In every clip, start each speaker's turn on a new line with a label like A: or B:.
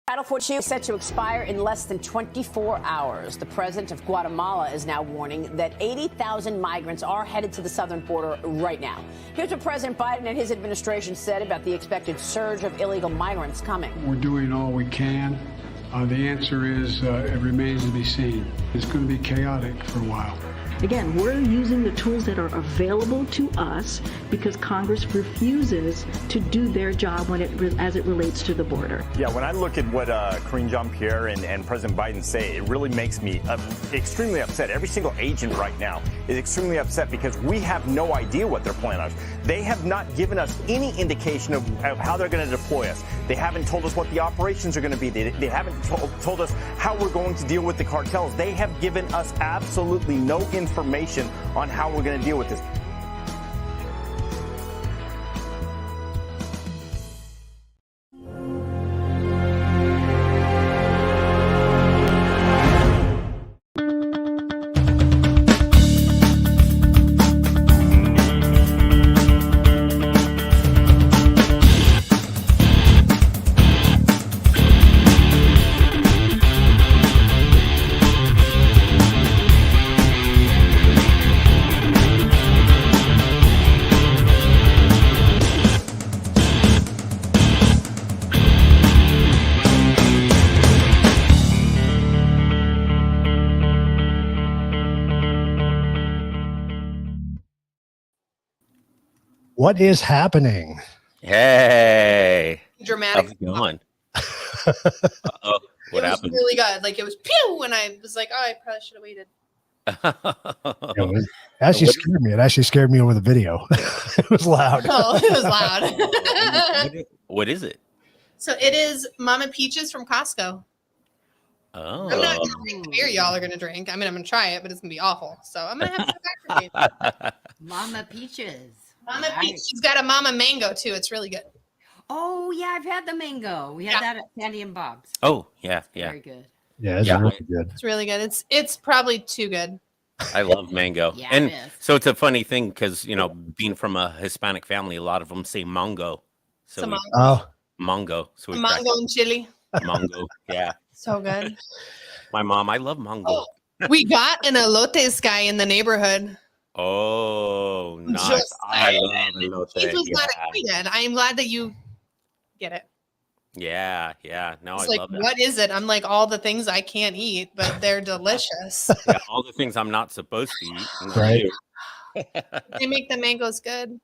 A: Title 42 is set to expire in less than 24 hours. The president of Guatemala is now warning that 80,000 migrants are headed to the southern border right now. Here's what President Biden and his administration said about the expected surge of illegal migrants coming.
B: We're doing all we can. The answer is it remains to be seen. It's going to be chaotic for a while.
C: Again, we're using the tools that are available to us because Congress refuses to do their job as it relates to the border.
D: Yeah, when I look at what Karine Jean-Pierre and President Biden say, it really makes me extremely upset. Every single agent right now is extremely upset because we have no idea what their plan is. They have not given us any indication of how they're going to deploy us. They haven't told us what the operations are going to be. They haven't told us how we're going to deal with the cartels. They have given us absolutely no information on how we're going to deal with this.
E: What is happening?
F: Hey.
G: Dramatic.
F: How's it going? Uh-oh. What happened?
G: Really good. Like it was pew, and I was like, oh, I probably should have waited.
E: It actually scared me. It actually scared me over the video. It was loud.
G: Oh, it was loud.
F: What is it?
G: So it is Mama Peaches from Costco.
F: Oh.
G: I'm not going to drink the beer y'all are going to drink. I mean, I'm going to try it, but it's going to be awful. So I'm going to have to go back to
H: Mama Peaches.
G: Mama Peach. She's got a Mama Mango, too. It's really good.
H: Oh, yeah, I've had the mango. We had that at Sandy and Bob's.
F: Oh, yeah.
H: Very good.
E: Yeah, it's really good.
G: It's really good. It's probably too good.
F: I love mango.
H: Yeah,
F: and
H: it is.
F: so it's a funny thing because, you know, being from a Hispanic family, a lot of them say mango. So mango. So we
G: mango and chili.
F: Mango. Yeah.
G: So good.
F: My mom, I love mango.
G: Oh, we got an elotes guy in the neighborhood.
F: Oh, nice. I love elote.
G: He was not excited. I am glad that you get it.
F: Yeah. No,
G: it's
F: I
G: like,
F: love that.
G: what is it? I'm like, all the things I can't eat, but they're delicious.
F: Yeah, all the things I'm not supposed to eat.
E: Right.
G: They make the mangoes good.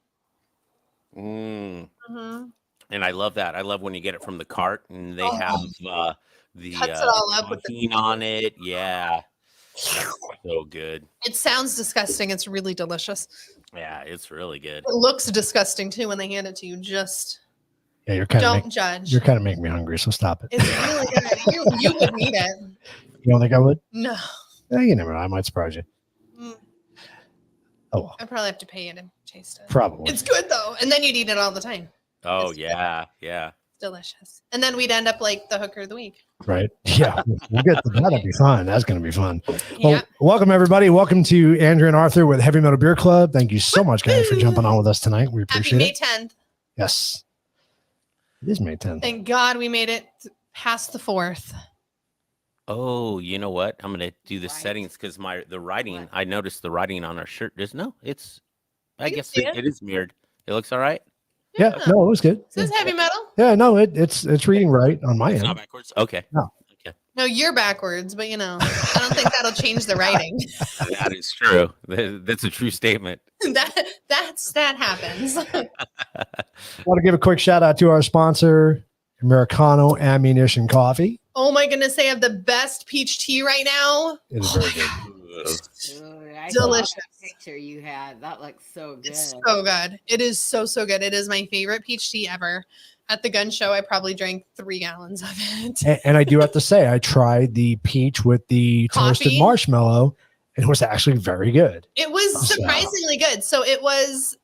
F: And I love that. I love when you get it from the cart and they have the
G: cuts it all up with
F: tahini on it. Yeah. So good.
G: It sounds disgusting. It's really delicious.
F: Yeah, it's really good.
G: It looks disgusting too when they hand it to you. Just
E: you're kind
G: don't judge.
E: You're kind of making me hungry, so stop it.
G: It's really good. You would need it.
E: You don't think I would?
G: No.
E: You never know. I might surprise you. Oh well.
G: I probably have to pay you to taste it.
E: Probably.
G: It's good though, and then you'd eat it all the time.
F: Oh yeah.
G: It's delicious. And then we'd end up like the hooker of the week.
E: Right. Yeah. We'll get to that'll be fun. That's going to be fun.
G: Yeah.
E: Well, welcome everybody. Welcome to Andrew and Arthur with Heavy Metal Beer Club. Thank you so much, guys, for jumping on with us tonight. We appreciate
G: it. Happy May 10th.
E: Yes. It is May 10th.
G: Thank God we made it past the 4th.
F: Oh, you know what? I'm gonna do the settings because the writing. I noticed the writing on our shirt. I guess it is mirrored. It looks all right.
E: Yeah. No, it was good.
G: It says heavy metal.
E: Yeah. No, it's reading right on my end.
F: Not backwards. Okay.
E: No.
F: Okay.
G: No, you're backwards, but I don't think that'll change the writing.
F: That is true. That's a true statement.
G: that happens.
E: I want to give a quick shout out to our sponsor, Americano Ammunition Coffee.
G: Oh my goodness, they have the best peach tea right now.
E: It is very good.
G: Delicious.
H: Picture you had that looks so good.
G: It's so good. It is so good. It is my favorite peach tea ever. At the gun show, I probably drank 3 gallons of it.
E: And I do have to say, I tried the peach with the toasted marshmallow. And it was actually very good.
G: It was surprisingly good. So it was.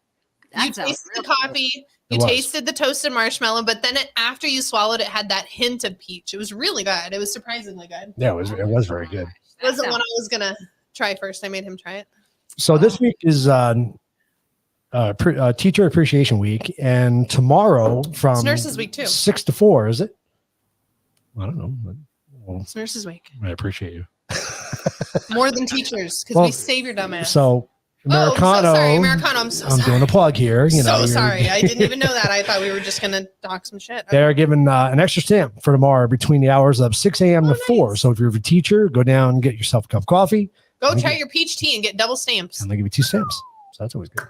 G: You tasted the coffee. You tasted the toasted marshmallow, but then after you swallowed it, had that hint of peach. It was really good. It was surprisingly good.
E: Yeah, it was very good.
G: It wasn't one I was going to try first. I made him try it.
E: So this week is Teacher Appreciation Week, and tomorrow from
G: it's Nurses Week too.
E: 6 to 4, is it? I don't know. Well,
G: It's Nurses Week.
E: I appreciate you.
G: More than teachers, because we save your dumb ass.
E: So Americano.
G: I'm so sorry, Americano. I'm so sorry.
E: I'm doing a plug here.
G: Sorry. I didn't even know that. I thought we were just gonna talk some shit. Okay.
E: They're giving an extra stamp for tomorrow between the hours of 6 a.m. to 4. So if you're a teacher, go down and get yourself a cup of coffee.
G: Go try your peach tea and get double stamps.
E: And they give you 2 stamps. So that's always good.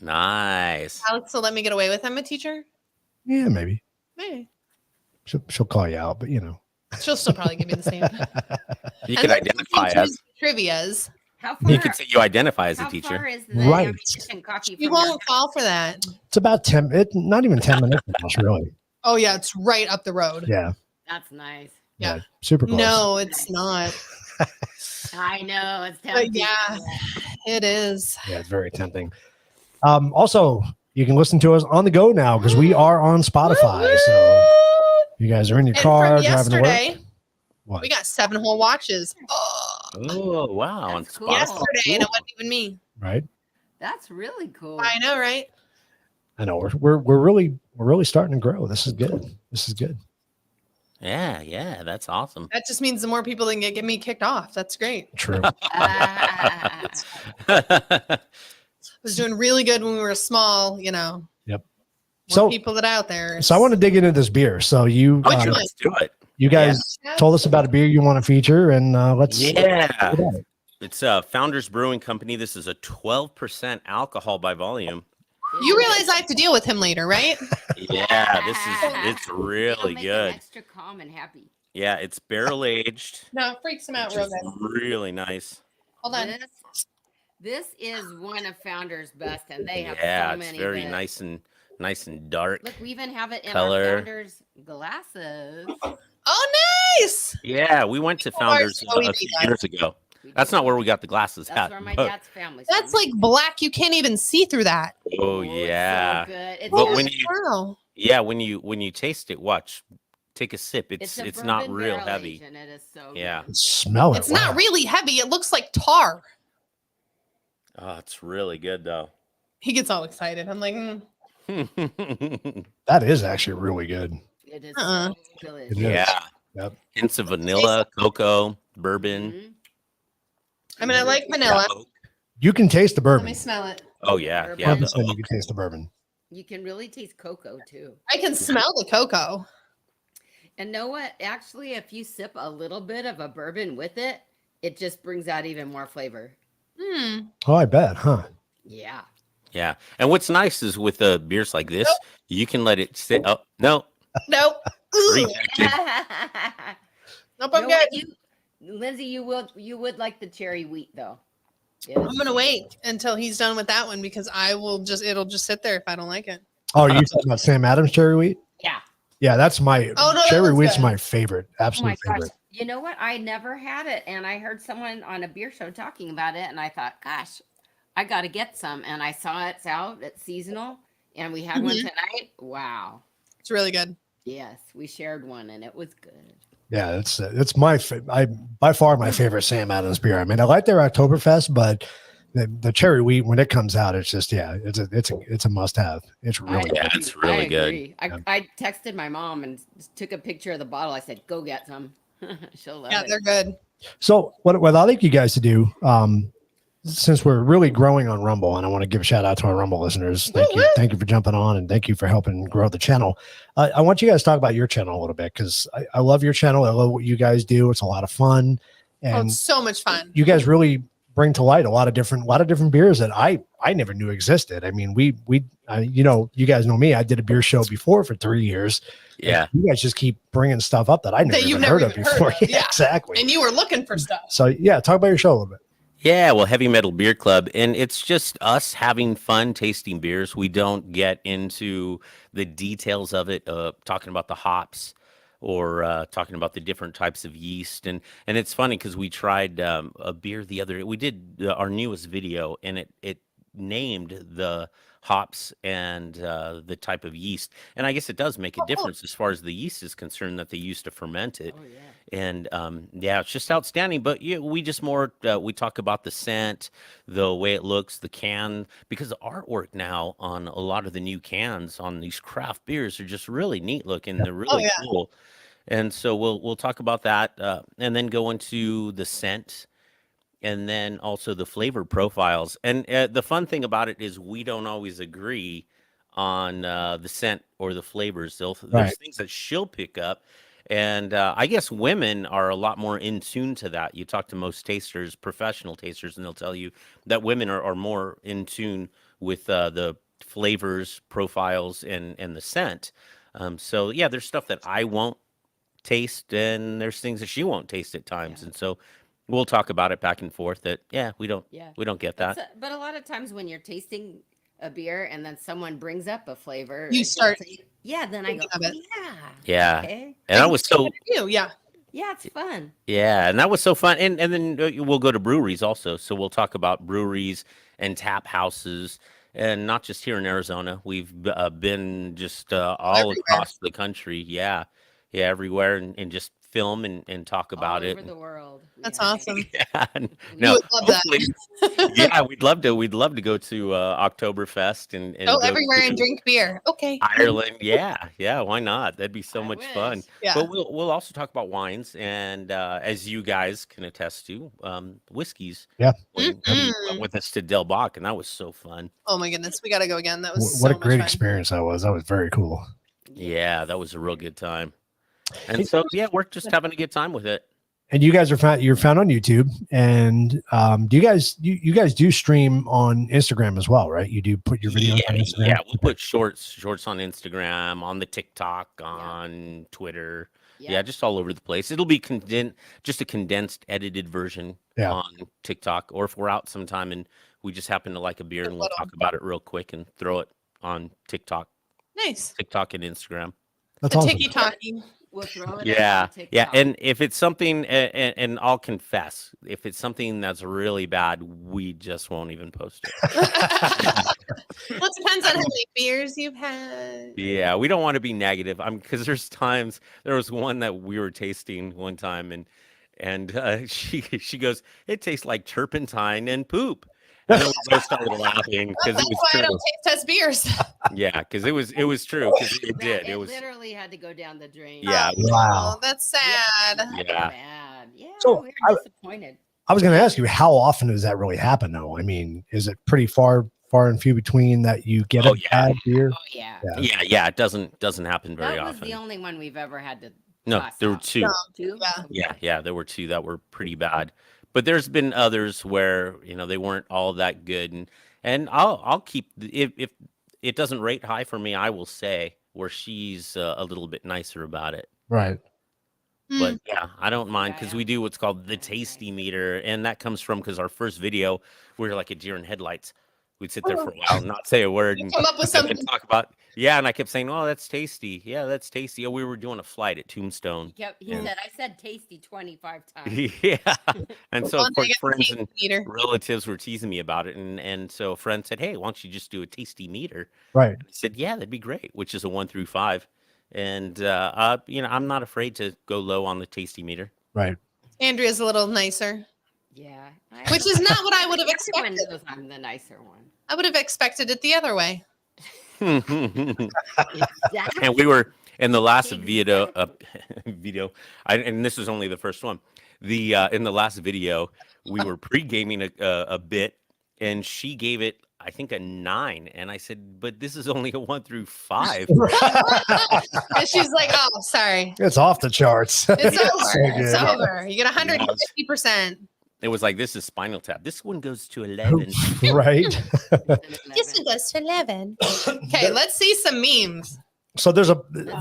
F: Nice.
G: Alex will let me get away with I'm a teacher.
E: Yeah, maybe.
G: Maybe.
E: She'll call you out, but
G: She'll still probably give me the stamp.
F: You can identify as
G: trivias.
H: How far?
F: You can say you identify as a
H: How
F: teacher.
H: far is the
E: Right.
H: ammunition coffee
G: You
H: from your
G: won't fall for that.
E: it's about 10. Not even 10 minutes, really.
G: Oh yeah, it's right up the road.
E: Yeah.
H: That's nice.
G: Yeah.
E: Super close.
G: No, it's not.
H: I know it's
G: But
H: tempting.
G: yeah, it is.
E: Yeah, it's very tempting. Also, you can listen to us on the go now because we are on Spotify. So you guys are in your
G: And
E: car
G: from
E: driving to work.
G: yesterday,
E: What?
G: we got 7 whole watches.
F: Oh wow! On
H: That's cool.
F: Spotify.
G: Yesterday, and it wasn't even me.
E: Right?
H: That's really cool.
G: I know, right?
E: I know we're really starting to grow. This is good. This is good.
F: Yeah, that's awesome.
G: That just means the more people that can get me kicked off. That's great.
E: True.
G: I was doing really good when we were small,
E: Yep.
G: More
E: So
G: people that out there.
E: I want to dig into this beer. So you
F: Oh, let's do it.
E: you guys told us about a beer you want to feature, and let's
F: Yeah. It's Founders Brewing Company. This is a 12% alcohol by volume.
G: You realize I have to deal with him later, right?
F: Yeah, it's
H: It'll
F: really
H: make
F: good.
H: him extra calm and happy.
F: Yeah, it's barrel aged.
G: No, it freaks him out
F: Which
G: real
F: is
G: good.
F: really nice.
G: Hold on.
H: This is one of Founders' best, and they have
F: Yeah,
H: so
F: it's
H: many.
F: very
H: that-
F: nice and dark.
H: Look, we even have it in
F: color.
H: our Founders glasses.
G: Oh, nice.
F: Yeah, we went to
G: People are
F: Founders
G: so
F: a few years ago. That's not where we got the glasses
H: That's
F: at.
H: where my
F: but-
H: dad's family.
G: That's like black. You can't even see through that.
F: Oh
H: it's so
F: yeah.
H: good. It's
F: But
H: a-
F: when you
G: Wow.
F: when you taste it, watch, take a sip. It's
H: a
F: not
H: bourbon
F: real
H: barrel
F: heavy.
H: aged, and it is so
F: Yeah.
H: good.
E: smell it.
G: It's not really heavy. It looks like tar.
F: Oh, it's really good though.
G: He gets all excited. I'm like,
E: That is actually really good.
H: It is
G: Uh-uh.
H: so delicious.
E: It is.
F: Yeah.
E: Yep.
F: Hints of vanilla, cocoa, bourbon.
H: Mhm.
G: I mean, I like vanilla.
F: Yeah.
E: You can taste the
G: Let
E: bourbon.
G: me smell it.
F: Oh yeah,
H: Bourbon.
F: yeah.
E: 100% you can taste the bourbon.
H: You can really taste cocoa too.
G: I can smell the cocoa.
H: And know what? Actually, if you sip a little bit of a bourbon with it, it just brings out even more flavor.
G: Hmm.
E: Oh, I bet, huh?
H: Yeah.
F: Yeah. And what's nice is with beers like this, you can let it sit. Oh no,
G: Nope. Ugh.
F: rejected.
G: Nope, I'm
H: Know
G: good.
H: what? Lindsay, you would like the cherry wheat though.
G: I'm gonna wait until he's done with that one because it'll just sit there if I don't like it.
E: Oh, you talking about Sam Adams cherry wheat?
H: Yeah.
E: Yeah, that's my
G: Oh, no, that
E: cherry
G: one's
E: wheat's
G: good.
E: my favorite.
H: Oh
E: Absolute
H: my gosh.
E: favorite.
H: You know what? I never had it, and I heard someone on a beer show talking about it, and I thought, gosh, I got to get some. And I saw it's out, it's seasonal, and we had one
G: Mhm.
H: tonight. Wow.
G: It's really good.
H: Yes, we shared one, and it was good.
E: Yeah, it's my by far my favorite Sam Adams beer. I mean, I like their Oktoberfest, but the cherry wheat when it comes out, it's just it's a must have. It's really
F: Yeah,
E: good.
F: it's really good.
H: agree. I texted my mom and took a picture of the bottle. I said, "Go get some." She'll love
G: Yeah,
H: it.
G: they're good.
E: So what I'd like you guys to do, since we're really growing on Rumble, and I want to give a shout out to our Rumble listeners. Thank you for jumping on, and thank you for helping grow the channel. I want you guys to talk about your channel a little bit because I love your channel. I love what you guys do. It's a lot of fun,
G: Oh,
E: and
G: it's so much fun.
E: you guys really bring to light a lot of different beers that I never knew existed. I mean, you guys know me. I did a beer show before for 3 years.
F: Yeah.
E: You guys just keep bringing stuff up that I never
G: That you've
E: even
G: never
E: heard of
G: even heard
E: before.
G: of, yeah.
E: Exactly.
G: And you were looking for stuff.
E: So yeah, talk about your show a little bit.
F: Yeah, well, Heavy Metal Beer Club, and it's just us having fun tasting beers. We don't get into the details of it, talking about the hops or talking about the different types of yeast. And it's funny because we tried a beer the other day. We did our newest video, and it named the hops and the type of yeast. And I guess it does make a difference as far as the yeast is concerned that they used to ferment it.
H: Oh, yeah.
F: And yeah, it's just outstanding. But yeah, we just we talk about the scent, the way it looks, the can, because the artwork now on a lot of the new cans on these craft beers are just really neat looking. They're really
G: yeah.
F: cool. And so we'll talk about that, and then go into the scent, and then also the flavor profiles. And the fun thing about it is we don't always agree on the scent or the flavors. There's things that she'll pick up. And I guess women are a lot more in tune to that. You talk to most tasters, professional tasters, and they'll tell you that women are more in tune with the flavors, profiles, and the scent. So yeah, there's stuff that I won't taste, and there's things that she won't taste at times. And so we'll talk about it back and forth that we don't get that.
H: But a lot of times when you're tasting a beer and then someone brings up a flavor,
G: you start.
H: Then I go,
F: Yeah.
H: Okay.
F: And that was so.
G: Yeah.
H: Yeah, it's fun.
F: Yeah, and that was so fun. And then we'll go to breweries also. So we'll talk about breweries and tap houses, and not just here in Arizona. We've been just all
G: everywhere
F: across the country. Yeah, everywhere, and just film and talk about
H: all
F: it.
H: over the world.
G: That's awesome.
F: Yeah,
G: You would love that.
F: Yeah, we'd love to. We'd love to go to Oktoberfest and
G: go
F: go
G: everywhere
F: to
G: and drink beer. Okay.
F: Ireland. Yeah. Why not? That'd be so much fun.
G: Yeah.
F: But we'll also talk about wines, and as you guys can attest to, whiskeys.
E: Yeah.
F: You went with us to Del Bach, and that was so fun.
G: Oh my goodness, we got to go again. That was
E: What
G: so
E: a great
G: much fun.
E: experience that was. That was very cool.
F: Yeah, that was a real good time. And so we're just having a good time with it.
E: And you guys you're found on YouTube, and do you guys do stream on Instagram as well, right? You do put your videos on Instagram.
F: Yeah, we'll put shorts on Instagram, on the TikTok, on Twitter. Yeah, just all over the place. It'll be just a condensed, edited version on TikTok, or if we're out sometime and we just happen to like a beer, and we'll talk about it real quick and throw it on TikTok.
G: Nice.
F: TikTok and Instagram.
E: That's
G: the
E: awesome.
G: tiki-talkie.
H: We'll throw it
F: Yeah.
H: on TikTok.
F: And if it's something, and I'll confess, if it's something that's really bad, we just won't even post it.
G: Well, it depends on how many beers you've had.
F: Yeah, we don't want to be negative. Because there was one that we were tasting one time, and she goes, "It tastes like turpentine and poop." And then we both started laughing because it was
G: That's why I
F: true.
G: don't taste test beers.
F: Yeah, because it was true. Because it did. It was
H: literally had to go down the drain.
F: Yeah.
E: Wow.
G: Oh, that's sad.
F: Yeah.
H: Bad. Yeah.
E: So,
H: We were disappointed.
E: I was going to ask you, how often does that really happen, though? I mean, is it pretty far and few between that you get a bad beer?
H: Oh yeah.
F: Yeah. It doesn't happen very
H: That was
F: often.
H: the only one we've ever had to.
F: No,
H: toss
F: there were
H: out.
F: two.
H: Two?
G: Yeah.
F: Yeah, there were two that were pretty bad. But there's been others where, they weren't all that good, and I'll keep if it doesn't rate high for me, I will say, where she's a little bit nicer about it.
E: Right.
F: But yeah, I don't mind, because
H: Yeah.
F: we do what's called the tasty meter, and that comes from because our first video we were like a deer in headlights. We'd sit there for a while, not say a word, and
G: Come up with
F: and
G: something.
F: talk about and I kept saying, "Oh, that's tasty. Yeah, that's tasty." Oh, we were doing a flight at Tombstone.
H: He said, "I said tasty 25 times."
F: Yeah, and so
G: One
F: of course
G: thing at the
F: friends
G: taste
F: and
G: meter.
F: relatives were teasing me about it, and so a friend said, "Hey, why don't you just do a tasty meter?"
E: Right.
F: I said, "Yeah, that'd be great," which is a 1 through 5, and I'm not afraid to go low on the tasty meter.
E: Right.
G: Andrea's a little nicer.
H: Yeah.
G: Which is not what I would have
H: Everyone
G: expected.
H: knows I'm the nicer one.
G: I would have expected it the other way.
H: Exactly.
F: And we were in the last video, and this is only the first one. In the last video, we were pre-gaming a bit, and she gave it, I think, a 9, and I said, "But this is only a 1 through 5."
G: And she's like, "Oh, sorry,
E: It's off the charts.
G: it's
E: So
G: over. It's
E: good.
G: over. You get 150%."
F: It was like, "This is Spinal Tap. This one goes to 11."
E: Right.
G: This one goes to 11. Okay, let's see some memes.
E: So there's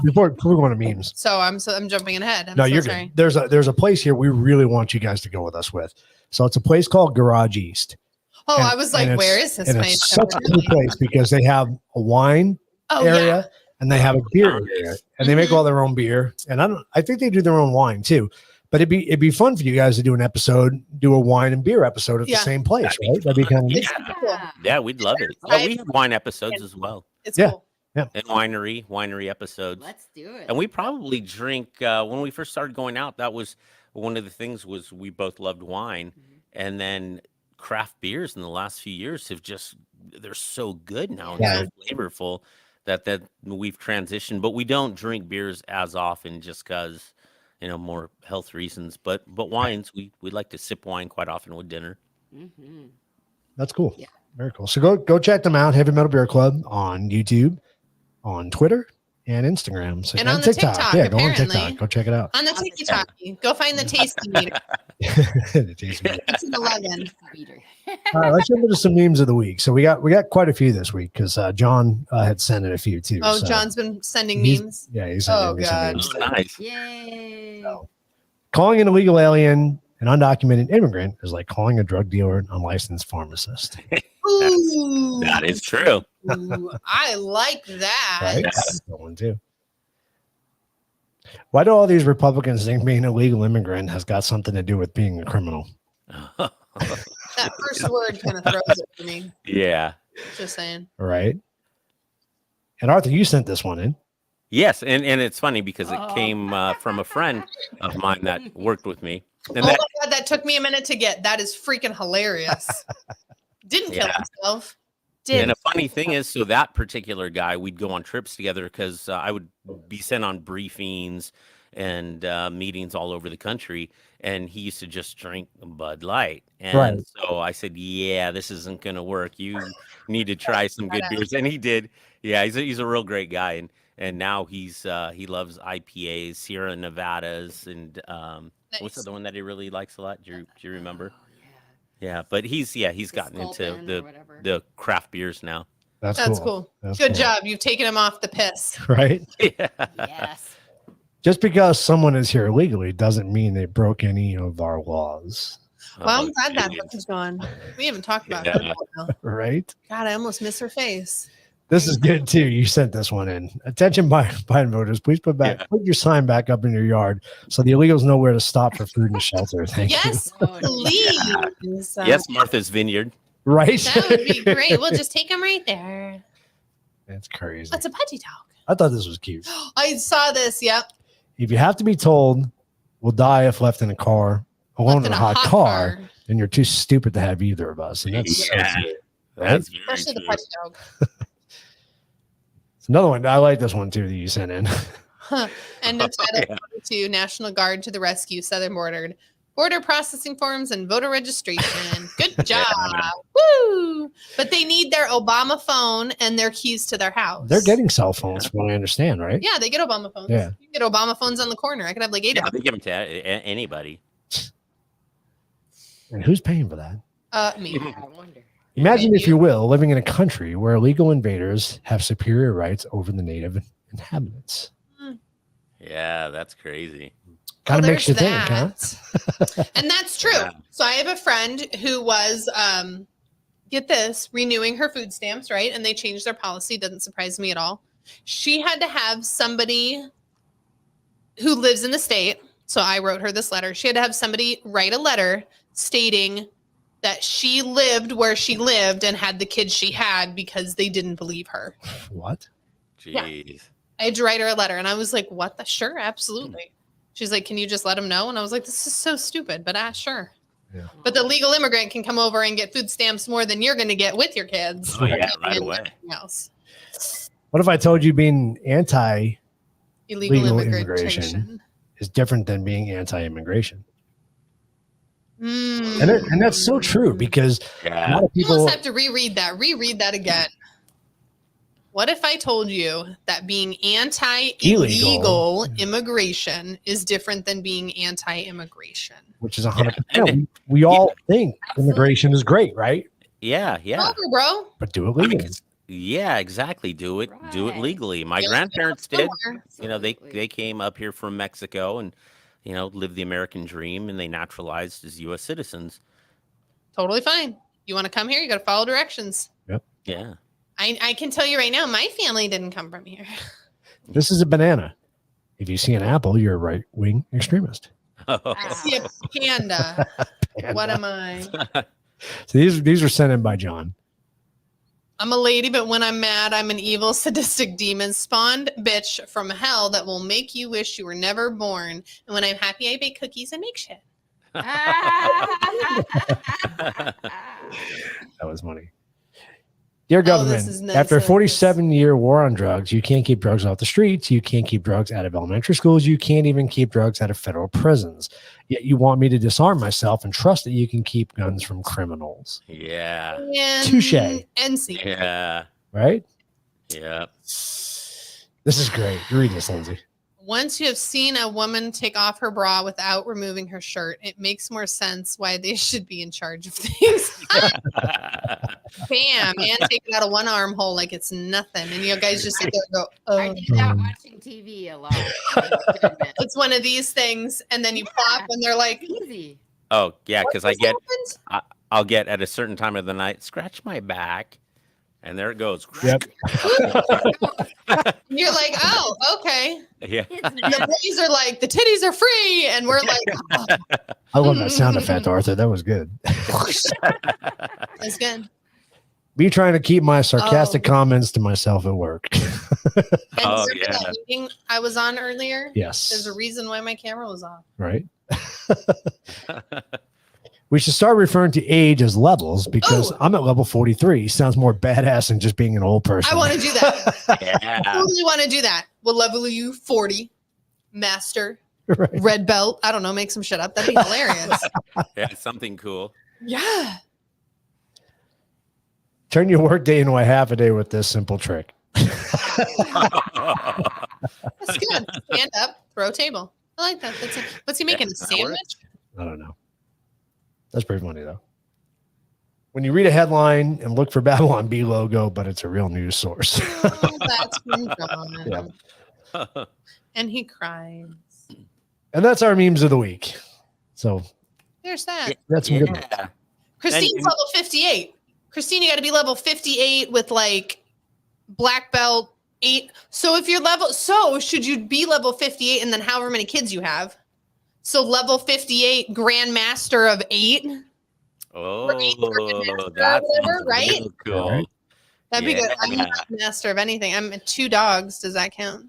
E: before we go on to memes.
G: So I'm jumping ahead. I'm
E: No,
G: so
E: you're
G: sorry.
E: good. There's a place here we really want you guys to go with us with. So it's a place called Garage East.
G: Oh,
E: And-
G: I was like,
E: and
G: where
E: it's-
G: is this
E: and
G: place?
E: It's such a cool place because they have a wine
G: Oh,
E: area
G: yeah.
E: and they have a beer area, and they make all their own beer. And I think they do their own wine too. But it'd be fun for you guys to do a wine and beer episode at the
G: Yeah.
E: same place, right? That'd be kind of neat.
F: Yeah, we'd love it. Oh, we had wine episodes as well,
G: It's
E: Yeah.
G: cool.
F: and winery episodes.
H: Let's do it.
F: And we probably drink when we first started going out. That was one of the things, was we both loved wine, and then craft beers in the last few years they're so good now and
E: Yeah.
F: so flavorful that we've transitioned, but we don't drink beers as often just because, more health reasons. But wines, we like to sip wine quite often with dinner.
H: Mm-hmm.
E: That's cool. Yeah. Very cool. So go check them out, Heavy Metal Beer Club, on YouTube, on Twitter, and Instagram. So,
G: and on the TikTok. Yeah,
E: go on TikTok. Go check it out.
G: On the TikTok. Go find the tasty meter.
E: The tasty meter.
G: It's an 11.
E: All right, let's jump into some memes of the week. So we got quite a few this week because John had sent in a few too.
G: Oh,
E: so
G: John's been sending memes.
E: Yeah, he's sending me some
G: God.
E: memes.
F: Oh, nice.
H: Yay.
E: So, calling an illegal alien an undocumented immigrant is like calling a drug dealer an unlicensed pharmacist.
F: That is true.
G: Ooh, I like that.
E: Right? That's a good one too. Why do all these Republicans think being an illegal immigrant has got something to do with being a criminal?
G: That first word kind of throws it for me.
F: Yeah.
G: Just saying.
E: Right. And Arthur, you sent this one in.
F: Yes, and it's funny because it came from a friend of mine that worked with me. And
G: my God, that took me a minute to get. That is freaking hilarious. Didn't kill himself.
F: And a funny thing is, so that particular guy, we'd go on trips together because I would be sent on briefings and meetings all over the country, and he used to just drink Bud Light. And so I said, yeah, this isn't going to work. You need to try some good beers. And he did. Yeah, he's a real great guy. And now he loves IPAs, Sierra Nevadas, and what's the other one that he really likes a lot? Do you remember? Yeah, but he's gotten into the craft beers now.
G: That's cool. Good job. You've taken him off the piss.
E: Right?
F: Yeah.
H: Yes.
E: Just because someone is here illegally doesn't mean they broke any of our laws.
G: Well, I'm glad that book is gone. We haven't talked about it.
E: Right?
G: God, I almost miss her face.
E: This is good too. You sent this one in. Attention, Biden voters, please put your sign back up in your yard so the illegals know where to stop for food and shelter. Thank you.
G: Please.
F: Yes, Martha's Vineyard.
E: Right.
G: That would be great. We'll just take them right there.
E: That's crazy.
G: That's a putty dog.
E: I thought this was cute.
G: I saw this. Yep.
E: If you have to be told, we'll die if left in a car, alone in a hot car, then you're too stupid to have either of us. And that's so cute.
F: That's
G: especially the putty dog.
E: It's another one. I like this one too that you sent in.
G: And it's to National Guard to the rescue, southern border processing forms and voter registration. Good job. Woo! But they need their Obama phone and their keys to their house.
E: They're getting cell phones, from what I understand, right?
G: Yeah, they get Obama phones.
E: Yeah.
G: You can get Obama phones on the corner. I could have like 8 of them.
F: They give them to anybody.
E: And who's paying for that?
G: Me.
H: I wonder.
E: Imagine, if you will, living in a country where illegal invaders have superior rights over the native inhabitants.
F: Yeah, that's crazy.
E: Kind of makes you think, huh?
G: And that's true. Yeah. So I have a friend who was, get this, renewing her food stamps, right? And they changed their policy. Doesn't surprise me at all. She had to have somebody who lives in the state. So I wrote her this letter. She had to have somebody write a letter stating that she lived where she lived and had the kids she had because they didn't believe her.
E: What?
F: Jeez.
G: Yeah. I had to write her a letter, and I was like, what the? Sure, absolutely. She's like, can you just let them know? And I was like, this is so stupid, but sure. Yeah. But the legal immigrant can come over and get food stamps more than you're going to get with your kids.
F: Oh, yeah, right away.
G: Else.
E: What if I told you being
G: illegal immigration
E: is different than being anti-immigration? And that's so true because a lot of people
G: almost have to reread that again. What if I told you that being anti-illegal immigration is different than being anti-immigration?
E: Which is 100%. We all think immigration is great, right?
F: Yeah.
G: Over, bro.
E: But do it legally.
F: Yeah, exactly. Do it legally. My grandparents did. They came up here from Mexico and lived the American dream, and they naturalized as U.S. citizens.
G: Totally fine. You want to come here? You got to follow directions.
E: Yep.
F: Yeah.
G: I can tell you right now, my family didn't come from here.
E: This is a banana. If you see an apple, you're a right-wing extremist.
F: Oh.
G: See a panda. What am I?
E: So these were sent in by John.
G: I'm a lady, but when I'm mad, I'm an evil, sadistic demon spawned bitch from hell that will make you wish you were never born. And when I'm happy, I bake cookies and make shit.
E: That was funny. Dear
G: Oh,
E: government,
G: this is
E: after a
G: nonsense.
E: 47-year war on drugs, you can't keep drugs off the streets. You can't keep drugs out of elementary schools. You can't even keep drugs out of federal prisons. Yet you want me to disarm myself and trust that you can keep guns from criminals.
F: Yeah.
G: And
E: Touche.
G: NC.
F: Yeah.
E: Right?
F: Yeah.
E: This is great. Read this, Lindsay.
G: Once you have seen a woman take off her bra without removing her shirt, it makes more sense why they should be in charge of things. Bam, and take it out of one armhole like it's nothing. And you guys just sit there and go,
H: I
G: oh.
H: do that watching TV a lot. I have to admit.
G: It's one of these things, and then you pop, and they're like,
H: Easy.
F: Oh, yeah, because
G: "What just happened?"
F: I'll get at a certain time of the night, scratch my back, and there it goes.
E: Yep.
G: And you're like, oh, okay.
F: Yeah.
G: And the boys are like, the titties are free, and we're like, oh,
E: I love that sound effect, Arthur. That was good.
G: that's good.
E: Me trying to keep my sarcastic
G: Oh.
E: comments to myself at work.
G: And
F: Oh,
G: remember
F: yeah.
G: that meeting I was on earlier?
E: Yes.
G: There's a reason why my camera was off.
E: Right? We should start referring to age as levels because
G: Ooh.
E: I'm at level 43. Sounds more badass than just being an old person.
G: I want to do that.
F: Yeah.
G: Totally want to do that. We'll level you 40, master,
E: Right.
G: red belt. I don't know, make some shit up. That'd be hilarious.
F: Yeah, something cool.
G: Yeah.
E: Turn your workday into a half a day with this simple trick.
G: That's good. Stand up, throw a table. I like that. That's it. What's he making? A
F: that
G: sandwich?
E: I don't know. That's pretty funny though. When you read a headline and look for Babylon B logo, but it's a real news source.
G: Oh, that's from John.
E: Yeah.
G: And he cries.
E: And that's our memes of the week. So
G: There's that.
E: that's some good ones.
F: Yeah.
G: Christine's
F: And-
G: level 58. Christine, you got to be level 58 with like black belt 8. So if you're should you be level 58 and then however many kids you have? So level 58 grandmaster of 8.
F: Oh,
G: Grandmaster
F: that's
G: or whatever, right?
F: real cool.
E: Right.
G: That'd be good. I'm
F: Yeah.
G: not master of anything. I'm 2 dogs. Does that count?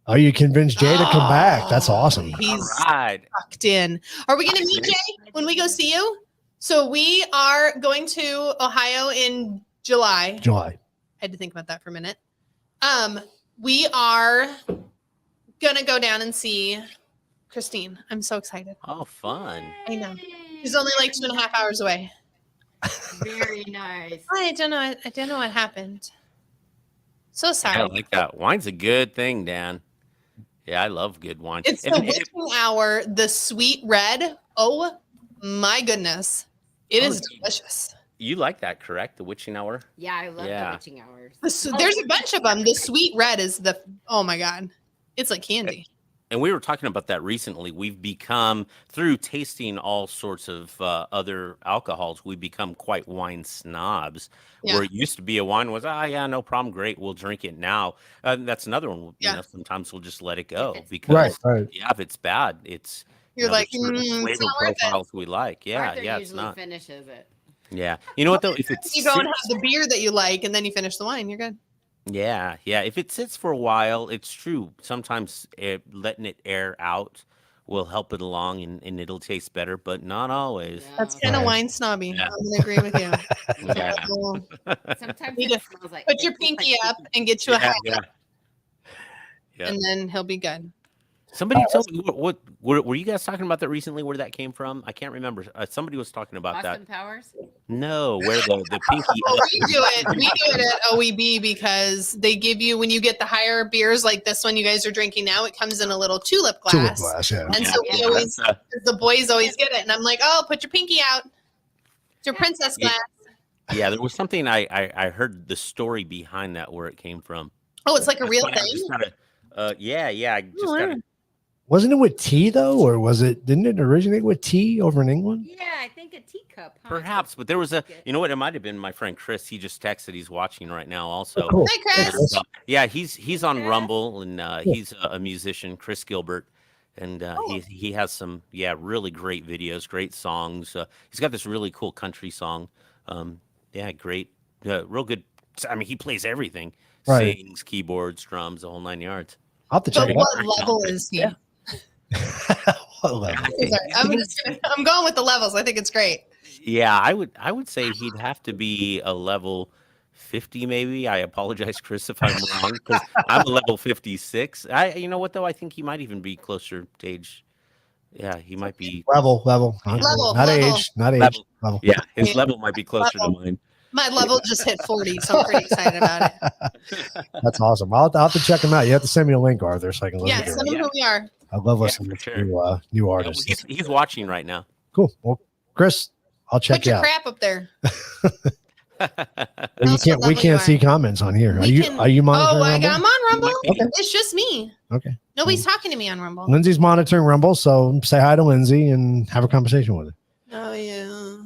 E: Oh, you convinced Jay to come back. That's awesome.
G: He's
F: All right.
G: tucked in. Are we going to meet Jay when we go see you? So we are going to Ohio in July.
E: July.
G: I had to think about that for a minute. We are gonna go down and see Christine. I'm so excited.
F: Oh, fun.
G: I know. She's only like 2.5 hours away.
H: Very nice.
G: I don't know. I don't know what happened. So sorry.
F: I like that. Wine's a good thing, Dan. Yeah, I love good wine.
G: It's the witching hour, the sweet red. Oh my goodness. It is delicious.
F: You like that, correct? The witching hour?
H: Yeah, I love
F: Yeah.
H: the witching hours.
G: There's a bunch of them. The sweet red is oh my God. It's like candy.
F: And we were talking about that recently. We've become, through tasting all sorts of other alcohols, we become quite wine snobs.
G: Yeah.
F: Where it used to be a wine was, yeah, no problem, great, we'll drink it now. That's another one.
G: Yeah.
F: You know, sometimes we'll just let it go
H: it's-
F: because,
E: Right.
F: yeah, if it's bad, it's
G: You're like,
F: there's certain
G: it's
F: flavor
G: not worth it.
F: profiles we like. Yeah,
H: Arthur
F: yeah, it's
H: usually
F: not.
H: finishes it.
F: Yeah, you know what though? If it's
G: You don't have the beer that you like, and then you finish the wine. You're good.
F: Yeah, yeah. If it sits for a while, it's true. Sometimes letting it air out will help it along and it'll taste better, but not always.
G: That's
H: No.
G: kind of
E: Right.
G: wine snobby.
F: Yeah.
G: I'm gonna agree with you.
F: Yeah.
G: Well,
H: Sometimes
G: You
H: it
G: just
H: smells like
G: put your
H: it tastes
G: pinky
H: like
G: up and get you a
F: Yeah,
G: high,
F: yeah. Yeah.
G: and then he'll be good.
F: Somebody told me what were you guys talking about that recently? Where that came from? I can't remember. Somebody was talking about
H: Austin
F: that.
H: Powers.
F: No, where the pinky.
G: Well, we do it at OEB because they give you when you get the higher beers like this one you guys are drinking now. It comes in a little tulip glass,
E: Tulip glass, yeah.
G: and
F: Yeah,
G: so we
F: yeah,
G: always
F: that's,
G: the boys always get it, and I'm like, oh, put your pinky out. It's your princess
F: Yeah.
G: glass.
F: yeah, there was something I heard the story behind that where it came from.
G: Oh, it's like a
F: That's
G: real
F: why I
G: thing.
F: just gotta, yeah. I just
G: Oh,
F: gotta,
E: Wasn't it with tea though, or didn't it originate with tea over in England?
H: Yeah, I think a teacup. Huh?
F: perhaps, but there was you know what? It might have been my friend Chris. He just texted. He's watching right now, also.
E: Oh, cool.
G: Hey, Chris.
F: And, yeah, he's on
H: Chris.
F: Rumble, and he's a musician, Chris Gilbert, and he has some really great videos, great songs. He's got this really cool country song. Great, real good. I mean, he plays everything:
E: Right.
F: sings, keyboards, drums, the whole 9 yards.
E: I'll have to check
G: But
E: it out.
G: what level is he?
F: Yeah.
E: What level?
G: Sorry, I'm going with the levels. I think it's great.
F: Yeah, I would say he'd have to be a level 50 maybe. I apologize, Chris, if I'm wrong, because I'm a level 56. You know what though? I think he might even be closer to age. Yeah, he might be
E: Level, not
G: Level.
E: age, not age,
F: level.
E: level.
F: Yeah, his level might be closer to
G: Level.
F: mine.
G: My level just hit 40, so I'm pretty excited about it.
E: That's awesome. I'll have to check him out. You have to send me a link, Arthur, so I can listen
G: Yeah,
E: to
G: send
E: it.
G: them who we are.
E: I love
F: Yeah,
E: listening
F: for
E: to
F: sure.
E: new
F: Yeah, well,
E: artists.
F: he's watching right now.
E: Cool. Well, Chris, I'll check
G: Put
E: you
G: your
E: out.
G: crap up there.
E: We can't see comments on here. Are you monitoring Rumble?
G: I'm on Rumble.
E: Okay.
G: It's just me.
E: Okay.
G: Nobody's talking to me on Rumble.
E: Lindsay's monitoring Rumble, so say hi to Lindsay and have a conversation with her.
G: Oh yeah.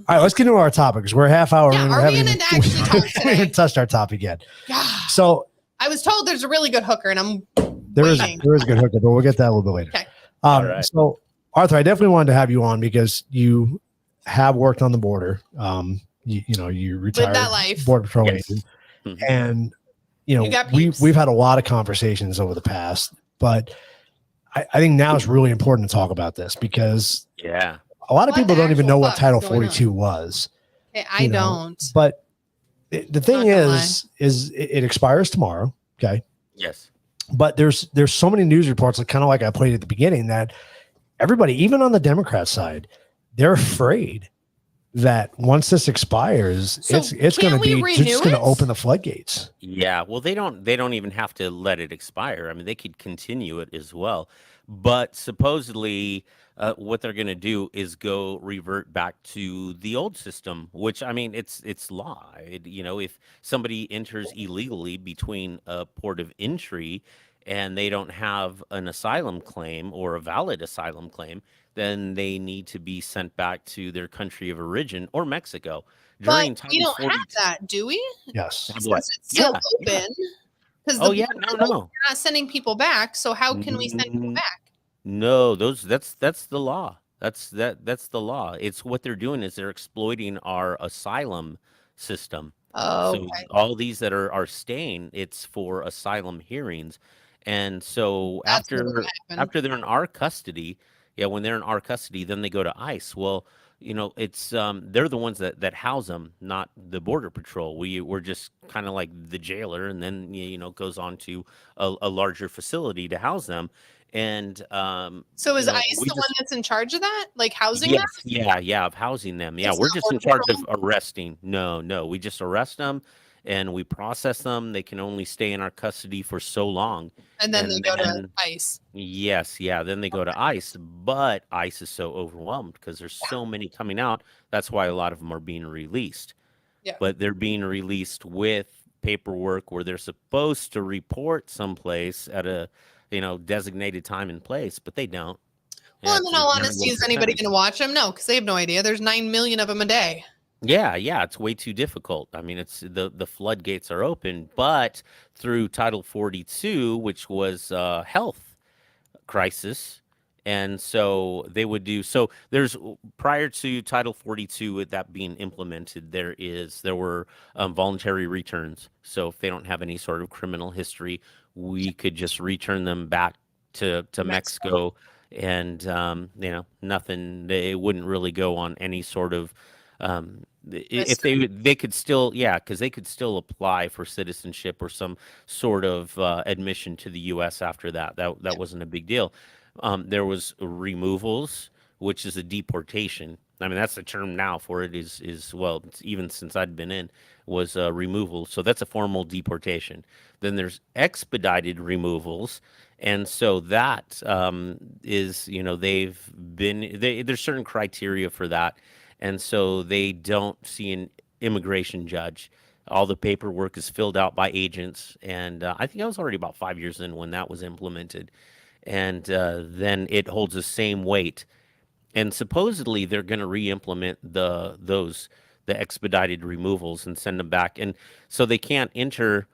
E: All right, let's get into our topic because we're a half hour.
G: Yeah,
E: and
G: are we
E: haven't
G: gonna actually talk
E: we haven't
G: today?
E: touched our topic yet.
G: Yeah.
E: So
G: I was told there's a really good hooker, and I'm
E: there is
G: waiting.
E: a good hookup, but we'll get that a little bit later.
G: Okay.
F: All right.
E: So Arthur, I definitely wanted to have you on because you have worked on the border. You retired
G: that life.
E: Border Patrol
F: Yes.
E: agent,
F: Mhm.
E: and
G: You got
E: we've
G: peeps.
E: had a lot of conversations over the past, but I think now it's really important to talk about this because
F: Yeah.
E: a lot of
G: What
E: people
G: the
E: don't even
G: actual
E: know what
G: fuck
E: Title
G: is going on?
E: 42 was.
G: Okay, I
E: you know,
G: don't.
E: But the thing
G: Not gonna
E: is it expires tomorrow. Okay.
F: Yes.
E: But there's so many news reports, like kind of like I played at the beginning, that everybody, even on the Democrat side, they're afraid that once this expires,
G: So
E: it's going to
G: can't we
E: be
G: renew
E: just going to
G: it?
E: open the floodgates.
F: Yeah, well, they don't even have to let it expire. I mean, they could continue it as well. But supposedly, what they're going to do is go revert back to the old system, which I mean, it's law. If somebody enters illegally between a port of entry and they don't have an asylum claim or a valid asylum claim, then they need to be sent back to their country of origin or Mexico. During
G: But we
F: Title
G: don't have
F: 42
G: that, do we?
E: Yes.
F: Have what?
G: Since it's still
F: Yeah,
G: open. Because
F: Oh yeah, no.
G: we're not sending people back. So how can we send people
F: Mm,
G: back?
F: No, that's the law. That's the law. It's what they're doing is they're exploiting our asylum system.
G: Oh,
F: So
G: okay.
F: all these that are staying, it's for asylum hearings. And so
G: That's never gonna happen.
F: after they're in our custody, yeah, when they're in our custody, then they go to ICE. Well, it's they're the ones that house them, not the Border Patrol. We're just kind of like the jailer, and then goes on to a larger facility to house them. And
G: So is ICE
F: we
G: the one
F: just
G: that's in charge of that? Like housing
F: yes,
G: them?
F: yeah, of housing them. Yeah,
G: It's
F: we're
G: not
F: just in
G: Border
F: charge of
G: Patrol?
F: arresting. No, we just arrest them and we process them. They can only stay in our custody for so long.
G: And then they
F: And
G: go to
F: then
G: ICE.
F: yes, yeah, then they go to ICE, but ICE is so overwhelmed because there's so many coming out. That's why a lot of them are being released.
G: Yeah.
F: But they're being released with paperwork where they're supposed to report someplace at a designated time and place, but they don't.
G: Well,
F: Yeah,
G: and in
F: it's
G: all
F: never
G: honesty,
F: worth
G: is
F: their
G: anybody
F: time.
G: going to watch them? No, because they have no idea. There's 9 million of them a day.
F: Yeah, it's way too difficult. I mean, it's the floodgates are open, but through Title 42, which was health crisis, and so they would do so. There's prior to Title 42 with that being implemented, there were voluntary returns. So if they don't have any sort of criminal history, we could just return them back to Mexico, and nothing. They wouldn't really go on any sort of if they could still, yeah, because they could still apply for citizenship or some sort of admission to the U.S. after that. That wasn't a big deal. There was removals, which is a deportation. I mean, that's the term now for it is well, it's even since I'd been in, was removal. So that's a formal deportation. Then there's expedited removals. And so that is, there's certain criteria for that. And so they don't see an immigration judge. All the paperwork is filled out by agents. And I think I was already about 5 years in when that was implemented. And then it holds the same weight. And supposedly they're going to re-implement the expedited removals and send them back. And so they can't enter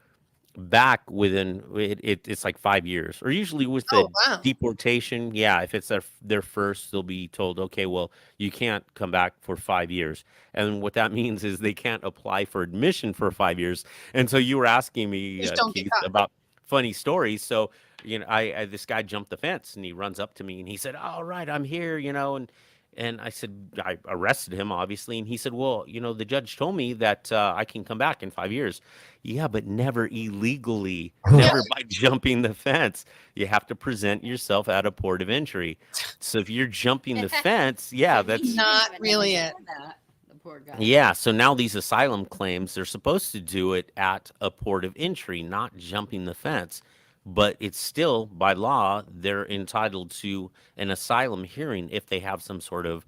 F: back within it's like 5 years, or usually with the
G: wow.
F: deportation. Yeah, if it's their first, they'll be told, okay, well, you can't come back for 5 years. And what that means is they can't apply for admission for 5 years. And so you were asking me,
G: Just don't get
F: Keith,
G: caught.
F: about funny stories. So I this guy jumped the fence and he runs up to me and he said, all right, I'm here, and And I said, I arrested him, obviously. And he said, well, the judge told me that I can come back in 5 years. Yeah, but never illegally, never by jumping the fence. You have to present yourself at a port of entry. So if you're jumping the fence, yeah,
H: So he
F: that's
G: Not
H: didn't
G: really
H: even
G: it.
H: know that, the poor guy.
F: yeah. So now these asylum claims, they're supposed to do it at a port of entry, not jumping the fence. But it's still, by law, they're entitled to an asylum hearing if they have some sort of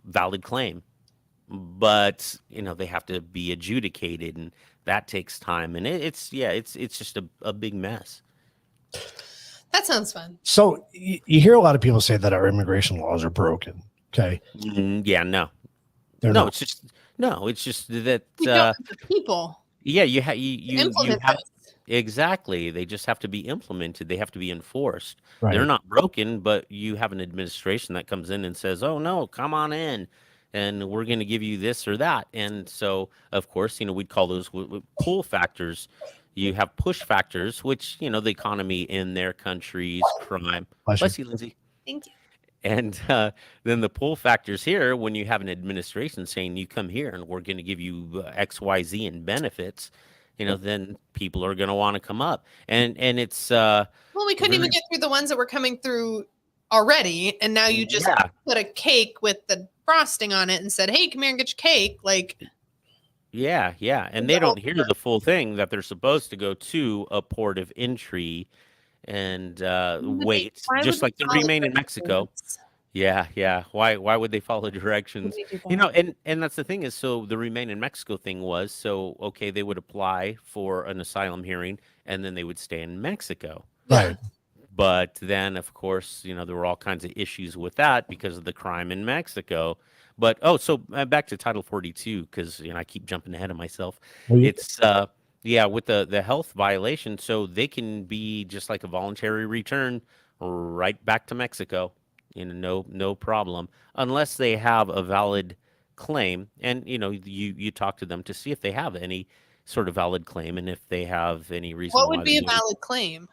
F: valid claim. But they have to be adjudicated, and that takes time. And it's just a big mess.
G: That sounds fun.
E: So you hear a lot of people say that our immigration laws are broken. Okay.
F: Yeah, no,
E: They're
F: no,
E: not.
F: it's just that
G: We don't have the people
F: yeah,
G: to
F: you
G: implement
F: have
G: this.
F: exactly. They just have to be implemented. They have to be enforced. They're
E: Right.
F: not broken, but you have an administration that comes in and says, "Oh no, come on in, and we're going to give you this or that." And so, of course, we'd call those pull factors. You have push factors, which the economy in their countries, crime.
E: Bless you.
F: Bless you, Lindsay.
G: Thank you.
F: And then the pull factors here, when you have an administration saying you come here and we're going to give you X, Y, Z and benefits, then people are going to want to come up. And it's
G: Well, we couldn't even
F: very-
G: get through the ones that were coming through already, and now you just
F: Yeah.
G: put a cake with the frosting on it and said, "Hey, come here and get your cake." Like,
F: yeah, and they don't hear the full thing that they're supposed to go to a port of entry and wait,
G: why
F: just
G: would
F: like
G: they
F: the
G: follow
F: remain in Mexico.
G: directions?
F: Yeah. Why would they follow directions?
G: Why would they do that?
F: And that's the thing is, so the remain in Mexico thing was, so okay, they would apply for an asylum hearing and then they would stay in Mexico.
E: Right.
F: But then, of course, there were all kinds of issues with that because of the crime in Mexico. But so back to Title 42, because I keep jumping ahead of myself.
E: Well, you-
F: It's with the health violation, so they can be just like a voluntary return right back to Mexico. No problem, unless they have a valid claim. And you talk to them to see if they have any sort of valid claim and if they have any reason
G: What
F: why
G: would be a
F: they
G: valid claim?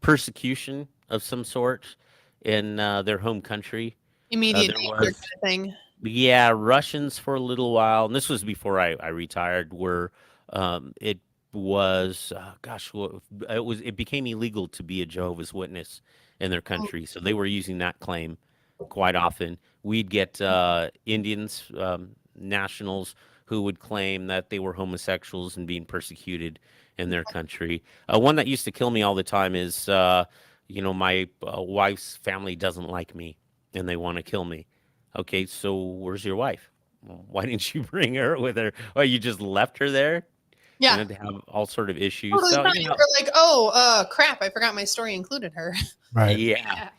F: persecution of some sort in their home country.
G: Immediate
F: there
G: danger
F: was-
G: kind of thing.
F: Yeah, Russians for a little while, and this was before I retired. Were it was it became illegal to be a Jehovah's Witness in their country, so they were using that claim quite often. We'd get Indians, nationals who would claim that they were homosexuals and being persecuted in their country. One that used to kill me all the time is, my wife's family doesn't like me and they want to kill me. Okay, so where's your wife? Well, why didn't you bring her with her? Oh, you just left her there?
G: Yeah.
F: To have all sort of issues.
G: Totally
F: So,
G: fine. You're like, oh, crap! I forgot my story included her.
E: Right.
F: yeah.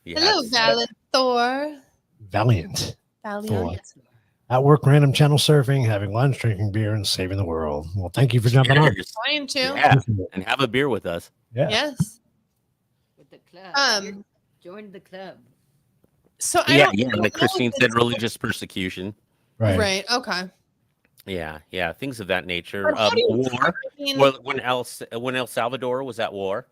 G: Hello,
F: so-
G: Thor.
E: Valiant.
G: Valiant.
E: At work, random channel surfing, having lunch, drinking beer, and saving the world. Well, thank you for jumping on.
F: Cheers.
G: Trying to.
F: Yeah, and have a beer with us.
E: Yeah.
G: Yes.
H: With the club. Join the club.
G: So I
F: Yeah,
G: don't
F: and
G: know
F: like Christine
G: if
F: said,
G: it's-
F: religious persecution.
E: Right.
G: Right. Okay.
F: Yeah, things of that nature.
G: But how do you-
F: War.
G: I mean,
F: Well, when El Salvador was at war,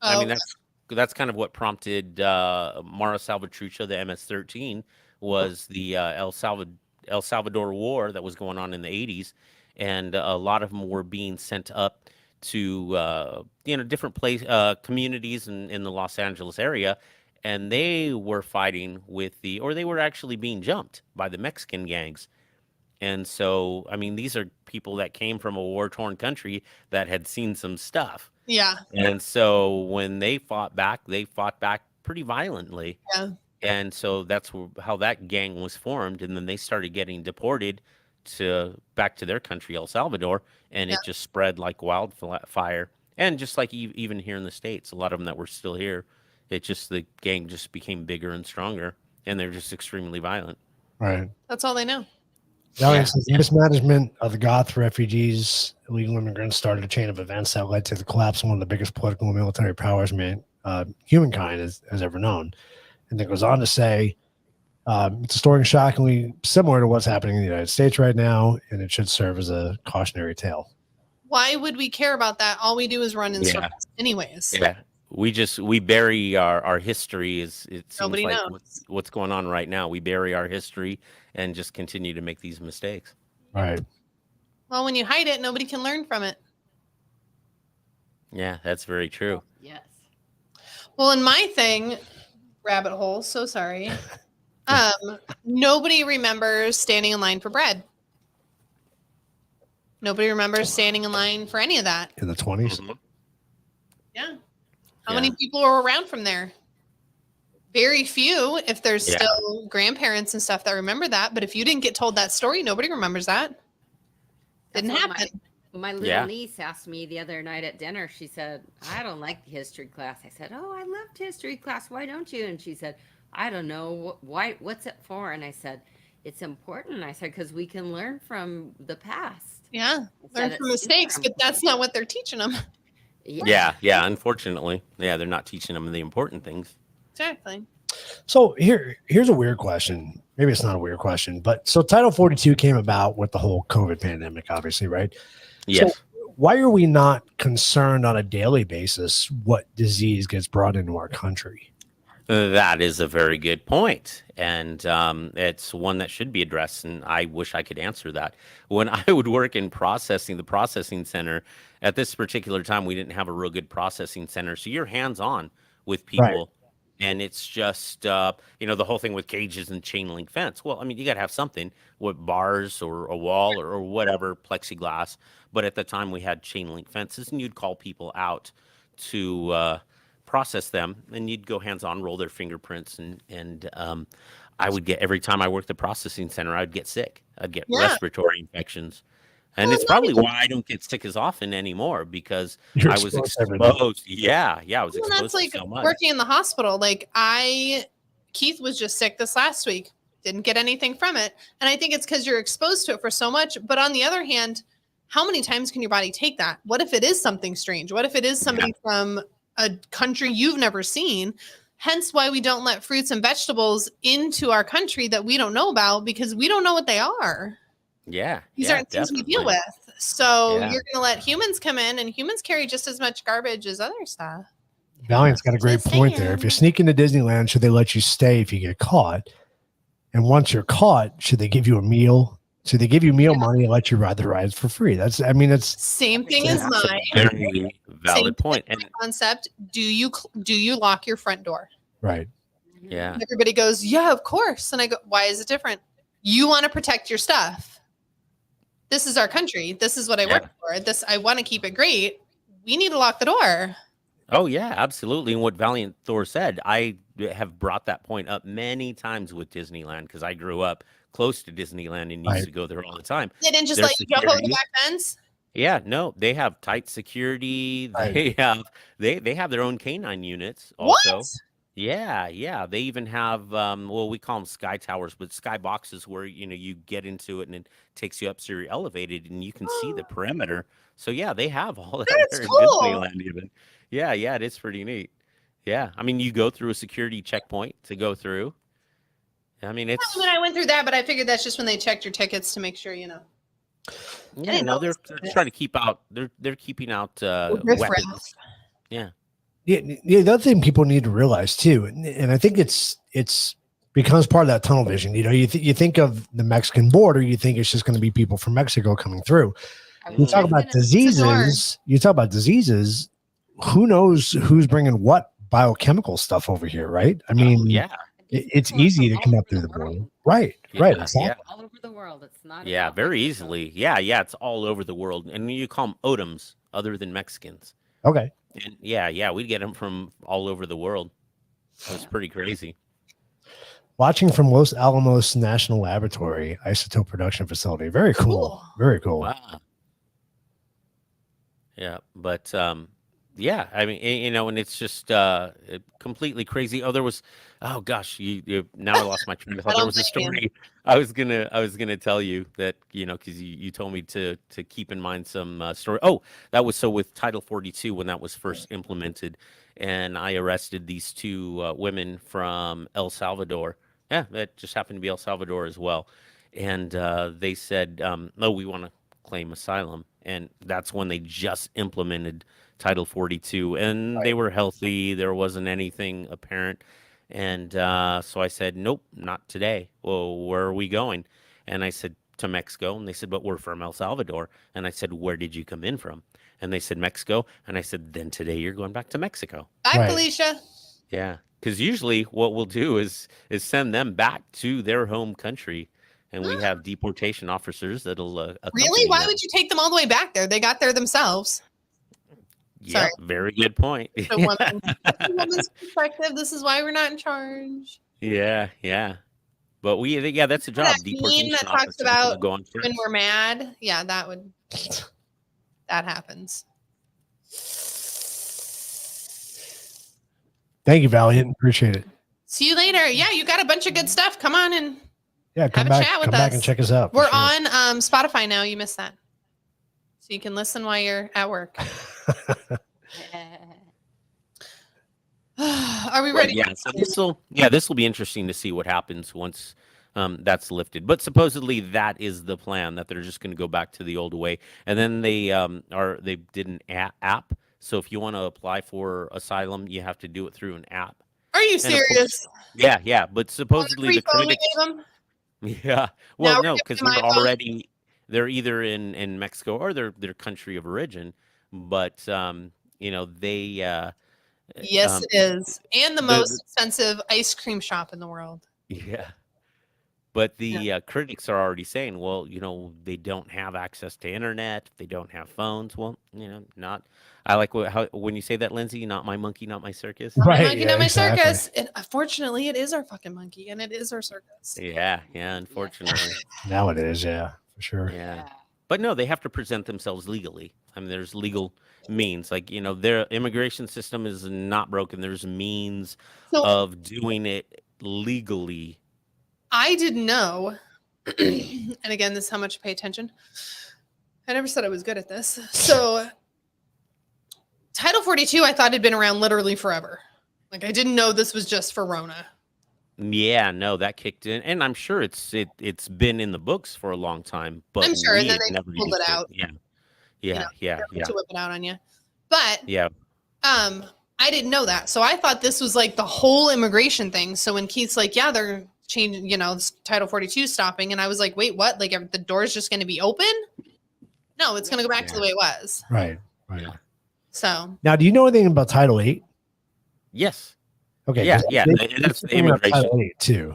F: I mean
G: oh,
F: that's kind of what prompted Mara Salvatrucha, the MS-13, was the El Salvador War that was going on in the 80s, and a lot of them were being sent up to different communities in the Los Angeles area, and they were fighting or they were actually being jumped by the Mexican gangs. And so, I mean, these are people that came from a war-torn country that had seen some stuff.
G: yeah.
F: And so when they fought back pretty violently.
G: Yeah.
F: And so that's how that gang was formed. And then they started getting deported back to their country, El Salvador, and it just spread like wildfire. And just like even here in the States, a lot of them that were still here, the gang just became bigger and stronger, and they're just extremely violent.
E: Right.
G: That's all they know.
E: Valiant says mismanagement of the Goth refugees, illegal immigrants started a chain of events that led to the collapse of one of the biggest political and military powers humankind has ever known. And then goes on to say, it's a story shockingly similar to what's happening in the United States right now, and it should serve as a cautionary tale.
G: Why would we care about that? All we do is run in circles anyways.
F: Yeah. we bury our history. Is it seems
G: Nobody
F: like
G: knows.
F: what's going on right now? We bury our history and just continue to make these mistakes.
E: Right.
G: Well, when you hide it, nobody can learn from it.
F: Yeah, that's very true.
H: Yes.
G: Well, in my thing, rabbit hole, so sorry. Nobody remembers standing in line for bread. Nobody remembers standing in line for any of that.
E: In the 20s.
G: Yeah. How many people are around from there? Very few, if there's still grandparents and stuff that remember that. But if you didn't get told that story, nobody remembers that. Didn't
H: That's what
G: happen.
H: My little niece asked me the other night at dinner. She said, "I don't like history class." I said, "Oh, I loved history class. Why don't you?" And she said, "I don't know. Why? What's it for?" And I said, "It's important." I said, "Because we can learn from the past."
G: Yeah. Learn from mistakes, but that's not what they're teaching them.
F: Yeah. Unfortunately, they're not teaching them the important things.
G: Exactly.
E: So here's a weird question. Maybe it's not a weird question, but so Title 42 came about with the whole COVID pandemic, obviously, right?
F: Yes.
E: So why are we not concerned on a daily basis what disease gets brought into our country?
F: That is a very good point, and it's one that should be addressed. And I wish I could answer that. When I would work in processing, the processing center, at this particular time, we didn't have a real good processing center, so you're hands-on with people.
E: Right.
F: And it's just, the whole thing with cages and chain link fence. Well, I mean, you got to have something with bars or a wall or whatever, plexiglass. But at the time, we had chain link fences, and you'd call people out to process them, and you'd go hands on, roll their fingerprints, and I would get every time I worked the processing center, I'd get sick. I'd get respiratory infections. And it's probably why I don't get sick as often anymore, because
E: You're
F: I was
E: exposed to everything.
F: exposed. Yeah, I was
G: Well,
F: exposed
G: that's
F: to
G: like
F: so much.
G: working in the hospital. Keith was just sick this last week. Didn't get anything from it. And I think it's because you're exposed to it for so much. But on the other hand, how many times can your body take that? What if it is something strange? What if it is somebody from a country you've never seen? Hence why we don't let fruits and vegetables into our country that we don't know about, because we don't know what they are.
F: Yeah.
G: These aren't things we deal with. So you're going to let humans come in, and humans carry just as much garbage as other stuff.
E: Valiant's got a great point there. If you sneak into Disneyland, should they let you stay if you get caught? And once you're caught, should they give you a meal? Should they give you meal money and let you ride the rides for free? It's
G: Same thing as mine.
F: Very valid point. And
G: concept. Do you lock your front door?
E: Right.
F: yeah,
G: And everybody goes, yeah, of course. And I go, why is it different? You want to protect your stuff. This is our country. This is what I work for. I want to keep it great. We need to lock the door.
F: oh yeah, absolutely. And what Valiant Thor said, I have brought that point up many times with Disneyland, because I grew up close to Disneyland and used to go there all the time.
G: They didn't just
F: Their
G: let you jump over the
F: security-
G: back fence.
F: Yeah, no, they have tight security. They have their own canine units also.
G: What?
F: Yeah. They even have we call them sky towers, but sky boxes where you get into it and it takes you up, so you're elevated and you can see the perimeter. So yeah, they have all that
G: That's
F: there in
G: cool.
F: Disneyland even. Yeah, it is pretty neat. Yeah, I mean, you go through a security checkpoint to go through. I mean, it's
G: When I went through that, but I figured that's just when they checked your tickets to make sure,
F: yeah.
G: didn't
F: No,
G: know
F: they're
G: this.
F: trying to keep out. They're keeping out
G: riffraff.
F: weapons. Yeah.
E: Yeah, the other thing people need to realize too, and I think it's becomes part of that tunnel vision. You think of the Mexican border, you think it's just going to be people from Mexico coming through. You talk about diseases. Who knows who's bringing what biochemical stuff over here, right? I mean, it's easy to come up through the border, right? Right. Exactly.
H: All over the world. It's not.
F: Yeah, very easily. Yeah, it's all over the world, and you call them ODMs, other than Mexicans.
E: Okay.
F: And yeah, we get them from all over the world. It's pretty crazy.
E: Watching from Los Alamos National Laboratory isotope production facility. Very cool. Very cool.
F: Wow. Yeah, but yeah, I mean, and it's just completely crazy. Oh, there was, oh gosh, you now I lost my train of thought. There was a story I was gonna tell you that because you told me to keep in mind some story. Oh, that was so with Title 42 when that was first implemented, and I arrested these two women from El Salvador. Yeah, that just happened to be El Salvador as well, and they said, "Oh, we want to claim asylum," and that's when they just implemented Title 42, and they were healthy. There wasn't anything apparent. And so I said, nope, not today. Well, where are we going? And I said, to Mexico. And they said, but we're from El Salvador. And I said, where did you come in from? And they said, Mexico. And I said, then today you're going back to Mexico.
G: Bye,
E: Right.
G: Felicia.
F: Yeah. Because usually what we'll do is send them back to their home country. And we have deportation officers that'll accompany
G: Really? Why
F: them.
G: would you take them all the way back there? They got there themselves.
F: Yeah,
G: Sorry.
F: very good point.
G: The woman's perspective. This is why we're not in charge.
F: Yeah, yeah. But that's a job.
G: That meme that talks
F: officers will
G: about
F: go on
G: when
F: trips.
G: we're mad. Yeah, that happens.
E: Thank you, Valiant. Appreciate it.
G: See you later. Yeah, you got a bunch of good stuff. Come on and
E: Yeah, come
G: have a
E: back.
G: chat with
E: Come back
G: us.
E: and check us out. for
G: we're
E: sure.
G: on Spotify now. You missed that. So you can listen while you're at work. Are we ready?
F: Yeah, so this will be interesting to see what happens once that's lifted. But supposedly that is the plan, that they're just going to go back to the old way. And then they did an app. So if you want to apply for asylum, you have to do it through an app.
G: Are you
F: And of
G: serious?
F: Yeah. But supposedly
G: Free
F: the
G: phone we
F: critics.
G: gave 'em?
F: Yeah. Well,
G: Now
F: no,
G: we're
F: because
G: giving
F: they're
G: my phone.
F: already either in Mexico or their country of origin. But they
G: Yes, it is. And the
F: the-
G: most expensive ice cream shop in the world.
F: yeah. But the critics are already saying, well, they don't have access to internet. They don't have phones. Well, not. I like when you say that, Lindsay. Not my monkey, not my circus.
G: Not my
E: Right,
G: monkey,
E: yeah,
G: not my
E: exactly.
G: circus. And unfortunately, it is our fucking monkey, and it is our circus.
F: Yeah. Unfortunately,
E: Now it is, yeah, for sure.
F: yeah. But no, they have to present themselves legally. I mean, there's legal means. Like their immigration system is not broken. There's means
G: So
F: of doing it legally.
G: I didn't know, and again, this is how much I pay attention. I never said I was good at this. So, Title 42, I thought had been around literally forever. Like, I didn't know this was just for Rona.
F: Yeah, no, that kicked in, and I'm sure it's been in the books for a long time. But
G: I'm sure, and
F: we
G: then
F: had
G: they
F: never
G: pulled it
F: used
G: out.
F: Yeah.
G: To whip it out on you. But
F: Yeah.
G: I didn't know that. So I thought this was like the whole immigration thing. So when Keith's like, yeah, they're changing, Title 42 stopping. And I was like, wait, what? Like the door's just going to be open? No, it's going to go back to the way it was.
E: Right.
F: Yeah.
G: So
E: Now, do you know anything about Title 8?
F: Yes.
E: Okay.
F: Yeah,
E: 'cause
F: yeah,
E: they-
F: that's the
E: they bring up
F: immigration.
E: Title 8 too.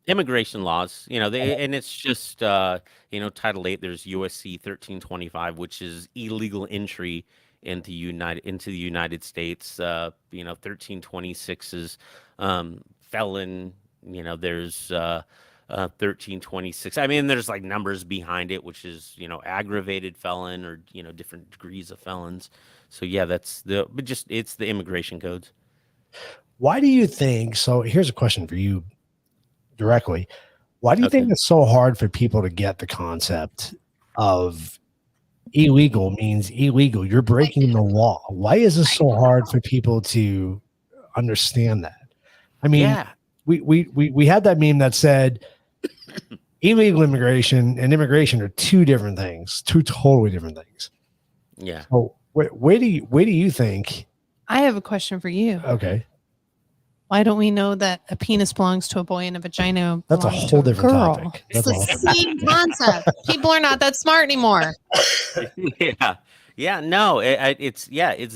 F: Immigration laws, and it's just Title 8. There's USC 1325, which is illegal entry into the United States. 1326 is felon. There's 1326. I mean, there's like numbers behind it, which is aggravated felon or different degrees of felons. So yeah, it's the immigration codes.
E: Why do you think? So here's a question for you directly. Why do you think it's so hard for people to get the concept of illegal means illegal? You're breaking the law. Why is it so hard for people to understand that? I mean,
F: Yeah.
E: we had that meme that said illegal immigration and immigration are two different things, two totally different things.
F: Yeah.
E: So where do you think?
G: I have a question for you.
E: Okay,
G: Why don't we know that a penis belongs to a boy and a vagina
E: that's a
G: belongs to
E: whole different
G: girl?
E: topic.
G: It's
E: That's a
G: the
E: whole
G: same concept. People are not that smart anymore.
F: Yeah, no, it's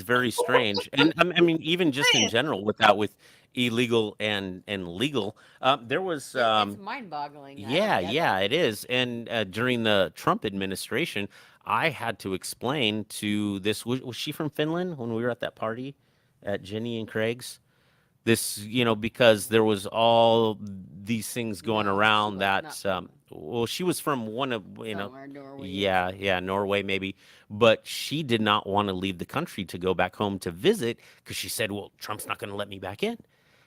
F: very strange, and I mean, even just in general, with illegal and legal, there was
H: It's mind-boggling.
F: yeah, it is, and during the Trump administration, I had to explain to this. Was she from Finland when we were at that party at Jenny and Craig's? This, because there was all these things going
H: No, she
F: around
H: was
F: that.
H: not from-
F: Well, she was from one of
H: Somewhere, Norway.
F: yeah, Norway maybe, but she did not want to leave the country to go back home to visit because she said, "Well, Trump's not going to let me back in."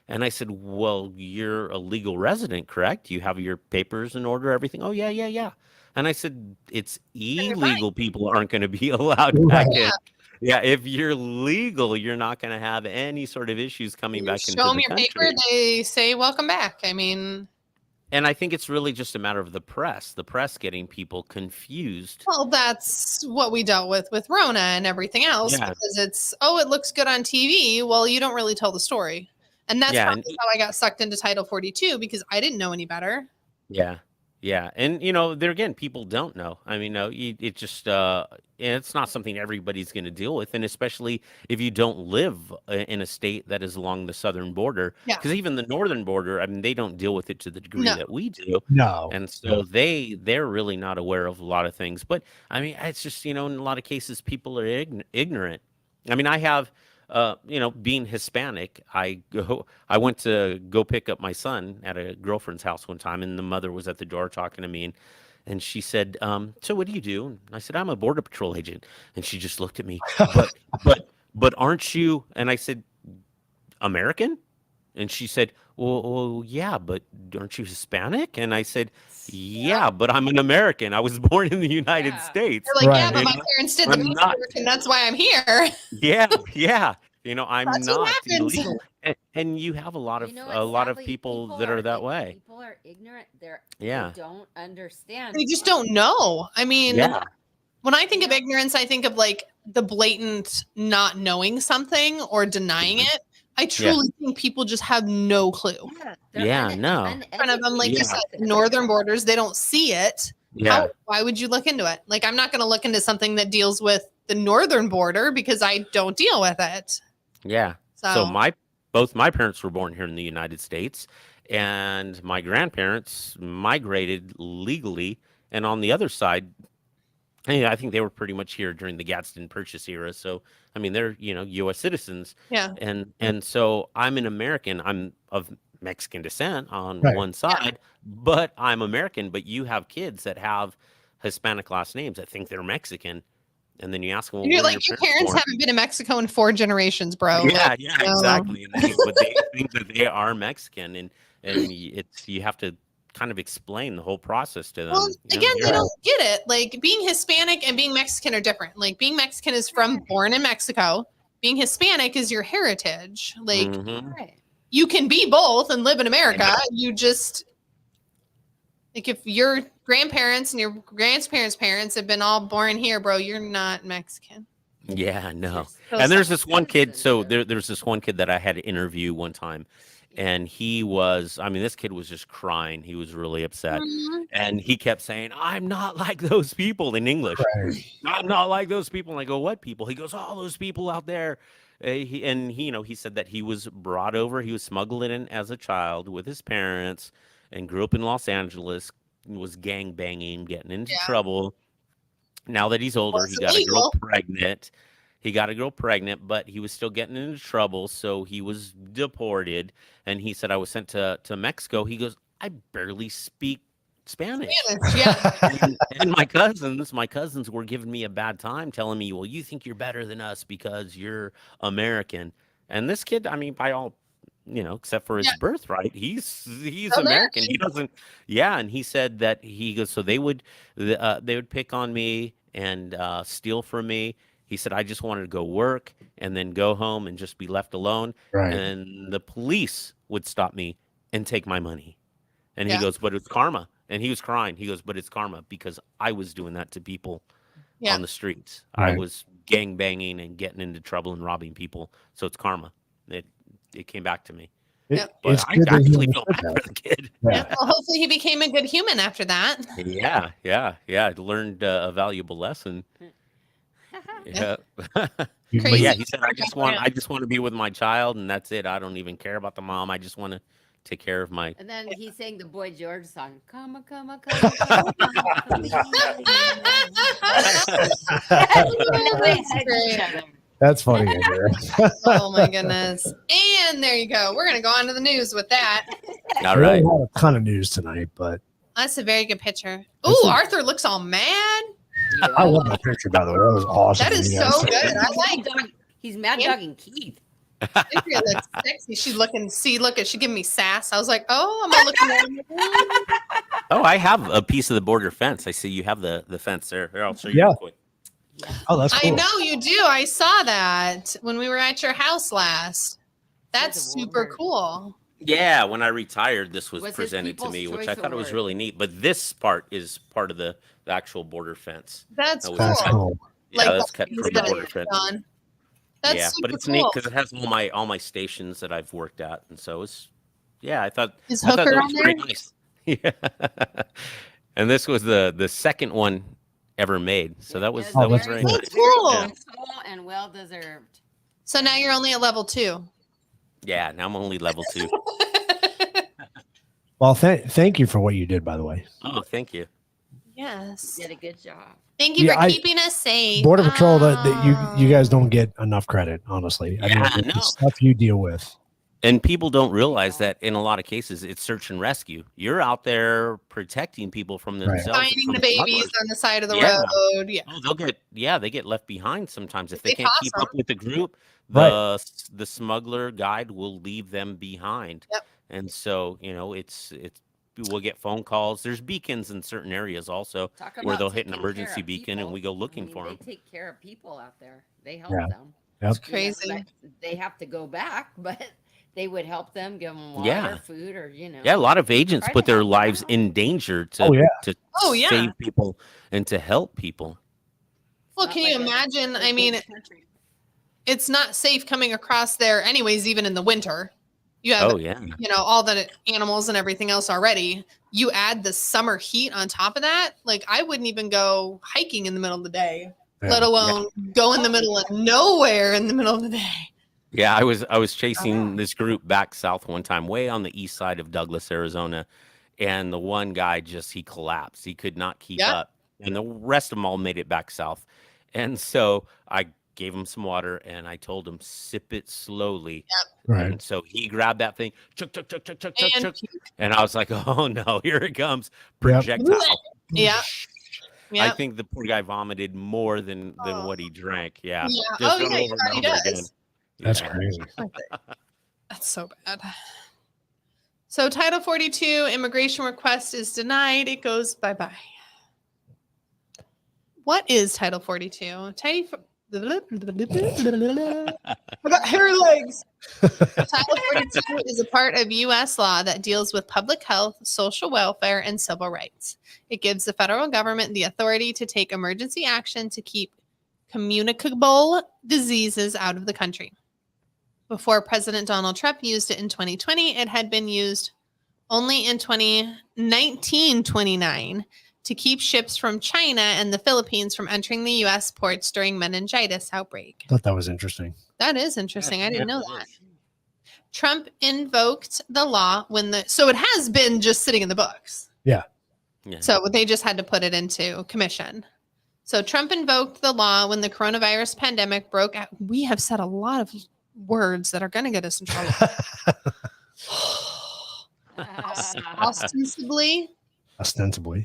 F: And I said, "Well, you're a legal resident, correct? You have your papers in order, everything." "Oh, yeah." And I said, "It's illegal. People aren't going to be allowed back in." Yeah, if you're legal, you're not going to have any sort of issues coming back into
G: Show them
F: the
G: your
F: country.
G: paper, they say welcome back. I mean,
F: And I think it's really just a matter of the press getting people confused.
G: Well, that's what we dealt with Rona and everything else,
F: Yeah.
G: because it's, oh, it looks good on TV. Well, you don't really tell the story. And that's
F: Yeah,
G: probably how I got sucked into Title 42, because I didn't know any better.
F: Yeah. Yeah. And, there again, people don't know. I mean, no, it just, it's not something everybody's going to deal with. And especially if you don't live in a state that is along the southern border,
G: Yeah.
F: because even the northern border, I mean, they don't deal with it to the degree
G: No.
F: that we do.
E: No.
F: And so they're really not aware of a lot of things. But I mean, it's just, in a lot of cases, people are ignorant. I mean, I have, being Hispanic, I went to go pick up my son at a girlfriend's house one time, and the mother was at the door talking to me, and she said, "So what do you do?" And I said, "I'm a border patrol agent." And she just looked at me, but aren't you? And I said, "American?" And she said, well, yeah, but aren't you Hispanic? And I said, yeah, but I'm an American. I was born in the United States.
G: They're like, yeah,
E: Right.
G: but my parents did the
F: I'm not-
G: work, and that's why I'm here.
F: Yeah, yeah. I'm
G: That's what
F: not
G: happens.
F: illegal. And you have a lot of
H: You know what,
F: a lot of
H: sadly,
F: people that are that way.
H: People are ignorant.
F: Yeah.
H: They don't understand.
G: They just don't know. I mean,
F: Yeah.
G: when I think of ignorance, I think of like the blatant not knowing something or denying
F: Mhm.
G: it. I truly think people just have no clue.
H: They're
F: Yeah, no.
G: In front of them, like you
F: Yeah.
G: said, northern borders, they don't see it.
F: Yeah.
G: Why would you look into it? Like, I'm not going to look into something that deals with the northern border because I don't deal with it.
F: Yeah.
G: So,
F: Both my parents were born here in the United States, and my grandparents migrated legally. And on the other side, I think they were pretty much here during the Gadsden Purchase era. So, I mean, they're, U.S. citizens.
G: yeah.
F: And so I'm an American. I'm of Mexican descent on
E: Right.
F: one side, but I'm American. But you have kids that have Hispanic last names that think they're Mexican. And then you ask them, well,
G: You're
F: where are
G: like, your parents
F: born?
G: haven't been in Mexico in 4 generations, bro.
F: Yeah,
G: Like,
F: yeah, exactly. But they think that they are Mexican, and you have to kind of explain the whole process to them.
G: Well, again,
F: Yeah.
G: they don't get it. Like, being Hispanic and being Mexican are different. Like, being Mexican is born in Mexico. Being Hispanic is your heritage. Like,
F: Mhm.
H: Right.
G: you can be both and live in America. You just, like, if your grandparents and your grandparents' parents have been all born here, bro, you're not Mexican.
F: Yeah, no.
G: So
F: And there's
G: sad.
F: this one kid. So
H: Citizenship.
F: there's this one kid that I had to interview one time, and this kid was just crying. He was really upset,
G: Mhm.
F: and he kept saying, "I'm not like those people" in English.
E: Right.
F: I'm not like those people. And I go, "What people?" He goes, "All those people out there." He said that he was brought over. He was smuggled in as a child with his parents, and grew up in Los Angeles. Was gang banging, getting into
G: Yeah.
F: trouble. Now that he's older,
G: Well,
F: he
G: it's
F: got a girl
G: illegal.
F: pregnant. He got a girl pregnant, but he was still getting into trouble, so he was deported. And he said, "I was sent to Mexico." He goes, "I barely speak Spanish."
G: Spanish, yeah.
F: And my cousins were giving me a bad time, telling me, "Well, you think you're better than us because you're American." And this kid, I mean, by all, except for his
G: Yeah.
F: birthright, he's
G: American.
F: American. He doesn't. Yeah, and he said that he goes. So they would pick on me and steal from me. He said, "I just wanted to go work and then go home and just be left alone."
E: Right.
F: And the police would stop me and take my money. And he
G: Yeah.
F: goes, "But it's karma." And he was crying. He goes, "But it's karma because I was doing that to people
G: Yeah.
F: on the streets. I
E: Right.
F: was gang banging and getting into trouble and robbing people. So it's karma." It came back to me.
G: Yep.
F: But
E: It's
F: I
E: good that he
F: actually feel
E: understood
F: bad for the kid.
E: that.
G: Yeah. Well, hopefully he became a good human after that.
F: Yeah. I learned a valuable lesson. Yeah. But
G: Crazy.
F: yeah, he said, I just want to be with my child, and that's it. I don't even care about the mom. I just want to take care of my.
H: And then he sang the Boy George song. Come, come, come, come,
E: That's funny. Andrea.
G: Oh my goodness. And there you go. We're gonna go on to the news with that.
F: All
E: We
F: right.
E: don't have a ton of news tonight, but
G: That's a very good picture.
E: This
G: Ooh,
E: is-
G: Arthur looks all mad.
E: I love that picture, by the way. That was awesome.
G: That is
E: You guys-
G: so good. I like
H: He's mad dogging Keith.
G: Andrea looks sexy. She's looking, she giving me sass. I was like, oh, I'm all looking at her.
F: Oh, I have a piece of the border fence. I see you have the fence there. Here, I'll show you
E: Yeah.
F: real quick.
E: Oh, that's cool.
G: I know you do. I saw that when we were at your house last. That's
H: That's a
G: super
H: Walmart.
G: cool.
F: Yeah, when I retired, this was
H: Was his
F: presented to
H: People's
F: me, which
H: Choice
F: I thought it was
H: Award.
F: really neat. But this part is part of the actual border fence.
G: That's
F: That was
E: That's
G: cool.
E: cool.
F: yeah,
G: Like
F: that's
G: that
F: cut
G: piece
F: from the
G: that
F: border
G: it's
F: fence.
G: done. That's
F: Yeah, but
G: super
F: it's neat
G: cool.
F: because it has all my stations that I've worked at, and so it's yeah.
G: Is
F: I thought
G: Hooker
F: that
G: on
F: was pretty
G: there?
F: nice. Yeah, and this was the second one ever made, so that was
E: Oh, that's
F: very
E: cool.
F: nice.
G: That's cool.
F: Yeah,
H: Successful and well deserved.
G: So now you're only at level 2.
F: yeah. Now I'm only level 2.
E: Well, thank you for what you did, by the way.
F: Oh, thank you.
G: Yes.
H: Did a good job.
G: Thank you
E: Yeah,
G: for
E: I-
G: keeping us safe.
E: Border Patrol, that you guys don't get enough credit, honestly. I mean,
F: Yeah,
E: the
F: no.
E: stuff you deal with.
F: And people don't realize that in a lot of cases it's search and rescue. You're out there protecting people from
E: Right.
F: themselves. and
G: Finding
F: from
G: the babies
F: smugglers.
G: on the side of the
F: Yeah.
G: road. Yeah.
F: Oh, they get left behind sometimes if they
G: They
F: can't
G: toss
F: keep
G: 'em.
F: up with the group.
E: Right.
F: The smuggler guide will leave them behind.
G: Yep.
F: And so, it's we'll get phone calls. There's beacons in certain areas also
H: Talk
F: where
H: about
F: they'll hit an
H: taking
F: emergency
H: care of
F: beacon and
H: people.
F: we go looking
H: I mean,
F: for them.
H: They take care of people out there. They help
E: Yeah.
H: them.
E: Yep.
G: It's
H: You know,
G: crazy.
H: that- they have to go back, but they would help them, give them water,
F: Yeah.
H: food, or
F: Yeah, a lot of agents
H: Try
F: put
H: to
F: their
H: help them
F: lives
H: out.
F: in danger
E: Oh, yeah.
F: to
G: Oh, yeah.
F: save people and to help people.
G: Well,
H: Not
G: can you
H: like a
G: imagine? I
H: big
G: mean,
H: country.
G: it's not safe coming across there anyways, even in the winter. You have,
F: Oh yeah.
G: all the animals and everything else already. You add the summer heat on top of that. Like, I wouldn't even go hiking in the middle of the day,
E: Yeah.
G: let alone go in the middle of nowhere in the middle of the day.
F: Yeah, I was chasing this group back south one time, way on the east side of Douglas, Arizona, and the one guy he collapsed. He could not keep
G: Yep.
F: up, and the rest of them all made it back south. And so I gave him some water, and I told him sip it slowly.
E: Right.
F: And so he grabbed that thing, chuk chuk chuk chuk chuk chuk
G: And
F: chuk, and I was like, oh no, here it comes, projectile.
G: yeah.
F: I
G: Yeah.
F: think the poor guy vomited more than
G: Oh.
F: what he drank. Yeah.
G: Yeah.
F: Just
G: Oh, yeah,
F: over
G: he
F: and
G: already
F: over
G: does.
F: again.
E: That's
F: Yeah.
E: crazy.
G: That's so bad. So Title 42 immigration request is denied. It goes bye-bye. What is Title 42? I got hair legs. Title 42 is a part of U.S. law that deals with public health, social welfare, and civil rights. It gives the federal government the authority to take emergency action to keep communicable diseases out of the country. Before President Donald Trump used it in 2020, it had been used only in 1929 to keep ships from China and the Philippines from entering the U.S. ports during meningitis outbreak.
E: Thought that was interesting.
G: That is interesting. I didn't know that. Trump invoked the law so it has been just sitting in the books.
E: Yeah.
F: Yeah.
G: So they just had to put it into commission. So Trump invoked the law when the coronavirus pandemic broke out. We have said a lot of words that are going to get us in trouble.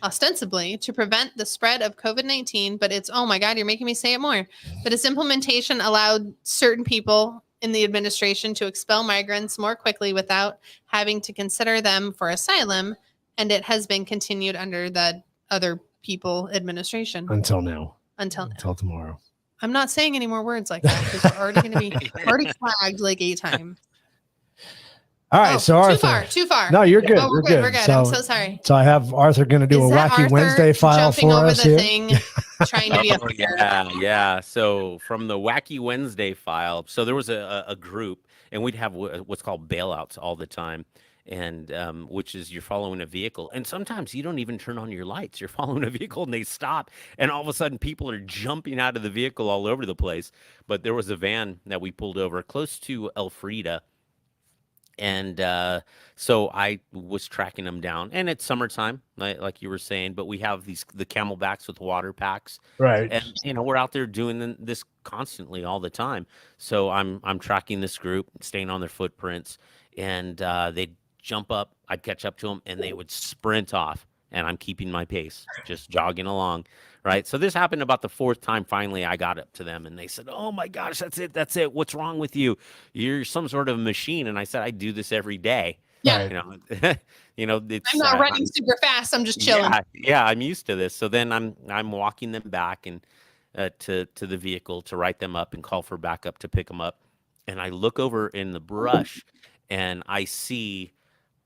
G: Ostensibly to prevent the spread of COVID-19, but oh my God, you're making me say it more. But its implementation allowed certain people in the administration to expel migrants more quickly without having to consider them for asylum. And it has been continued under the other people administration
E: Until now.
G: until now.
E: Until tomorrow.
G: I'm not saying any more words like that because we're already going to be already flagged like 8 times.
E: All right.
G: Oh,
E: So Arthur.
G: Too far.
E: No, you're good.
G: Oh, we're good. We're good.
E: So,
G: I'm so sorry.
E: So I have Arthur going to do
G: Is
E: a
G: that
E: wacky
G: Arthur
E: Wednesday file
G: jumping
E: for
G: over
E: us
G: the
E: here.
G: thing, trying to be a
F: Yeah. So from the Wacky Wednesday file, so there was a group, and we'd have what's called bailouts all the time, and which is you're following a vehicle, and sometimes you don't even turn on your lights. You're following a vehicle, and they stop, and all of a sudden people are jumping out of the vehicle all over the place. But there was a van that we pulled over close to Elfrida. And so I was tracking them down, and it's summertime, like you were saying. But we have the Camelbacks with water packs,
E: Right.
F: and we're out there doing this constantly all the time. So I'm tracking this group, staying on their footprints, and they'd jump up. I'd catch up to them, and they would sprint off, and I'm keeping my pace, just jogging along. Right. So this happened about the 4th time. Finally, I got up to them and they said, "Oh my gosh, that's it. That's it. What's wrong with you? You're some sort of machine." And I said, "I do this every day."
G: Yeah.
F: It's,
G: I'm not running super fast. I'm just chilling.
F: Yeah, I'm used to this. So then I'm walking them back and to the vehicle to write them up and call for backup to pick them up. And I look over in the brush, and I see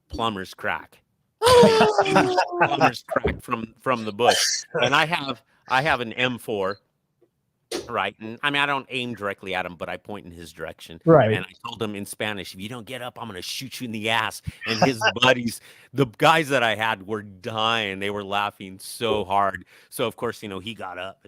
F: plumber's crack. Plumber's crack from the bush, and I have an M4. Right. And I mean, I don't aim directly at him, but I point in his direction.
E: Right.
F: And I told him in Spanish, if you don't get up, I'm going to shoot you in the ass. And his buddies, the guys that I had, were dying. They were laughing so hard. So, of course, he got up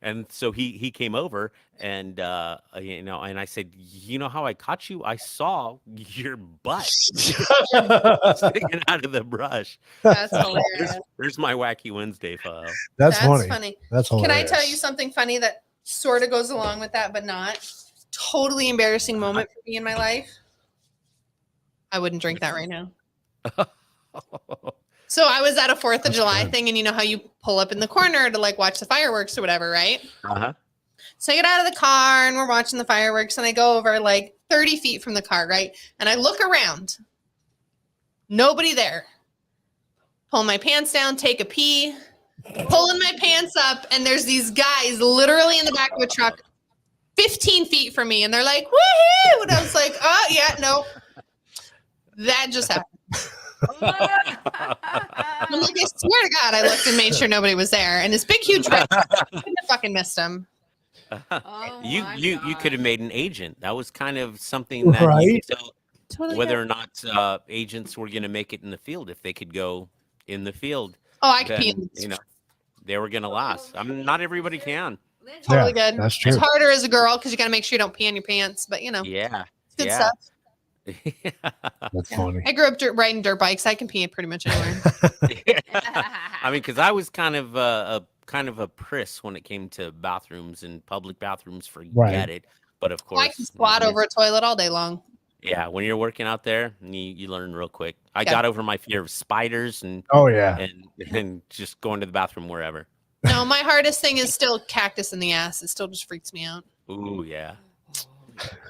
F: and so he came over and, and I said, you know how I caught you? I saw your butt sticking out of the brush.
G: That's hilarious.
F: There's my Wacky Wednesday file.
E: That's funny. That's hilarious.
G: Can I tell you something funny that sort of goes along with that, but not? Totally embarrassing moment for me in my life. I wouldn't drink that right now. So I was at a 4th of July thing, and you know how you pull up in the corner to like watch the fireworks or whatever, right?
F: Uh-huh.
G: So I get out of the car and we're watching the fireworks, and I go over like 30 feet from the car, right? And I look around. Nobody there. Pull my pants down, take a pee, pulling my pants up, and there's these guys literally in the back of a truck 15 feet from me, and they're like, woohoo! And I was like, oh, yeah, no. That just happened. I'm like, I swear to God, I looked and made sure nobody was there. And this big, huge red truck, I couldn't have fucking missed him.
F: You could have made an agent. That was kind of something that you could tell
G: Totally
F: whether or not agents were going to make it in the field. If they could go in the field,
G: I could pee in
F: then, they were going to last. I mean, not everybody can.
G: Totally good.
E: That's true.
G: It's harder as a girl because you got to make sure you don't pee on your pants. But
F: Yeah.
G: it's good stuff.
E: That's funny.
G: I grew up riding dirt bikes. I can pee pretty much anywhere.
F: I mean, because I was kind of a priss when it came to bathrooms and public bathrooms. Forget it. But of course,
G: I can squat over a toilet all day long.
F: Yeah, when you're working out there, you learn real quick. I got over my fear of spiders and and just going to the bathroom wherever.
G: No, my hardest thing is still cactus in the ass. It still just freaks me out.
F: Ooh, yeah.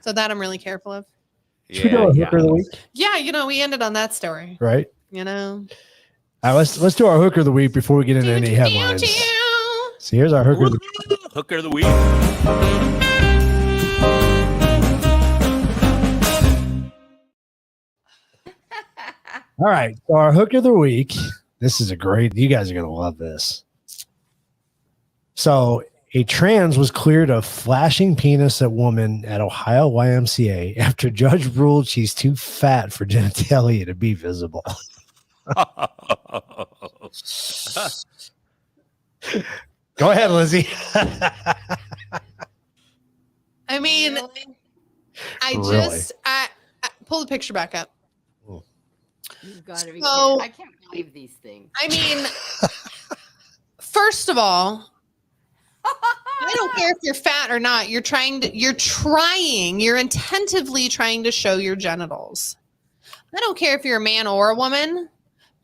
G: So that I'm really careful of.
E: Should we do our hooker of the week?
G: Yeah, we ended on that story.
E: Right.
G: All
E: right, let's do our hooker of the week before we get into any headlines. So here's our hooker of the week.
F: Hooker of the week.
E: All right, so our hooker of the week. This is you guys are going to love this. So a trans was cleared of flashing penis at woman at Ohio YMCA after judge ruled she's too fat for genitalia to be visible. Go ahead, Lizzie.
G: I mean,
E: Really?
G: I pull the picture back up.
H: You've got to be
G: So-
H: kidding. I can't believe these things.
G: I mean, first of all, I don't care if you're fat or not. You're intentively trying to show your genitals. I don't care if you're a man or a woman,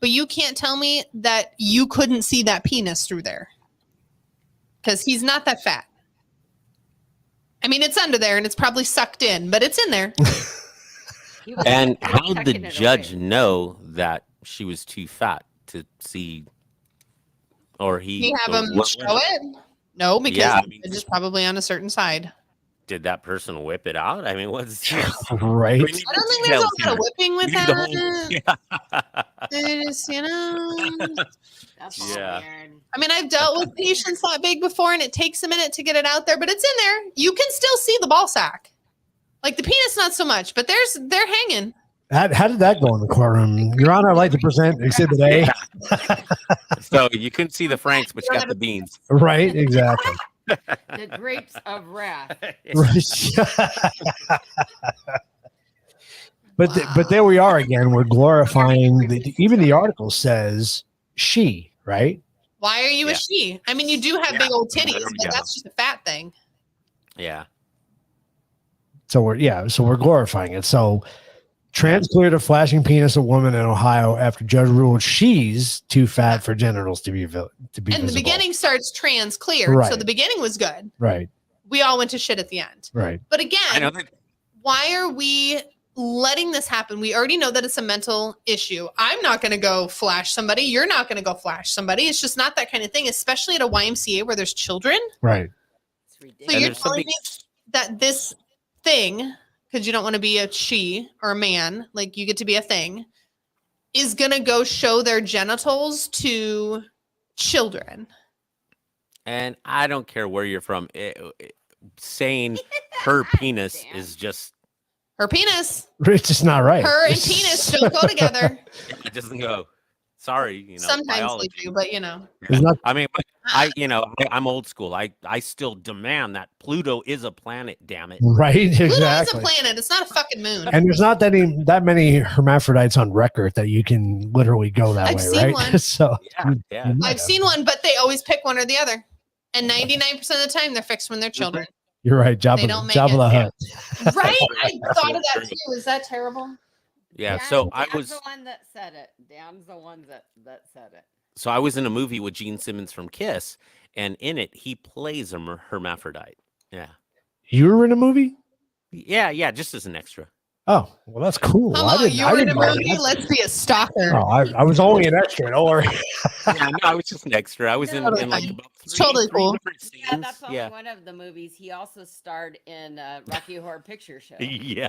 G: but you can't tell me that you couldn't see that penis through there. Because he's not that fat. I mean, it's under there and it's probably sucked in, but it's in there.
F: And how did the
H: tucking it
F: judge
H: away.
F: know that she was too fat to see? Or
G: You have him show it? No, because it's just probably on a certain side.
F: Did that person whip it out? I mean, what's
E: Right.
G: I don't think there's a lot of whipping with that. They just,
H: That's
F: Yeah.
H: weird.
G: I mean, I've dealt with patients that big before, and it takes a minute to get it out there, but it's in there. You can still see the ball sack. Like the penis, not so much, but they're hanging.
E: How did that go in the courtroom? Your Honor, I'd like to present Exhibit A.
F: So you couldn't see the Franks, but you got the beans.
E: Right, exactly.
H: The grapes of wrath.
E: Right. But there we are again. We're glorifying. Even the article says she, right?
G: Why are you a she? I mean, you do have big old titties,
F: There we
G: but
F: go.
G: that's just a fat thing.
F: Yeah.
E: So we're glorifying it. So trans cleared a flashing penis a woman in Ohio after judge ruled she's too fat for genitals to be
G: And
E: visible.
G: the beginning starts trans clear, so
E: Right.
G: the beginning was good.
E: Right.
G: We all went to shit at the end.
E: Right.
G: But
F: I know
G: again,
F: that.
G: why are we letting this happen? We already know that it's a mental issue. I'm not going to go flash somebody. You're not going to go flash somebody. It's just not that kind of thing, especially at a YMCA where there's children.
E: Right.
H: It's
G: So
H: ridiculous.
F: And
G: you're
F: there's
G: telling
F: something-
G: me that this thing because you don't want to be a she or a man, like you get to be a thing, is going to go show their genitals to children.
F: And I don't care where you're from. Saying her penis is just
G: her penis.
E: It's just not right.
G: Her and penis don't go together.
F: It doesn't go. Sorry,
G: Sometimes
F: biology.
G: they do, but
F: I mean, I'm old school. I still demand that Pluto is a planet. Damn it.
E: Right.
G: Pluto
E: Exactly.
G: is a planet. It's not a fucking moon.
E: And there's not that many hermaphrodites on record that you can literally go that
G: I've
E: way,
G: seen
E: right?
G: one.
E: So
F: yeah.
G: I've seen one, but they always pick one or the other. And 99% of the time, they're fixed when they're children.
E: you're right.
G: They don't make
E: Jabba
G: it.
E: the Hutt.
G: Right? I
F: That's
G: thought of
F: so
G: that
F: true.
G: too. Is that terrible?
F: Yeah.
H: Dan-
F: So I
H: Dan's
F: was
H: the one that said it. Dan's the one that said it.
F: so I was in a movie with Gene Simmons from Kiss, and in it he plays a hermaphrodite. Yeah.
E: You were in a movie?
F: Yeah, just as an extra.
E: Oh, well, that's cool.
G: Come
E: I
G: on,
E: didn't,
G: you
E: I
G: were in
E: didn't
G: a
E: know
G: movie.
E: that.
G: Let's be a stalker.
E: Oh, I was only an extra. Don't worry.
F: Yeah, no, I was just an extra. I was in like about
G: It's totally
F: three
G: cool.
F: different scenes.
H: Yeah, that's only
F: yeah.
H: one of the movies. He also starred in Rocky Horror Picture Show.
F: Yeah.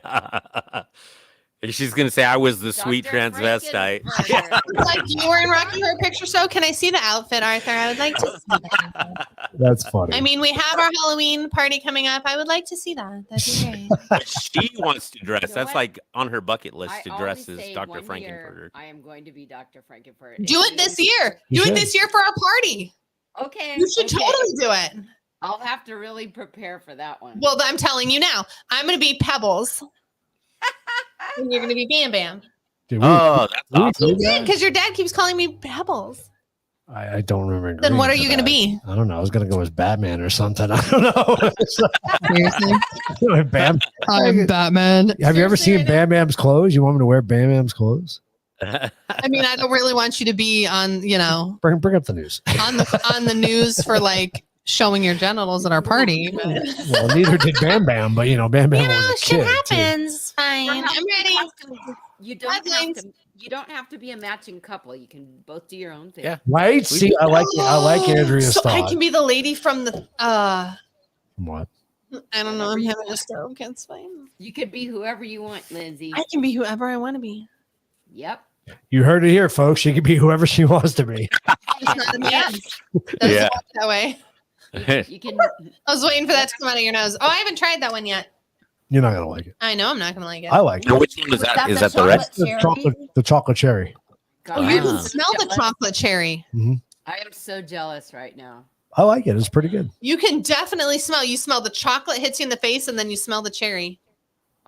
F: And she's gonna say I was the sweet
H: Dr.
F: transvestite.
H: Frankenfurter.
G: Like you were in Rocky Horror Picture Show. Can I see the outfit, Arthur? I would like to see that.
E: That's funny.
G: I mean, we have our Halloween party coming up. I would like to see that. That'd be great.
F: She wants to dress.
H: You know
F: That's
H: what?
F: like on her bucket list
H: I
F: to
H: always
F: dress as
H: say
F: Dr.
H: one
F: Frankenfurter.
H: year I am going to be Dr. Frankenfurter.
G: Do it this year.
E: You
G: Do
E: should.
G: it this year for our party.
H: Okay.
G: You should
H: okay.
G: totally do it.
H: I'll have to really prepare for that one.
G: Well, I'm telling you now. I'm going to be Pebbles. And you're going to be Bam Bam.
E: Did we-
F: Oh, that's
E: did we
F: awesome.
E: do that?
G: Because your dad keeps calling me Pebbles.
E: I don't remember.
G: Then what are
E: agreeing
G: you
E: to
G: going to
E: that.
G: be?
E: I don't know. I was gonna go as Batman or something. I don't know.
G: Seriously?
E: Bam.
G: I'm Batman.
E: Have you ever
G: Seriously,
E: seen Bam Bam's clothes? You want me to wear Bam Bam's clothes?
G: I mean, I don't really want you to be on,
E: Bring up the news.
G: on the news for like showing your genitals at our party. But,
E: Well, neither did Bam Bam, but Bam Bam was a
G: shit
E: kid. too.
G: happens. It's fine. I'm ready.
H: You don't have
G: Headlines.
H: to. You don't have to be a matching couple. You can both do your own thing.
F: Yeah.
E: Right? See, I like Andrea's
G: So I
E: thought.
G: can be the lady from the
E: What?
G: I don't know. I'm having a stroke. It's fine.
H: You could be whoever you want, Lindsay.
G: I can be whoever I want to be.
H: Yep.
E: You heard it here, folks. She can be whoever she wants to be.
G: It's not a man. Doesn't
F: Yeah.
G: work that way.
H: You can.
G: I was waiting for that to come out of your nose. Oh, I haven't tried that one yet.
E: You're not gonna like it.
G: I know I'm not gonna like it.
E: I like
F: Now,
E: it.
F: which one is that? Is that the red?
E: The chocolate cherry.
G: Oh, you can
F: Ah.
G: smell the chocolate cherry.
H: I am so jealous right now.
E: I like it. It's pretty good.
G: You can definitely smell. You smell the chocolate hits you in the face, and then you smell the cherry.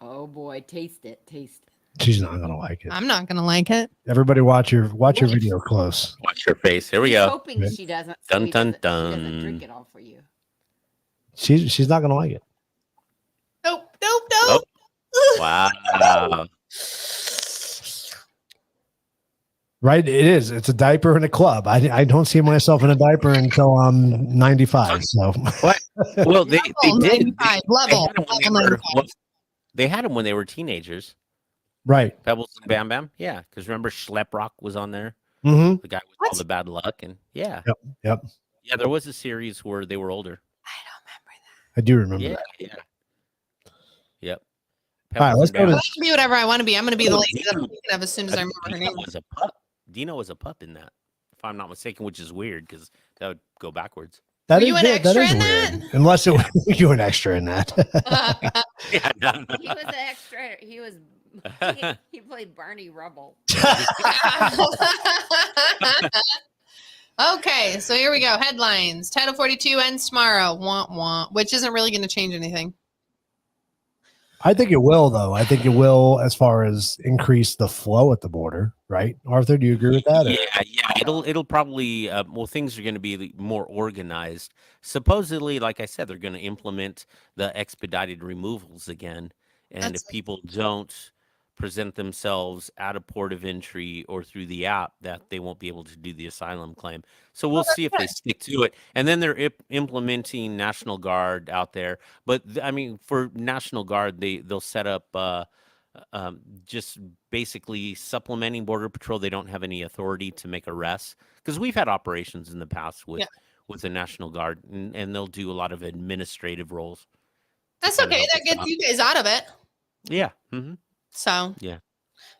H: Oh boy, taste it, taste it.
E: She's not gonna like it.
G: I'm not gonna like it.
E: Everybody, watch your video close.
F: Watch her face. Here we
H: He's
F: go.
H: hoping
E: Yeah.
H: she doesn't.
F: Dun,
H: so he
F: dun,
H: doesn't- She doesn't
F: dun.
H: drink it all for you.
E: She's not gonna like it.
G: Nope.
F: Wow.
E: Right? It is. It's a diaper and a club. I don't see myself in a diaper until I'm 95. So
F: What? Well, they
G: Level
F: did.
G: 95, level,
F: They had 'em when they
G: level
F: were-
G: 95.
F: they had them when they were teenagers.
E: right.
F: Pebbles and Bam Bam. Yeah, because remember Schlep Rock was on there.
E: Mm-hmm.
F: The guy with
G: What?
F: all the bad luck, and yeah,
E: Yep.
F: yeah. There was a series where they were older.
E: I do remember
F: Yeah,
E: that.
F: yeah, yep.
E: All right, let's
F: Pebbles and
E: go
F: Bam
G: I can be whatever I want to be. I'm gonna be the
F: Oh,
G: lady that I'm
F: Dino.
G: thinking of as soon as I remember her
F: Dino
G: name.
F: was a pup. Dino was a pup in that, if I'm not mistaken, which is weird because that would go backwards.
E: That
G: Were
E: is
G: you an
E: good. That
G: extra
E: is
G: in
E: weird.
G: that?
E: Unless it was you an extra in that.
F: Yeah, no.
H: He was an extra. He was. He played Barney Rubble.
G: Okay, so here we go. Headlines. Title 42 ends tomorrow. Wah, wah, which isn't really going to change anything.
E: I think it will, though. I think it will as far as increase the flow at the border, right? Arthur, do you agree with that? or-
F: Yeah. It'll probably well, things are going to be more organized. Supposedly, like I said, they're going to implement the expedited removals again, and
G: That's-
F: if people don't present themselves at a port of entry or through the app, that they won't be able to do the asylum claim. So we'll see if they stick to it. And then they're implementing National Guard out there. But I mean, for National Guard, they'll set up just basically supplementing Border Patrol. They don't have any authority to make arrests because we've had operations in the past with the National Guard, and they'll do a lot of administrative roles.
G: That's
F: kinda
G: okay.
F: help
G: That
F: us
G: gets
F: out.
G: you guys out of it.
F: Yeah. Mm-hmm.
G: So
F: Yeah.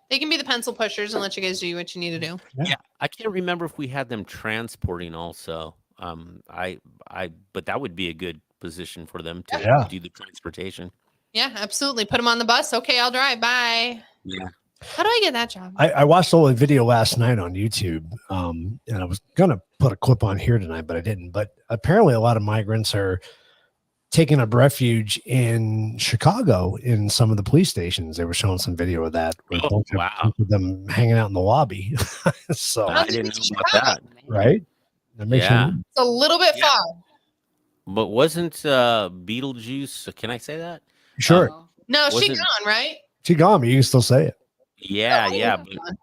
G: they can be the pencil pushers and let you guys do what you need to do.
F: Yeah. I can't remember if we had them transporting also. But that would be a good position for them to
E: Yeah.
F: do the transportation.
G: Yeah, absolutely. Put them on the bus. Okay, I'll drive. Bye.
F: Yeah.
G: How do I get that job?
E: I watched a little video last night on YouTube, and I was going to put a clip on here tonight, but I didn't. But apparently a lot of migrants are taking up refuge in Chicago in some of the police stations. They were showing some video of that. With
F: Oh,
E: a bunch
F: wow.
E: of them hanging out in the lobby. So,
F: I didn't know about that.
E: right? That makes
F: Yeah.
E: sense.
G: It's a little bit far.
F: But wasn't Beetlejuice? Can I say that?
E: Sure.
H: Oh.
G: No, she
F: Wasn't-
G: gone, right?
E: She gone, but you can still say it.
F: Yeah,
G: No,
F: yeah.
G: she's gone.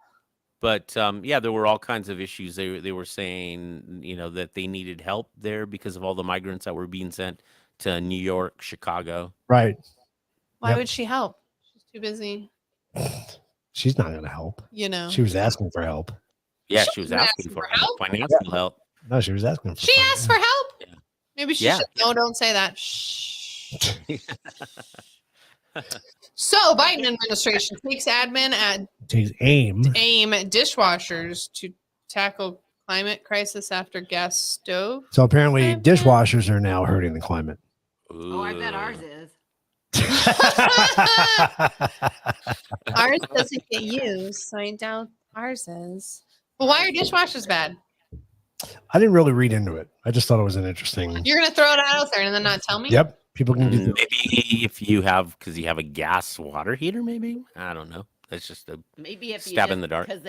F: But yeah, there were all kinds of issues. They were saying, that they needed help there because of all the migrants that were being sent to New York, Chicago.
E: Right.
G: Why
E: Yep.
G: would she help? She's too busy.
E: She's not going to help.
G: She
E: She was asking for help.
F: Yeah,
G: She
F: she was
G: wasn't
F: asking
G: asking
F: for
G: for help?
F: financial help.
E: No, she was asking for
G: asked for help.
F: Yeah.
G: Maybe she
F: Yeah.
G: should. No, don't say that. Shh. So Biden administration takes admin at
E: Takes aim.
G: AIM dishwashers to tackle climate crisis after gas stove.
E: So apparently dishwashers are now hurting the climate.
H: Oh, I bet ours is.
G: Ours doesn't get used, so I doubt ours is. Well, why are dishwashers bad?
E: I didn't really read into it. I just thought it was an interesting.
G: You're gonna throw it out there and then not tell me?
E: Yep. People can do
F: Maybe if you have, because you have a gas water heater, maybe? I don't know. That's just a
H: Maybe if you
F: stab in the dark.
H: because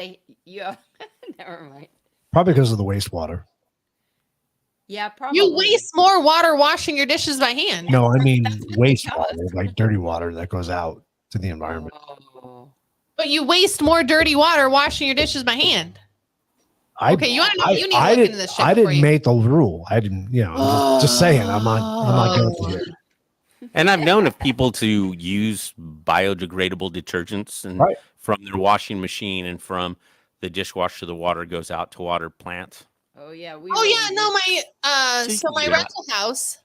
H: never mind.
E: probably because of the wastewater.
H: Yeah, probably.
G: You waste more water washing your dishes by hand.
E: No, I mean
H: That's what it
E: wastewater,
H: does.
E: like dirty water that goes out to the environment.
H: Oh.
G: But you waste more dirty water washing your dishes by hand. Okay, you wanna know- you need to look into this shit
E: I
G: before
E: didn't
G: you-
E: make the rule. I didn't, I'm just saying. I'm not going to here.
F: And I've known of people to use biodegradable detergents and
E: Right.
F: from their washing machine and from the dishwasher, the water goes out to water plants.
H: Oh yeah.
G: Oh yeah, no,
F: So you
G: so
F: can
G: my
F: do that.
G: rental house,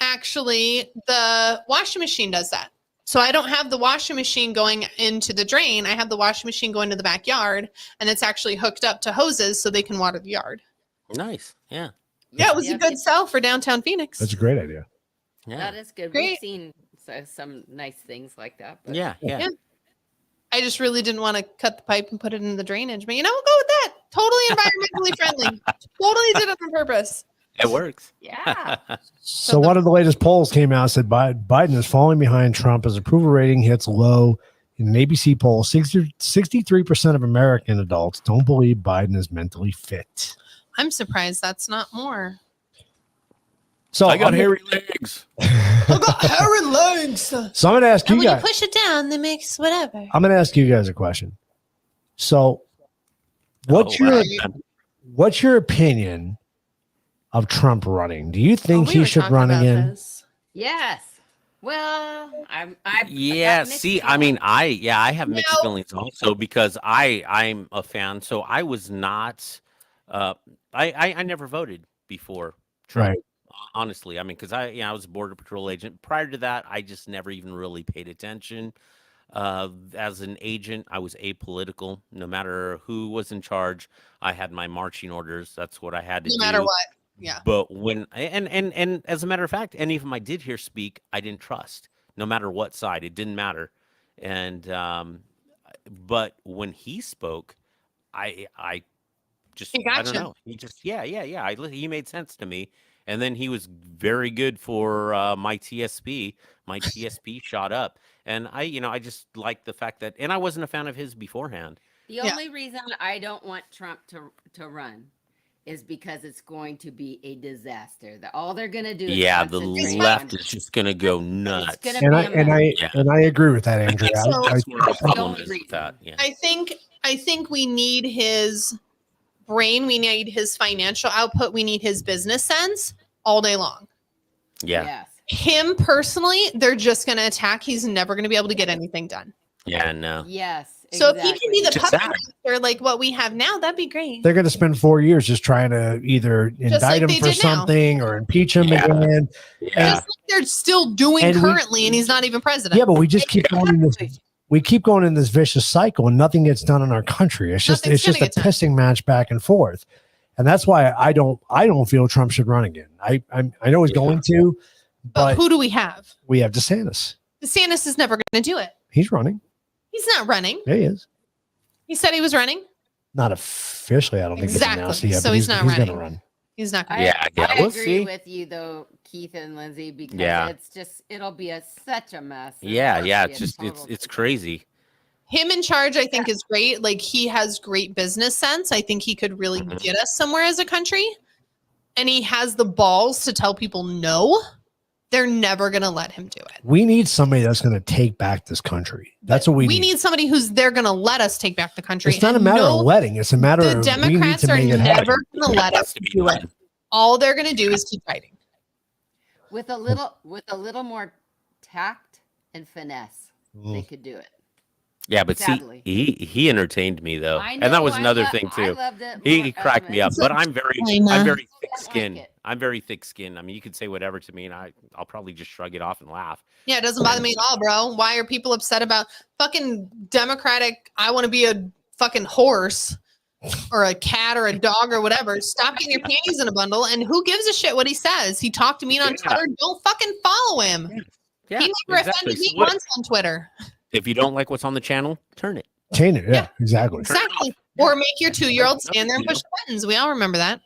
G: actually, the washing machine does that. So I don't have the washing machine going into the drain. I have the washing machine going to the backyard, and it's actually hooked up to hoses so they can water the yard.
F: Nice. Yeah.
G: Yeah, it was
H: Yeah.
G: a good sell for downtown Phoenix.
E: That's a great idea.
F: Yeah.
H: That is good.
G: Great.
H: We've seen some nice things like that. But
F: Yeah. Yeah.
G: Yeah. I just really didn't want to cut the pipe and put it in the drainage, but we'll go with that. Totally environmentally friendly. Totally did it on purpose.
F: It works.
H: Yeah.
E: So one of the latest polls came out said Biden is falling behind Trump as approval rating hits low. In an ABC poll, 63% of American adults don't believe Biden is mentally fit.
G: I'm surprised that's not more.
E: So
F: I got
E: I'm,
F: hairy legs.
G: I got hairy legs.
E: So I'm going to ask
G: And
E: you
G: when
E: guys.
G: you push it down, that makes whatever.
E: I'm going to ask you guys a question. So, what's
F: Oh, wow.
E: what's your opinion of Trump running? Do you think
G: Oh, we
E: he
G: were
E: should
G: talking
E: run
G: about
E: again?
G: this.
H: Yes. Well, I
F: Yeah,
H: got mixed
F: see, I mean, I have mixed
G: No.
F: feelings also because I'm a fan. So I was not, I never voted before Trump.
E: Right.
F: Honestly, I mean, because I was a border patrol agent. Prior to that, I just never even really paid attention. As an agent, I was apolitical. No matter who was in charge, I had my marching orders. That's what I had to
G: No
F: do.
G: matter what. Yeah.
F: But when and as a matter of fact, any of them I did hear speak, I didn't trust, no matter what side. It didn't matter. And but when he spoke, I just
G: He
F: I
G: got
F: don't
G: you.
F: know. He just he made sense to me. And then he was very good for my TSP. My TSP shot up, and I just like the fact that, and I wasn't a fan of his beforehand.
H: The
G: Yeah.
H: only reason I don't want Trump to run is because it's going to be a disaster. All they're going to do is
F: Yeah, the
H: concentrate
F: left
H: on-
F: is just gonna go nuts.
H: gonna
E: And
H: be
E: I
H: a
E: and
H: mess.
E: I
F: Yeah.
E: and I agree with that, Andrea.
G: So-
F: That's where our problem
H: only
F: is
H: reason.
F: with that. Yeah.
G: I think we need his brain. We need his financial output. We need his business sense all day long.
F: Yeah.
H: Yes.
G: Him personally, they're just going to attack. He's never going to be able to get anything done.
F: Yeah. No.
H: Yes.
G: So if he can be the
F: Just
G: puppet
F: that.
G: master like what we have now, that'd be great.
E: They're going to spend 4 years just trying to either indict
G: like
E: him
G: they
E: for
G: did now.
E: something or impeach him
F: Yeah.
E: again.
F: Yeah.
G: Just like they're still doing
E: And we-
G: currently, and he's not even president.
E: Yeah, but we just keep going in this. We keep going in this vicious cycle, and nothing gets done in our country. It's just
G: Nothing's
E: a
G: gonna get done.
E: pissing match back and forth, and that's why I don't feel Trump should run again. I know he's going to,
G: But
E: but
G: who do we have?
E: we have DeSantis.
G: DeSantis is never going to do it.
E: He's running.
G: He's not running.
E: Yeah, he is.
G: He said he was running.
E: Not officially. I don't think
G: Exactly.
E: it's announced yet.
G: So
E: but
G: he's not
E: going
G: running.
E: to run.
G: He's not going
H: I,
G: to.
F: Yeah,
H: I
F: we'll
H: agree
F: see.
H: with you though, Keith and Lindsay, because
F: Yeah.
H: it's just it'll be such a mess.
F: Yeah,
H: It'll
F: yeah.
H: be
F: It's
H: a
F: just
H: total
F: it's
H: disaster.
F: crazy.
G: Him in charge, I think, is great. Like, he has great business sense. I think he could really
F: Mhm.
G: get us somewhere as a country. And he has the balls to tell people no. They're never going to let him do it.
E: We need somebody that's going to take back this country. That's what we
G: We need somebody who's they're going to let us take back the country.
E: It's not a
G: And
E: matter
G: no,
E: of letting. It's a matter
G: the
E: of
G: Democrats
E: we
G: are
E: need to make it happen.
G: never going to let
F: Has
G: us
F: to be
G: do it.
F: done.
G: All they're going to do is keep fighting.
H: With a little more tact and finesse, they
E: Mm.
H: could do it.
F: Yeah, but
H: Sadly.
F: see, he entertained me though,
H: I
F: and that
H: know,
F: was
H: I
F: another
H: lo-
F: thing
H: I
F: too.
H: loved it
F: He
H: more,
F: cracked me up,
G: It's
F: but
G: a-
F: I'm very
G: I know.
F: thick-skinned.
H: it.
F: I'm very thick-skinned. I mean, you could say whatever to me, and I'll probably just shrug it off and laugh.
G: Yeah, it doesn't bother me at all, bro. Why are people upset about fucking Democratic? I want to be a fucking horse or a cat or a dog or whatever. Stop getting your panties in a bundle. And who gives a shit what he says? He talked to me on
F: Yeah.
G: Twitter. Don't fucking follow him.
F: Yeah,
G: He never
F: exactly.
G: offended me
F: So what-
G: once on Twitter.
F: if you don't like what's on the channel, turn it.
E: Change it. Yeah, exactly.
G: Exactly. Or make your 2-year-old stand there and push the buttons. We all remember that.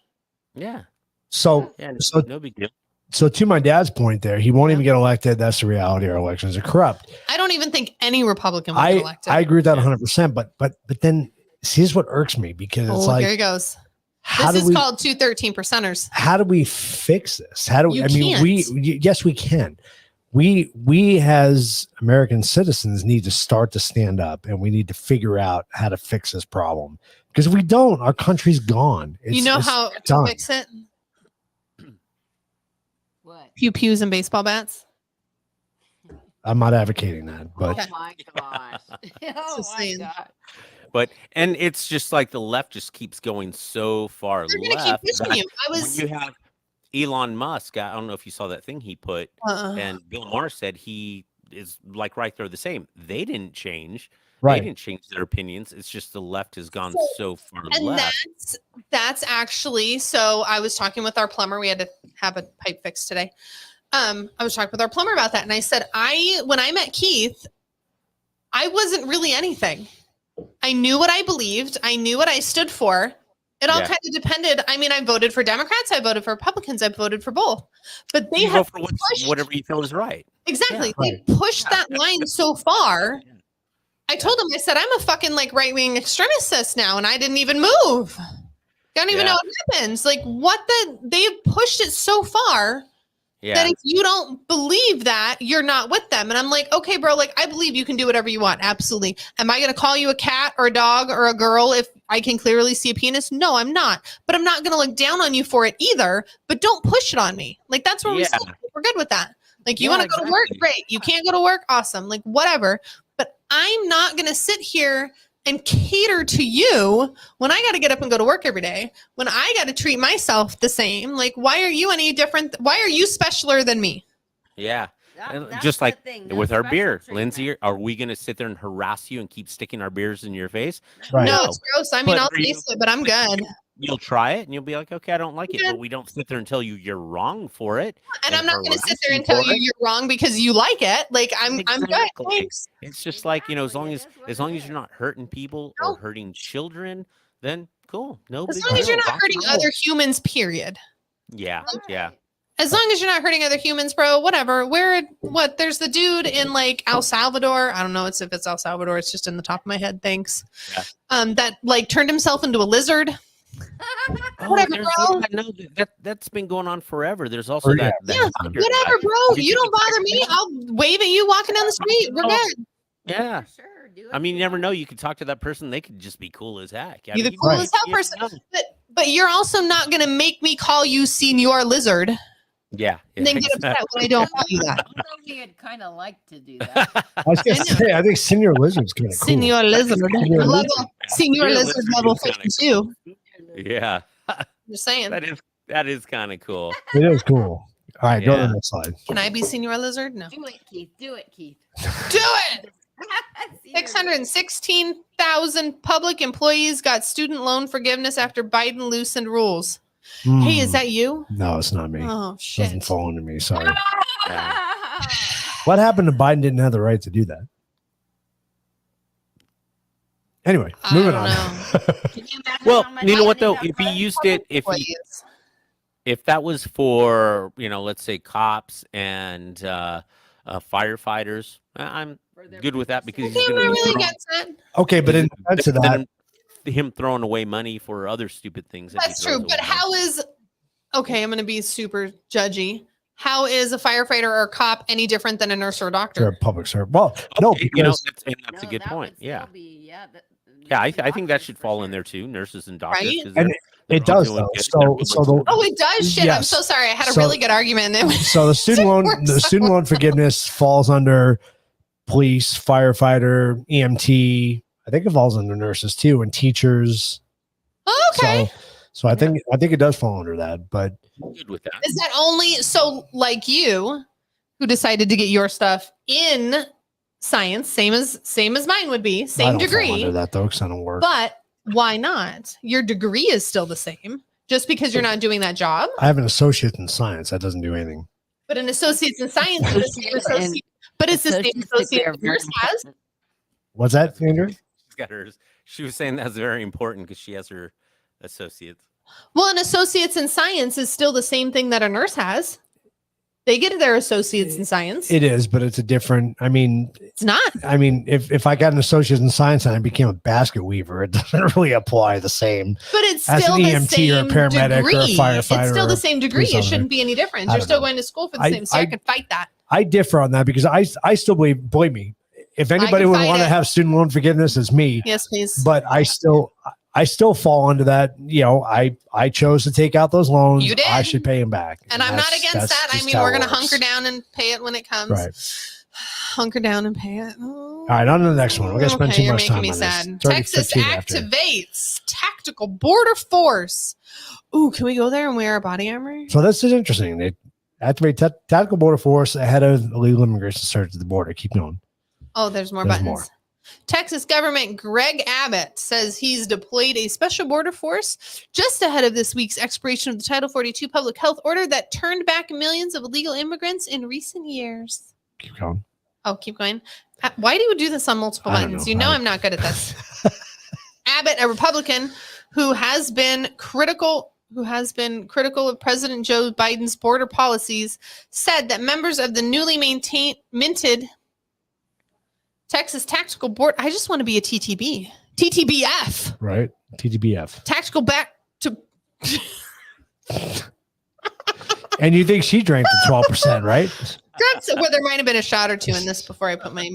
F: Yeah,
E: So,
F: yeah.
E: So-
F: no big deal.
E: so to my dad's point there, he won't even get elected. That's the reality. Our elections are corrupt.
G: I don't even think any Republican will get
E: I
G: elected.
E: agree with that 100%. But then see, here's what irks me because it's
G: Oh, here he
E: like,
G: goes.
E: how
G: This
E: do
G: is
E: we
G: called 213 percenters.
E: how do we fix this? How do we?
G: You
E: I mean, yes, we can. We as American citizens need to start to stand up, and we need to figure out how to fix this problem. Because if we don't, our country's gone.
G: You know
E: it's
G: how to
E: done.
G: fix it?
H: What?
G: Pew pews and baseball bats.
E: I'm not advocating that, but
H: Oh my gosh! Oh
G: Just
H: my
G: saying.
H: god!
F: But and it's just like the left just keeps going so far
G: They're gonna keep
F: left.
G: pushing
F: that
G: you. I
F: when
G: was
F: you have Elon Musk, I don't know if you saw that thing he put, and Bill Maher said he is like right there the same. They didn't change. They
E: right.
F: didn't change their opinions. It's just the left has gone so far
G: and
F: left.
G: that's actually so I was talking with our plumber. We had to have a pipe fixed today. I was talking with our plumber about that, and I said, when I met Keith, I wasn't really anything. I knew what I believed. I knew what I stood for. It all
F: Yeah.
G: kind of depended. I mean, I voted for Democrats. I voted for Republicans. I voted for both. But they
F: You
G: have
F: go for
G: pushed,
F: whatever you feel is right.
G: exactly.
E: Yeah,
G: They pushed that line so far.
F: Yeah.
G: I told him, I said, I'm a fucking like right-wing extremist now, and I didn't even move. Don't even
F: Yeah.
G: know what happens. Like they've pushed it so far
F: Yeah.
G: that if you don't believe that, you're not with them. And I'm like, okay, bro, like I believe you can do whatever you want. Absolutely. Am I going to call you a cat or a dog or a girl if I can clearly see a penis? No, I'm not. But I'm not going to look down on you for it either. But don't push it on me. Like that's where
F: Yeah.
G: we're good with that. Like you
F: Yeah,
G: want to go to work?
F: exactly.
G: Great. You can't go to work? Awesome. Like whatever. But I'm not going to sit here and cater to you when I got to get up and go to work every day, when I got to treat myself the same. Like, why are you any different? Why are you specialer than me?
F: Yeah.
H: That-
F: And
H: that's
F: just
H: the
F: like
H: thing, no
F: with our
H: special
F: beer,
H: treatment.
F: Lindsay, are we going to sit there and harass you and keep sticking our beers in your face?
E: Right.
G: No,
F: No.
G: it's gross. I mean,
F: But
G: I'll
F: are you-
G: taste it, but I'm good.
F: You'll try it and you'll be like, okay, I don't like it.
G: Yeah.
F: But we don't sit there and tell you you're wrong for it.
G: And I'm not going to
F: harass
G: sit there and tell
F: for
G: you
F: it.
G: you're wrong because you like it. Like I'm good.
F: Exactly.
G: Thanks.
F: It's just like, as long
H: Exactly,
F: as
H: it is what
F: as long
H: it
F: as you're
H: is.
F: not hurting people
G: No.
F: or hurting children, then cool. No
G: As
F: big
G: long as
F: deal.
G: you're not
F: Rock and
G: hurting
F: roll.
G: other humans, period.
F: Yeah, yeah.
H: Right.
G: As long as you're not hurting other humans, bro, whatever. There's the dude in like El Salvador. I don't know if it's El Salvador. It's just in the top of my head. Thanks.
F: Yeah.
G: That like turned himself into a lizard. Whatever,
F: there's-
G: bro.
F: yeah, no, that's been going on forever. There's also
E: Oh,
F: that.
E: yeah.
F: that
G: Yeah,
F: hiker
G: whatever,
F: guy.
G: bro.
F: Did
G: You don't
F: see
G: bother
F: the
G: me.
F: guy?
G: I'll wave at you walking down the street. We're
F: Oh,
G: good.
F: Yeah.
H: For sure. Do
F: I
H: it
F: mean, you
H: if
F: never
H: want.
F: know. You could talk to that person. They could just be cool as heck. I
G: Be the
F: mean,
G: coolest hell
F: you
G: person.
F: know.
G: But you're also not going to make me call you Senior Lizard.
F: Yeah.
G: And then get upset when I don't call you that.
H: I'd kind of like to do that.
E: I was gonna say, I think Senior Lizard's kind of cool.
G: Senior Lizard.
E: Senior
G: Senior Lizard level
F: Lizard is
G: 52.
F: Yeah.
G: Just saying.
F: That is kind of cool.
E: It is cool. All right, go to
F: Yeah.
E: the next slide.
G: Can I be Senior Lizard? No.
H: Do it, Keith. Do it, Keith.
G: Do it! 616,000 public employees got student loan forgiveness after Biden loosened rules. Hey, is that you?
E: No, it's not me.
G: Oh,
E: Doesn't
G: shit.
E: fall under me. Sorry. What happened to Biden didn't have the right to do that? Anyway,
G: I
E: moving
G: don't
E: on.
G: know.
H: Can you imagine
F: Well,
H: how much
F: you know what
H: money
F: though?
H: that
F: If he
H: was?
F: used it,
G: Employees.
F: if that was for, let's say cops and firefighters, I'm
H: For their
F: good with that because he's
G: Okay, I'm
F: going
G: not
F: to
G: really gets that.
E: Okay, but in defense of that,
F: him throwing away money for other stupid things. that he
G: That's true.
F: throws
G: But
F: away.
G: how is, okay, I'm going to be super judgy. How is a firefighter or a cop any different than a nurse or a
E: they're
G: doctor?
E: a public servant. Well, no,
F: Okay,
E: because
F: that's a
H: No,
F: good
H: that
F: point.
H: would
F: Yeah.
H: still be- yeah.
F: Yeah, I think that
H: doctors
F: should
H: for
F: fall in
H: sure.
F: there too. Nurses and doctors.
G: Right?
F: 'cause
E: and
F: they're
E: it
F: all
E: does
F: doing
E: though.
F: good.
E: So,
F: They're
E: so the
G: Oh, it does. Shit. I'm
E: Yes.
G: so sorry. I had a
E: So-
G: really good argument. And
E: so the student loan, the student loan forgiveness falls under police, firefighter, EMT. I think it falls under nurses too, and teachers.
G: Okay.
E: So I think it does fall under that. But
F: good with that.
G: Is that only so like you who decided to get your stuff in science, same as mine would be,
E: I
G: same
E: don't fall
G: degree.
E: under that though, because I don't work.
G: But why not? Your degree is still the same. Just because you're not doing that job,
E: I have an associate in science. That doesn't do anything.
G: but an associate's in science is the same associate. But it's the same
H: Associate's degree
G: associate
H: are
G: that
H: very
G: nurse has.
H: important.
E: What's that, Andrew?
F: She's got hers. She was saying that's very important because she has her associates.
G: Well, an associate's in science is still the same thing that a nurse has. They get their associates in science.
E: It is, but it's a different. I mean,
G: It's not.
E: if I got an associate in science and I became a basket weaver, it doesn't really apply the same.
G: But it's
E: As
G: still
E: an
G: the
E: EMT
G: same
E: or a paramedic or a
G: degree.
E: firefighter
G: It's still
E: or
G: the
E: a
G: same degree.
E: police
G: It
E: officer.
G: shouldn't be any different.
E: I
G: You're
E: don't
G: still
E: know.
G: going to school for the
E: I-
G: same. So I
E: I-
G: can fight that.
E: I differ on that because I still believe me, if anybody
G: can
E: would
G: fight
E: want to
G: it.
E: have student loan forgiveness, it's me.
G: Yes, please.
E: But I still fall under that. I chose to take out those loans.
G: You did.
E: I should pay them back.
G: And I'm not against that. I
E: just
G: mean,
E: how
G: we're
E: it
G: going to
E: works.
G: hunker down and pay it when it comes.
E: Right.
G: Hunker down and pay it.
E: All right, on to the next one. We're gonna spend
G: Okay,
E: too
G: you're
E: much
G: making
E: time
G: me
E: on
G: sad.
E: this. It's already
G: Texas
E: 15 after.
G: activates tactical border force. Ooh, can we go there and wear our body armor?
E: So this is interesting. They activate tactical border force ahead of illegal immigration search at the border. Keep going.
G: Oh, there's more
E: There's
G: buttons.
E: more.
G: Texas government Greg Abbott says he's deployed a special border force just ahead of this week's expiration of the Title 42 public health order that turned back millions of illegal immigrants in recent years.
E: Keep going.
G: Oh, keep going. Why do you do this on multiple
E: I don't
G: buttons?
E: know.
G: You know I'm not good at this. Abbott, a Republican who has been critical of President Joe Biden's border policies, said that members of the newly minted Texas Tactical Board. I just want to be a TTBF.
E: Right. TTBF.
G: Tactical back to.
E: And you think she drank the 12%, right?
G: That's where there might have been a shot or two in this before I put my.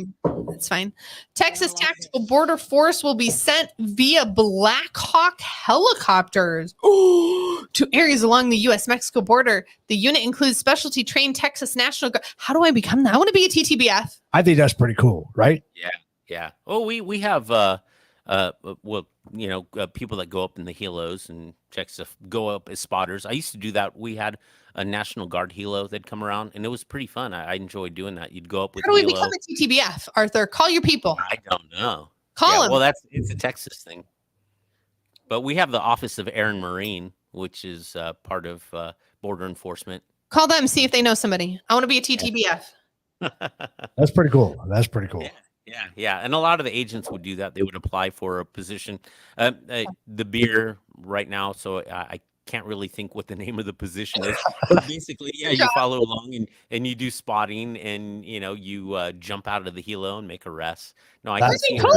G: It's fine. Texas Tactical Border Force will be sent via Black Hawk helicopters to areas along the U.S.-Mexico border. The unit includes specialty trained Texas National Guard. How do I become that? I want to be a TTBF.
E: I think that's pretty cool, right?
F: Yeah. Oh, we have people that go up in the helos and checks to go up as spotters. I used to do that. We had a National Guard helo that'd come around, and it was pretty fun. I enjoyed doing that. You'd go up with
G: How do we
F: helo.
G: become a TTBF, Arthur? Call your people.
F: I don't know.
G: Call them.
F: Well, it's a Texas thing. But we have the Office of Air and Marine, which is part of border enforcement.
G: Call them. See if they know somebody. I want to be a TTBF.
E: That's pretty cool. That's pretty cool.
F: Yeah. And a lot of the agents would do that. They would apply for a position. The beer right now, so I can't really think what the name of the position is. But basically, you follow along and you do spotting, and you jump out of the helo and make arrests. No, I can
E: That's
F: see
G: Cool.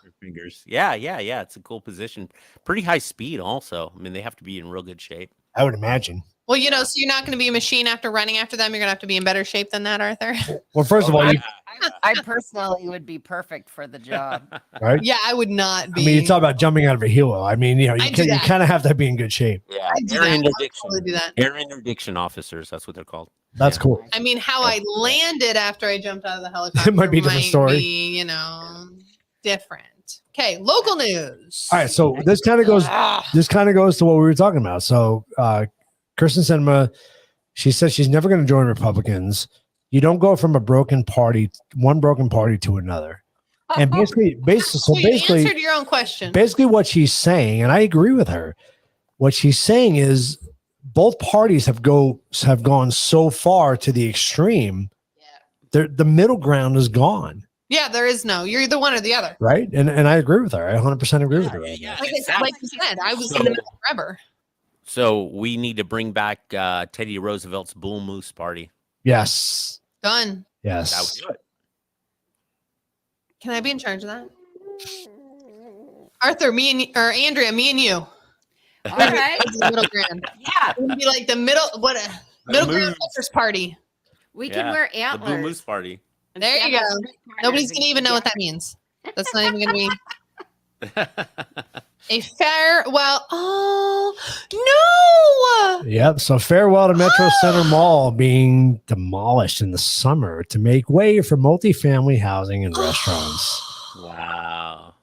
F: her fingers. Yeah. It's a cool position. Pretty high speed, also. I mean, they have to be in real good shape.
E: I would imagine.
G: Well, so you're not going to be a machine after running after them. You're going to have to be in better shape than that, Arthur.
E: Well, first of all,
H: I personally would be perfect for the job.
E: right?
G: Yeah, I would not be.
E: I mean, you talk about jumping out of a helo. I mean, you
G: I do that.
E: kind of have to be in good shape.
F: Yeah,
G: I do
F: air
G: that.
F: interdiction.
G: I'll totally do that.
F: Air interdiction officers. That's what they're called.
E: That's cool.
G: I mean, how I landed after I jumped out of the helicopter
E: It might be a different story.
G: be, different. Okay, local news.
E: All right, so this kind of goes to what we were talking about. So Kirsten Sinema, she says she's never going to join Republicans. You don't go from one broken party to another. And basically,
G: you answered your own question.
E: basically what she's saying, and I agree with her, what she's saying is both parties have gone so far to the extreme. Yeah. The middle ground is gone.
G: Yeah, there is no. You're either one or the other.
E: Right. And I agree with her. I 100% agree with her.
F: Yeah.
G: Like you said, I was in the middle forever.
F: So we need to bring back Teddy Roosevelt's Bull Moose Party.
E: Yes.
G: Done.
E: Yes.
F: That would do it.
G: Can I be in charge of that? Arthur, Andrea, me and you.
H: All right.
G: Middle ground.
H: Yeah.
G: It would be like the middle ground hunters party.
H: We can wear
F: The
H: antlers.
F: Bull Moose Party.
H: and
G: There you
H: stand on
G: go.
H: street corners
G: Nobody's
H: and
G: gonna even know
H: get-
G: what that means. That's not even gonna be a farewell. Oh no!
E: Yep. So farewell to Metro Center Mall being demolished in the summer to make way for multifamily housing and restaurants.
F: Wow.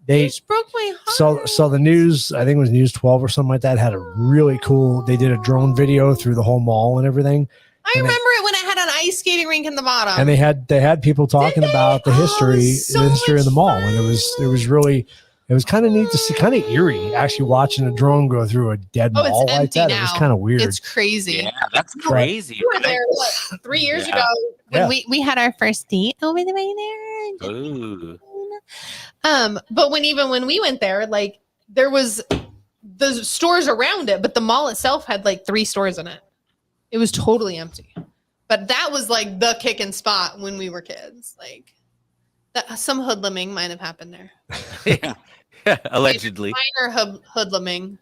E: They
G: It broke my heart.
E: so the news, I think it was News 12 or something like that, had a really cool. They did a drone video through the whole mall and everything,
G: I remember it when it had an ice skating rink in the bottom.
E: and they had people talking about the
G: Oh,
E: history,
G: so
E: the history of the
G: much
E: mall, and it was really. It was kind of neat to see, kind of eerie, actually watching a drone go through a dead
G: Oh, it's
E: mall like
G: empty
E: that. It was
G: now.
E: kind of weird.
G: It's crazy.
F: Yeah, that's crazy.
G: We were there 3 years
F: Yeah.
G: ago when
E: Yeah.
G: we had our first date over the way there.
F: Ooh.
G: But when we went there, like there was the stores around it, but the mall itself had like 3 stores in it. It was totally empty. But that was like the kicking spot when we were kids. Like some hoodlumming might have happened there.
F: Yeah. Allegedly.
G: Minor hoodlumming.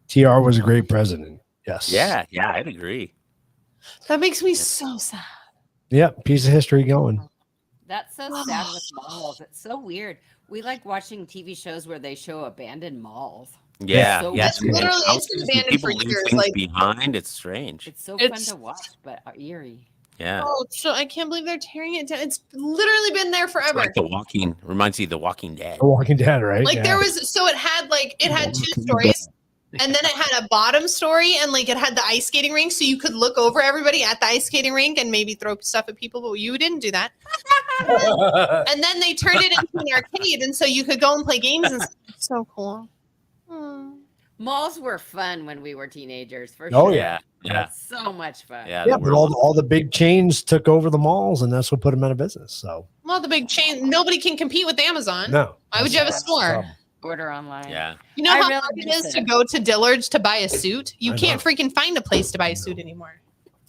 E: TR was a great president. Yes.
F: Yeah, I'd agree.
G: That makes me so sad.
E: Yep. Piece of history going.
H: That's so sad with malls. It's so weird. We like watching TV shows where they show abandoned malls.
F: Yeah,
H: So
F: yeah.
H: it's
F: and
G: literally- it's
F: houses
G: been
F: and
G: abandoned
F: people
G: for
F: leave
G: years,
F: things
G: like-
F: behind. It's strange.
H: It's so
G: It's-
H: fun to watch, but eerie.
F: Yeah.
G: Oh, so I can't believe they're tearing it down. It's literally been there
F: It's
G: forever.
F: like reminds you of The Walking Dead.
E: The Walking Dead, right?
G: Like
E: Yeah.
G: there was, so it had 2 stories, and then it had a bottom story, and like it had the ice skating rink, so you could look over everybody at the ice skating rink and maybe throw stuff at people, but you didn't do that. And then they turned it into an arcade, and so you could go and play games and stuff. So cool. Hmm.
H: Malls were fun when we were teenagers, for
E: Oh,
H: sure.
F: Yeah, yeah,
H: So much fun.
F: yeah.
E: Yeah,
F: they
E: but
F: were-
E: all the big chains took over the malls, and that's what put them out of business. So
G: Well, the big chain, nobody can compete with Amazon.
E: no.
G: Why would you have a store?
H: Order online.
F: yeah.
G: You know
H: I
G: how
H: really
G: hard it
H: miss
G: is to
H: it.
G: go to Dillard's to buy a suit? You
E: I
G: can't
E: know.
G: freaking find a place to buy a suit anymore.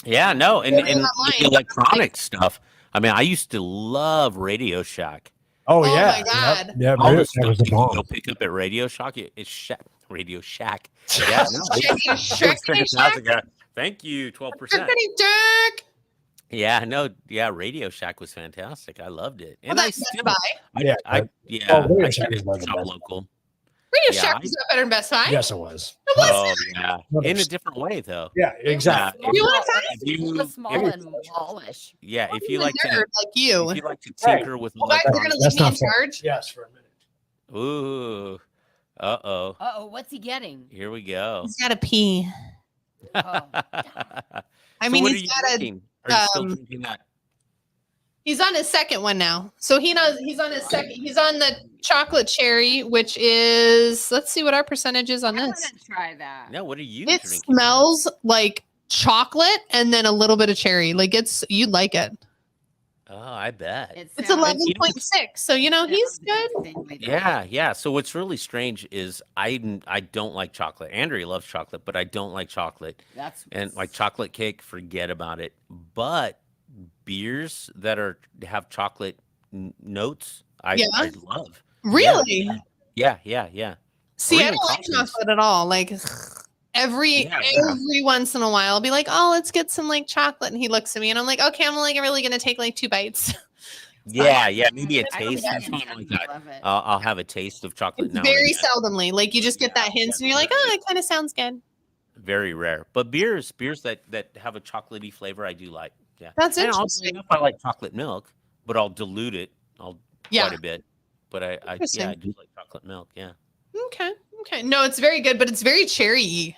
F: Yeah, no, and
G: Ordering
F: with
G: online.
F: the electronic stuff. I mean, I used to love Radio Shack.
E: Oh,
G: Oh
E: yeah.
G: my God.
E: Yep. Yeah,
F: All
E: Radio
F: the
E: Shack
F: stuff
E: was the
F: you can go
E: bomb.
F: pick up at Radio Shack. Radio Shack. Yeah, no,
G: Sharkity
F: fantastic. Thank you, 12%.
G: Dirk.
F: Yeah, no, yeah, Radio Shack was fantastic. I loved it,
G: Well,
F: and I
G: that's Best
F: still,
G: Buy.
E: Yeah, Radio
F: I
E: Shack
F: still
E: is one of the
F: shop
E: best.
F: local.
G: Radio
F: Yeah,
G: Shack was not better than Best Buy.
E: Yes, it was.
G: It was.
F: Oh yeah, in a
E: 100%.
F: different way though.
E: Yeah, exactly.
G: You want to find
F: If you,
H: It was small
F: if-
H: and mallish.
F: yeah, if you
G: a
F: like
G: nerd
F: to,
G: like you.
F: if you like to tinker with
G: Well, guys, you're gonna
F: electronics.
G: leave me in
E: That's not fair.
G: charge.
E: Yes, for a minute.
F: Ooh, uh-oh,
H: Uh-oh, what's he getting?
F: here we go.
G: He's got to pee.
H: Oh.
G: I mean,
F: what
G: he's
F: are you
G: got a.
F: drinking? Are you still
G: um,
F: drinking that?
G: He's on his second one now. So he knows he's on his second. He's on the chocolate cherry, which is. Let's see what our percentage is on
H: I
G: this.
H: want to try that.
F: No, what are you
G: It
F: drinking?
G: smells like chocolate and then a little bit of cherry. Like you'd like it.
F: Oh, I bet.
G: It's
H: sounds-
G: 11.6. So you know he's good.
F: Yeah. So what's really strange is I don't like chocolate. Andrea loves chocolate, but I don't like chocolate.
H: That's
F: And like chocolate cake, forget about it. But beers that have chocolate notes, I love.
G: Really?
F: Yeah.
G: See,
F: Or
G: I
F: even
G: don't like
F: coffees.
G: chocolate at all. Like, Every once in a while, I'll be like, "Oh, let's get some like chocolate," and he looks at me, and I'm like, "Okay, I'm like really gonna take like 2 bites."
F: Yeah, maybe a
H: I don't
F: taste or
H: get it.
F: something like that.
H: Love it.
F: I'll have a taste of chocolate
G: It's
F: now.
G: very
F: and again.
G: seldomly. Like you just get that hint, and you're like, "Oh, it kind of sounds good."
F: Very rare. But beers that have a chocolatey flavor, I do like. Yeah,
G: That's
F: and
G: interesting.
F: enough, I like chocolate milk, but I'll dilute it.
G: Yeah.
F: Quite a bit. But I
G: Interesting.
F: do like chocolate milk. Yeah.
G: Okay. No, it's very good, but it's very cherry-y,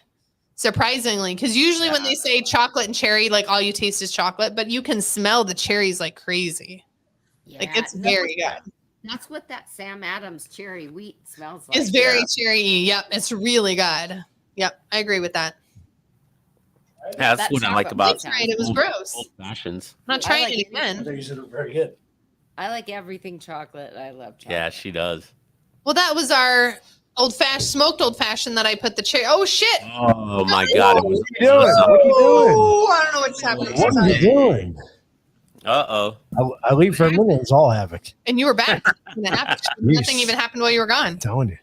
G: surprisingly. Because usually when they say chocolate and cherry, like all you taste is chocolate, but you can smell the cherries like crazy.
H: Yeah,
G: Like it's very good.
H: That's what that Sam Adams cherry wheat smells like.
G: It's very cherry-y. Yep, it's really good. Yep, I agree with that.
F: Yeah, that's
H: That
F: what I like
H: chocolate
F: about
H: milk
G: Right, it was gross.
F: old fashions.
G: I'm not trying it
E: I
G: again.
E: think you said it very good.
H: I like everything chocolate. I love chocolate.
F: Yeah, she does.
G: Well, that was our smoked old fashioned that I put the cherry. Oh shit!
F: Oh my God! It was
E: What are you doing? What are you doing?
G: Oh, I don't know what's happening.
E: What are you doing?
F: Uh-oh.
E: I leave for a minute. It's all havoc.
G: And you were back. When it happened. Nothing even happened while you were gone.
E: I'm telling you.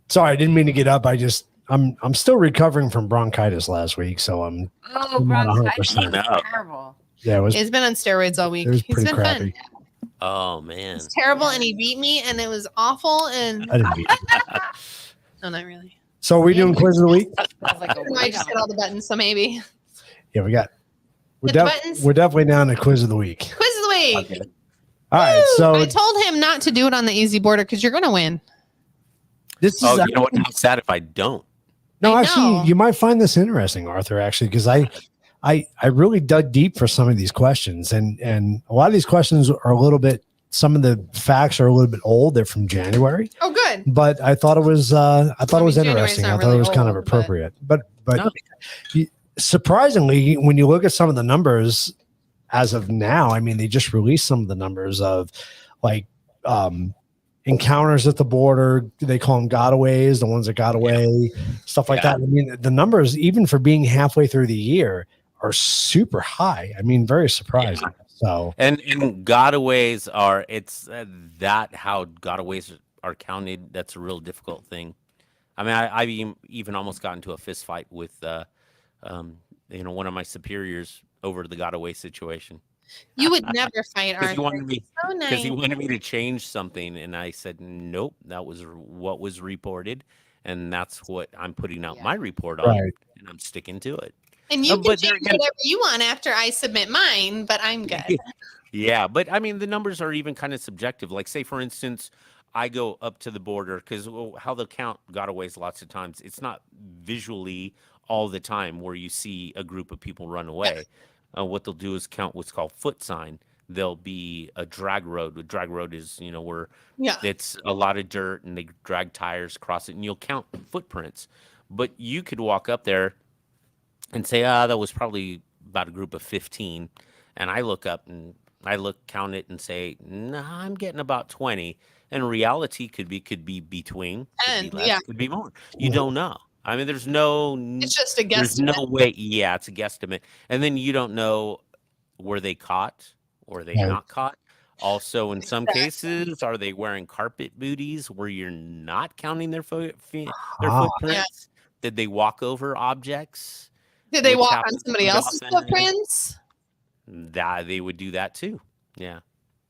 E: Sorry, I didn't mean to get up. I'm still recovering from bronchitis last week, so I'm
H: Oh,
E: not
H: bronchitis
E: 100%.
H: is terrible.
E: Yeah, it was
G: He's been on steroids all week.
E: it was
G: He's
E: pretty
G: been
E: crappy.
G: fun.
F: Oh man.
G: It's terrible, and he beat me, and it was awful. And
E: I didn't beat you.
G: no, not really.
E: So are we doing quiz of the week?
H: Smells like a
G: I just hit all the buttons, so maybe
E: Yeah, we're
G: Hit the buttons.
E: we're definitely down to quiz of the week.
G: quiz of the week.
E: All right, so
G: I told him not to do it on the easy border because you're gonna win.
E: this is
F: Oh, you know what? How sad if I don't.
E: no,
G: I
E: actually,
G: know.
E: you might find this interesting, Arthur. Actually, because I really dug deep for some of these questions, and a lot of these questions are a little bit. Some of the facts are a little bit old. They're from January,
G: Oh, good.
E: but I thought it was
G: January's
E: interesting.
G: not
E: I thought
G: really
E: it was kind of
G: old, but-
E: appropriate. But
F: No.
E: surprisingly, when you look at some of the numbers as of now, I mean, they just released some of the numbers of like encounters at the border. They call them gotaways, the ones that got away, stuff like
F: Yeah.
E: that. I mean, the numbers, even for being halfway through the year, are super high. I mean, very surprising. So
F: And gotaways are that how gotaways are counted. That's a real difficult thing. I mean, I've even almost got into a fist fight with one of my superiors over the gotaway situation
G: You would never fight
F: because he
G: Arthur.
F: wanted me
G: So nice.
F: to change something, and I said nope. That was what was reported, and that's what I'm putting out my report on,
E: Right.
F: and I'm sticking to it.
G: And you can
F: but there
G: change
F: again-
G: whatever you want after I submit mine, but I'm good.
F: Yeah, but I mean, the numbers are even kind of subjective. Like, say, for instance, I go up to the border because how they'll count gotaways lots of times, it's not visually all the time where you see a group of people run away. What they'll do is count what's called foot sign. There'll be a drag road. A drag road is, where
G: Yeah.
F: it's a lot of dirt and they drag tires across it, and you'll count footprints. But you could walk up there and say, that was probably about a group of 15. And I look up and count it and say, nah, I'm getting about 20. And reality could be between, could be
G: 10,
F: less,
G: yeah.
F: could be more. You don't know. I mean, there's no
G: It's just a
F: there's
G: guesstimate.
F: no way. Yeah, it's a guesstimate. And then you don't know, were they caught or they
E: Right.
F: not caught? Also, in some
G: Exactly.
F: cases, are they wearing carpet booties where you're not counting their
E: Ah.
F: footprints? Did they walk over objects?
G: Did they
F: Which
G: walk on
F: happens
G: somebody
F: quite
G: else's
F: often.
G: footprints?
F: That they would do that too. Yeah.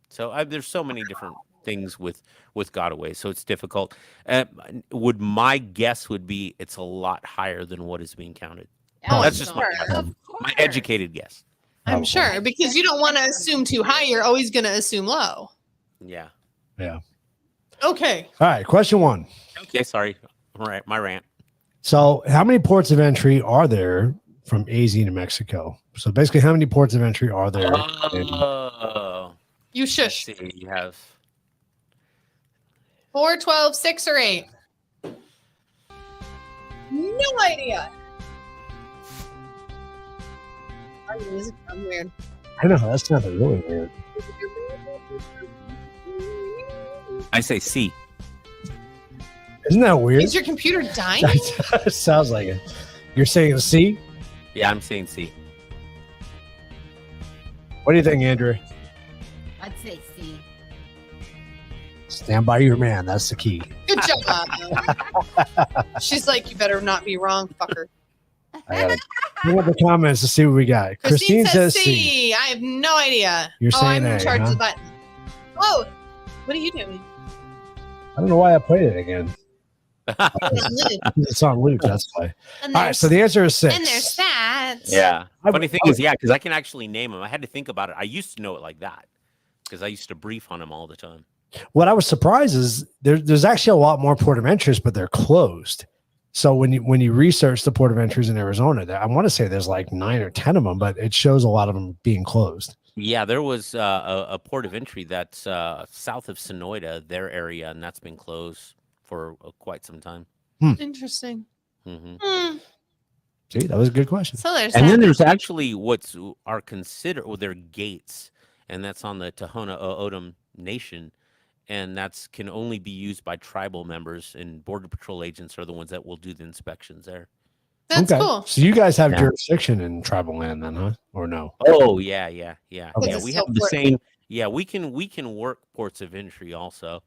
F: So there's so many different things with gotaways, so it's difficult. My guess would be it's a lot higher than what is being counted.
G: Oh,
F: That's just my
G: sure.
F: guess.
H: Of
F: My
H: course.
F: educated guess.
G: I'm sure, because you don't want to assume too high. You're always going to assume low.
F: Yeah.
E: yeah.
G: Okay.
E: All right, question 1.
F: Okay. Sorry. All right. My rant.
E: So, how many ports of entry are there from AZ to Mexico? So, basically, how many ports of entry are there?
F: Oh.
G: You
F: Let's
G: shush.
F: see. You have
G: 4, 12, 6, or 8? No idea. Our music sounds weird.
E: I know that sounded really weird.
F: I say C.
E: Isn't that weird?
G: Is your computer dying?
E: It sounds like it. You're saying C?
F: Yeah, I'm saying C.
E: What do you think, Andrew?
H: I'd say C.
E: Stand by your man. That's the key.
G: Good job. She's like, you better not be wrong, fucker.
E: I gotta bring up the comments to see what we got.
G: Christine says
E: C.
G: C. I have no idea.
E: You're
G: I'm
E: saying
G: in
E: A,
G: charge of
E: huh?
G: the button. Oh, what are you doing?
E: I don't know why I played it again.
G: And
E: It's on loop. That's why.
G: there's,
E: All right. So the answer is 6.
G: and there's that.
F: Yeah.
E: I-
F: Funny thing is, yeah, because I can actually name them. I had to think about it. I used to know it like that because I used to brief on them all the time.
E: What I was surprised is there's actually a lot more port of entries, but they're closed. So when you research the port of entries in Arizona, I want to say there's like 9 or 10 of them, but it shows a lot of them being closed.
F: Yeah, there was a port of entry that's south of Sonoyta, their area, and that's been closed for quite some time.
G: Interesting.
F: Hmm.
E: See, that was a good question.
G: So there's
F: And
G: that.
F: then there's actually what's are considered, well, they're gates, and that's on the Tohono O'odham Nation, and that's can only be used by tribal members, and Border Patrol agents are the ones that will do the inspections there.
G: That's cool.
E: So you guys have
F: Yeah.
E: jurisdiction in tribal land then, huh? Or no?
F: Oh yeah.
E: Okay.
F: Yeah,
G: It's
F: we
G: still
F: have the
G: port-
F: same. Yeah, we can work ports of entry also.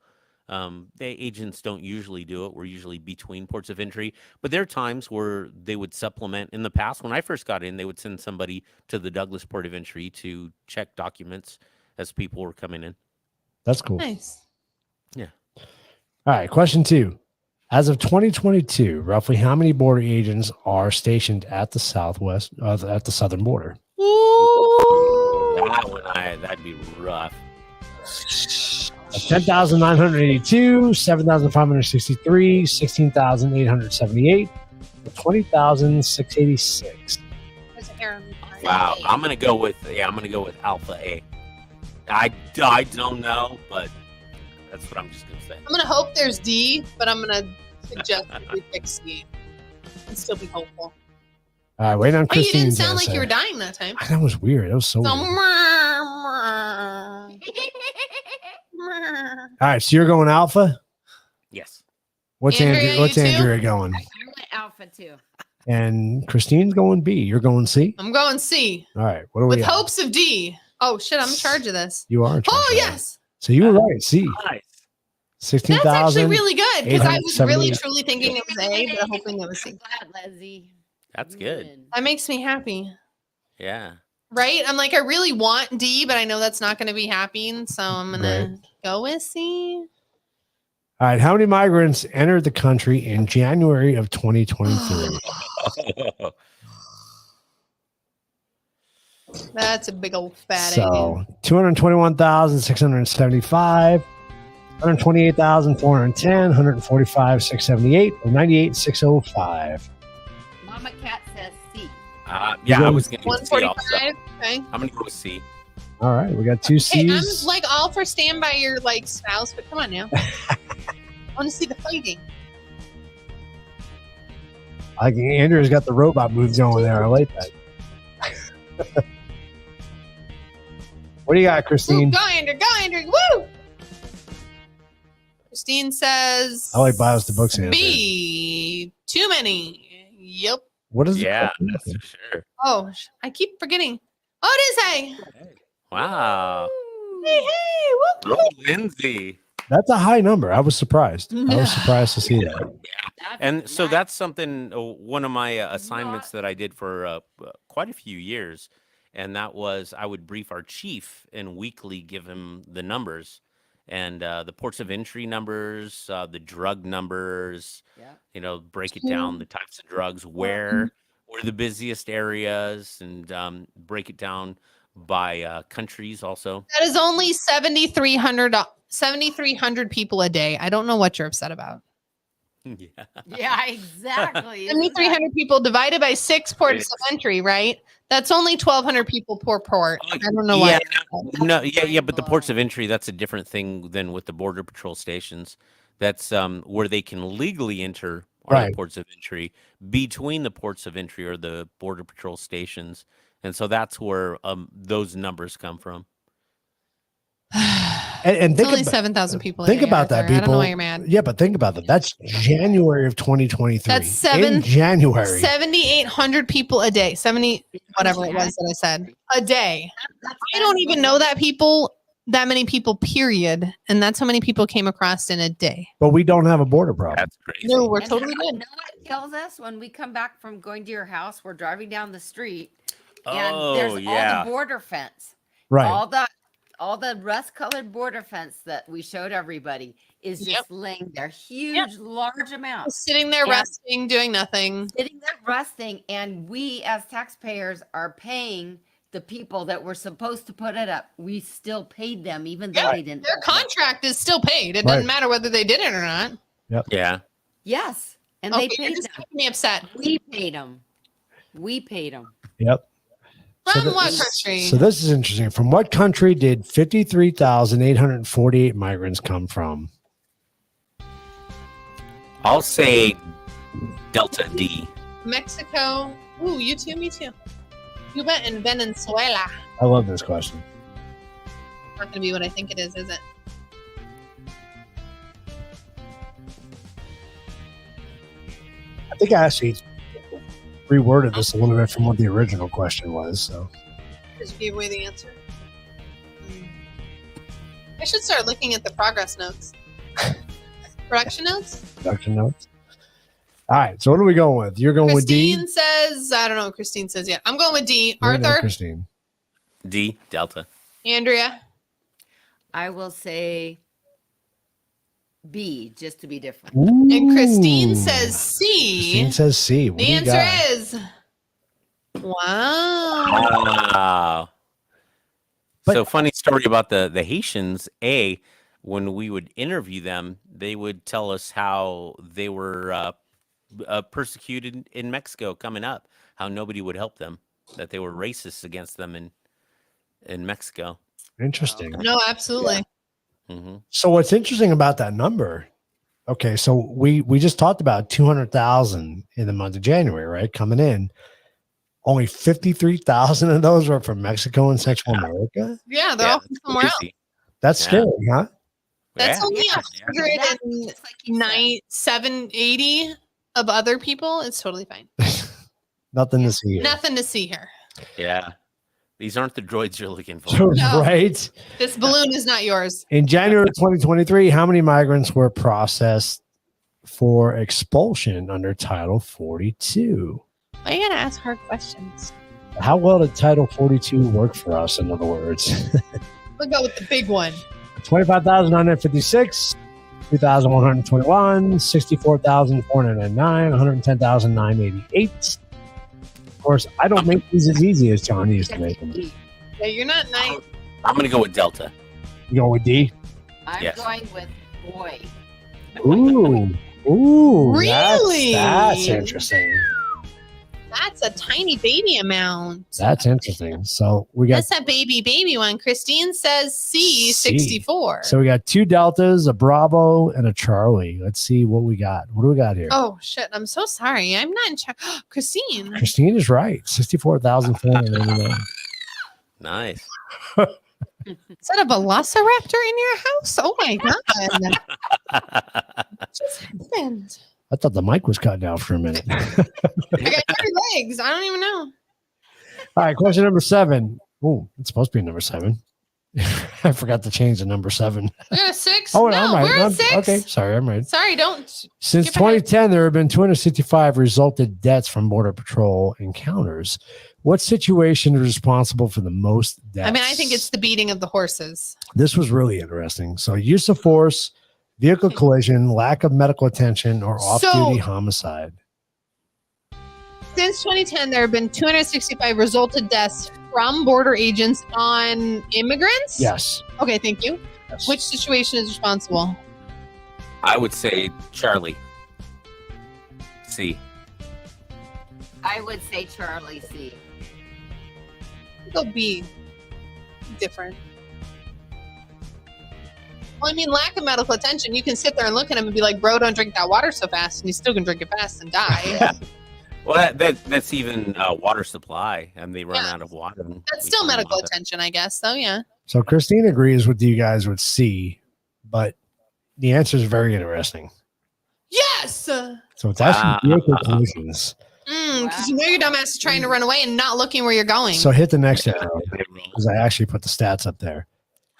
F: The agents don't usually do it. We're usually between ports of entry, but there are times where they would supplement. In the past, when I first got in, they would send somebody to the Douglas port of entry to check documents as people were coming in.
E: That's cool.
G: Nice.
E: All right. Question 2. As of 2022, roughly how many border agents are stationed at the at the southern border?
G: Ooh.
F: That one, that'd be rough.
E: 10,982, 7,563, 16,878, 20,686.
G: There's an arrow.
F: Wow, I'm gonna go with Alpha A. I don't know, but that's what I'm just gonna say.
G: I'm gonna hope there's D, but I'm gonna suggest that we pick C and still be hopeful.
E: All right, wait on
G: Oh, you
E: Christine.
G: didn't sound like you were dying that time.
E: That was weird. That was so
G: So,
E: weird.
G: meh.
E: All right, so you're going Alpha.
F: Yes.
E: What's
G: Andrea,
E: What's
G: you too?
E: Andrea going?
H: I went Alpha too.
E: And Christine's going B. You're going C.
G: I'm going C
E: All right. What do we
G: with
E: got?
G: hopes of D. Oh shit, I'm in charge of this.
E: You are. in charge
G: Oh
E: of that.
G: yes,
E: So you were right. C.
F: Nice.
E: 16,000.
G: that's actually really good because I was really
E: 878.
G: truly thinking it was A, but hoping it was C.
H: Glad, Leslie.
F: That's good.
H: Win.
G: That makes me happy,
F: Yeah.
G: right? I'm like, I really want D, but I know that's not going to be happening, so I'm gonna go with C.
E: All right. How many migrants entered the country in January of 2023?
G: That's a big old fat A.
E: So 221,675, 128,410, 145,678, or 98,605.
H: Mama Cat says C.
F: Yeah, I was gonna go with C also.
G: 145. Okay.
F: I'm gonna go with C.
E: All right. We got 2
G: Hey, I'm
E: C's.
G: like all for stand by your like spouse, but come on now. I want to see the fighting.
E: Like Andrew's got the robot moves going there. I like that. What do you got,
G: Woo,
E: Christine?
G: go Andrew, woo! Christine says
E: I like bios to books answer.
G: B. Too many. Yep.
E: What is
F: Yeah,
E: it?
F: that's for sure.
G: Oh, I keep forgetting. Oh, it is A.
F: Wow.
G: Hey, whoop,
F: Oh,
G: whoop.
F: Lindsay.
E: That's a high number. I was surprised. I was surprised to see that.
F: And so that's something, one of my assignments that I did for quite a few years. And that was I would brief our chief and weekly give him the numbers and the ports of entry numbers, the drug numbers,
H: Yeah.
F: break it down, the types of drugs, where the busiest areas, and break it down by countries also.
G: That is only 7,300 people a day. I don't know what you're upset about.
F: Yeah.
H: Yeah, exactly. Isn't
G: 7,300 people divided by 6 ports of entry, right? That's only 1,200 people per port. I don't know why.
F: Yeah, but the ports of entry, that's a different thing than with the Border Patrol stations. That's where they can legally enter are
E: Right.
F: the ports of entry. Between the ports of entry are the Border Patrol stations. And so that's where those numbers come from.
E: And
G: It's
E: think
G: only
E: about,
G: 7,000 people. a
E: think
G: day,
E: about that,
G: Arthur. I don't know
E: people.
G: why you're mad.
E: Yeah, but think about that. That's January of 2023.
G: That's
E: in January.
G: 7,800 people a day. 70, whatever it was that I said. A day. I don't even know that, people. that many people, period. And that's how many people came across in a day.
E: But we don't have a border problem.
F: That's crazy.
G: No, we're
H: And
G: totally
H: you
G: good.
H: know what kills us when we come back from going to your house? We're driving down the street, and
F: Oh,
H: there's all
F: yeah.
H: the border fence,
E: Right.
H: all the rust-colored border fence that we showed everybody is just
G: Yep.
H: laying there, huge, large amounts,
G: Sitting there
H: And-
G: resting, doing nothing.
H: sitting there rusting, and we as taxpayers are paying the people that were supposed to put it up. We still paid them, even though
G: Yeah,
H: they didn't.
G: Their contract is still paid. It
E: Right.
G: doesn't matter whether they did it or not.
F: Yeah.
H: Yes, and
G: Okay,
H: they
G: you're
H: paid
G: just
H: them.
G: making me upset.
H: We paid them. We paid them.
E: Yep.
G: From
E: that-
G: what country?
E: So this is interesting. From what country did 53,848 migrants come from?
F: I'll say Delta D.
G: Mexico. Ooh, you too, me too. Cuba and Venezuela.
E: I love this question.
G: Not gonna be what I think it is it?
E: I think I actually reworded this a little bit from what the original question was. So
G: Because you gave away the answer. I should start looking at the progress notes. Production notes?
E: production notes. All right. So what are we going with? You're going with D.
G: Christine says, I don't know what Christine says yet. I'm going with D.
E: We're gonna go
G: Arthur,
E: Christine.
F: D. Delta.
G: Andrea,
H: I will say B, just to be different.
G: and Christine
E: Ooh.
G: says C.
E: Christine says C. What
G: The
E: do you
G: answer
E: got?
G: is wow.
F: Wow.
E: But-
F: So funny story about the Haitians. When we would interview them, they would tell us how they were persecuted in Mexico coming up, how nobody would help them, that they were racist against them in Mexico.
E: Interesting.
G: No, absolutely.
F: Hmm.
E: So what's interesting about that number? Okay, so we just talked about 200,000 in the month of January, right? Coming in, only 53,000 of those were from Mexico and Central America.
G: Yeah, they're all from somewhere else.
E: That's
F: Yeah.
E: scary, huh?
G: That's only
H: Yeah.
G: 780 of other people. It's totally fine.
E: Nothing to see here.
G: Nothing to see here.
F: Yeah. These aren't the droids you're looking for.
G: No.
E: Right?
G: This balloon is not yours.
E: In January 2023, how many migrants were processed for expulsion under Title 42?
G: Why you gotta ask hard questions?
E: How well did Title 42 work for us, in other words?
G: We'll go with the big one.
E: 25,956, 2,121, 64,499, 110,988. Of course, I don't make these as easy as John used to make them.
G: Yeah, you're not nice.
F: I'm going to go with Delta.
E: You going with D?
H: I'm
F: Yes.
H: going with boy.
E: Ooh.
G: Really?
E: That's interesting.
G: That's a tiny baby amount.
E: That's interesting. So we got
G: That's a baby one. Christine says C,
E: C.
G: 64.
E: So we got two Deltas, a Bravo, and a Charlie. Let's see what we got. What do we got here?
G: Oh shit! I'm so sorry. I'm not in charge. Christine.
E: Christine is right. 64,499.
F: Nice.
G: Is that a velociraptor in your house? Oh my god! What just happened?
E: I thought the mic was cutting out for a minute.
G: I got 3 legs. I don't even know.
E: All right, question number 7. Oh, it's supposed to be number 7. I forgot to change the number 7.
G: We got a 6.
E: Oh,
G: no,
E: I'm right.
G: we're at 6.
E: Okay, sorry, I'm right.
G: Sorry, don't.
E: Since
G: skip ahead.
E: 2010, there have been 265 resulted deaths from Border Patrol encounters. What situation is responsible for the most deaths?
G: I mean, I think it's the beating of the horses.
E: This was really interesting. So, use of force, vehicle collision, lack of medical attention, or off-duty homicide.
G: Since 2010, there have been 265 resulted deaths from border agents on immigrants.
E: Yes.
G: Okay, thank you.
E: Yes.
G: Which situation is responsible?
F: I would say Charlie. C.
H: I would say Charlie C.
G: Go B. Different. Well, I mean, lack of medical attention. You can sit there and look at him and be like, "Bro, don't drink that water so fast," and he's still gonna drink it fast and die.
F: Well, that's even water supply, and they run
G: Yeah.
F: out of water. and
G: That's
F: we
G: still
F: find
G: medical
F: water.
G: attention, I guess. So yeah.
E: So, Christine agrees with you guys with C, but the answer is very interesting.
G: Yes.
E: So, it's actually vehicle collisions.
G: Because you know your dumbass is trying to run away and not looking where you're going.
E: So, hit the next arrow because I actually put the stats up there.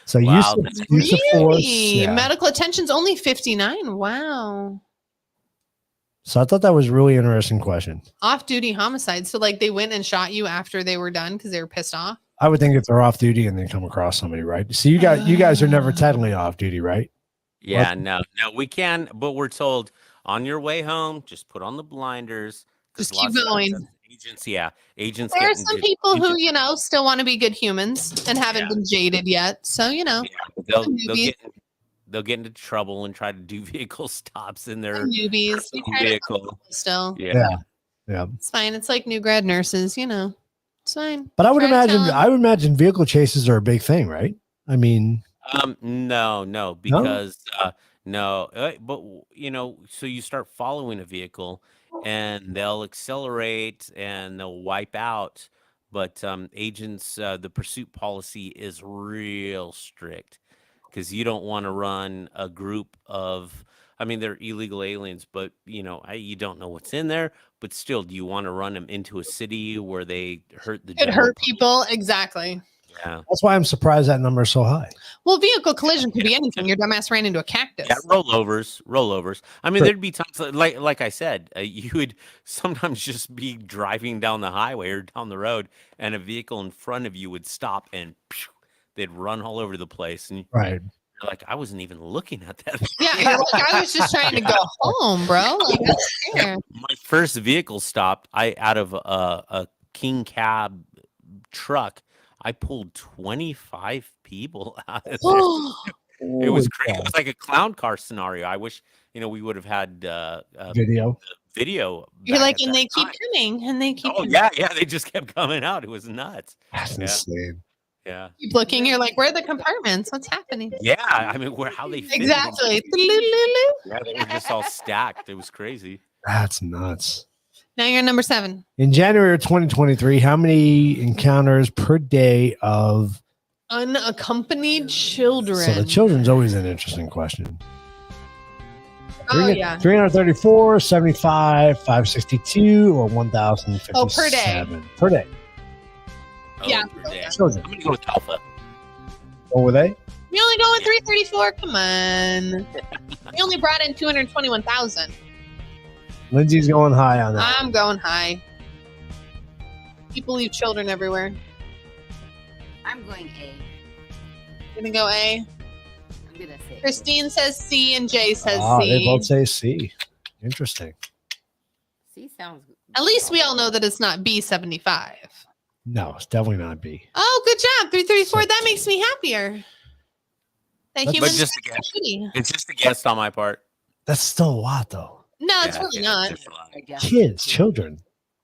E: So
F: Wow,
E: use of force.
G: Really?
E: Yeah.
G: Medical attention's only 59. Wow.
E: So I thought that was a really interesting question.
G: Off-duty homicide. So like they went and shot you after they were done because they were pissed off.
E: I would think if they're off duty and they come across somebody, right? So you guys are never technically off duty, right?
F: yeah, no, we can, but we're told on your way home, just put on the blinders. 'Cause
G: Just keep
F: lots of
G: going.
F: times agents
G: There are
F: get
G: some
F: into-
G: people who, still want to be good humans and haven't
F: Yeah.
G: been jaded yet. So,
F: yeah,
G: some newbies.
F: they'll get into trouble and try to do vehicle stops in their
G: Some newbies. We try to
F: vehicle.
G: still.
E: Yeah. Yeah.
G: It's fine. It's like new grad nurses, It's fine.
E: But I would
G: Try to
E: imagine
G: tell 'em.
E: I would imagine vehicle chases are a big thing, right? I mean,
F: No, because no, but so you start following a vehicle and they'll accelerate and they'll wipe out. But agents, the pursuit policy is real strict because you don't want to run a group of, I mean, they're illegal aliens, but you don't know what's in there. But still, do you want to run them into a city where they hurt the
G: Could
F: general
G: hurt
F: public?
G: people. Exactly.
F: Yeah.
E: that's why I'm surprised that number is so high.
G: Well, vehicle collision could be anything. Your dumbass ran into a cactus.
F: Yeah, rollovers. I mean,
E: Sure.
F: there'd be times like I said, you would sometimes just be driving down the highway or down the road, and a vehicle in front of you would stop, and phew, they'd run all over the place, and
E: Right.
F: you're like, I wasn't even looking at that.
G: Yeah, you're like, I was just trying to go home, bro. Like, I don't care.
F: My first vehicle stopped. Out of a king cab truck, I pulled 25 people out of there. It was crazy. It was like a clown car scenario. I wish we would have had
E: Video.
F: video.
G: You're
F: back
G: like,
F: at
G: and
F: that
G: they keep
F: time.
G: coming, and they keep
F: Oh
G: coming.
F: yeah, they just kept coming out. It was nuts.
E: That's
F: Yeah.
E: insane.
F: Yeah,
G: Keep looking. You're like, where are the compartments? What's happening?
F: yeah. I mean, how they fit it in.
G: Exactly.
F: Yeah, they were just all stacked. It was crazy.
E: That's nuts.
G: Now you're number 7.
E: In January of 2023, how many encounters per day of
G: Unaccompanied children.
E: so the children's always an interesting question.
G: Oh, yeah.
E: 334, 75, 562, or 1,057
G: Oh, per day.
E: Per day.
F: Oh,
G: Yeah.
F: per day.
E: Children.
F: I'm gonna go with Alpha.
E: What were they?
G: You only go with 334? Come on. We only brought in 221,000.
E: Lindsay's going high on that.
G: I'm going high. People leave children everywhere.
H: I'm going A.
G: Gonna go A.
H: I'm gonna say
G: Christine says C and Jay says
E: They
G: C.
E: both say C. Interesting.
H: C sounds.
G: At least we all know that it's not B75.
E: No, it's definitely not B.
G: Oh, good job. 334. That makes me happier. That
E: But
G: humans
F: just
G: are
F: again-
G: shitty.
F: It's just a guess on my part.
E: That's still a lot, though.
G: No, it's
F: Yeah,
G: really
F: yeah,
G: not.
F: it's a lot.
H: I guess.
E: Kids, children.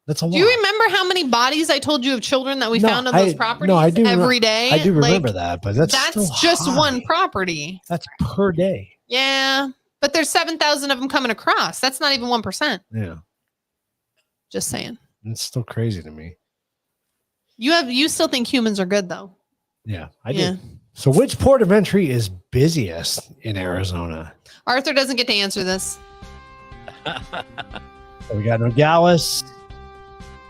E: That's a lot.
G: Do you remember how many bodies I told you of children that we
E: No,
G: found on those
E: I-
G: properties
E: no, I do
G: every day?
E: I do
G: Like,
E: remember that, but that's still
G: just
E: high.
G: one property.
E: That's per day.
G: Yeah, but there's 7,000 of them coming across. That's not even 1%.
E: Yeah,
G: Just saying.
E: it's still crazy to me.
G: You still think humans are good though?
E: Yeah, I
G: Yeah.
E: do. So, which port of entry is busiest in Arizona?
G: Arthur doesn't get to answer this.
E: So we got Nogales,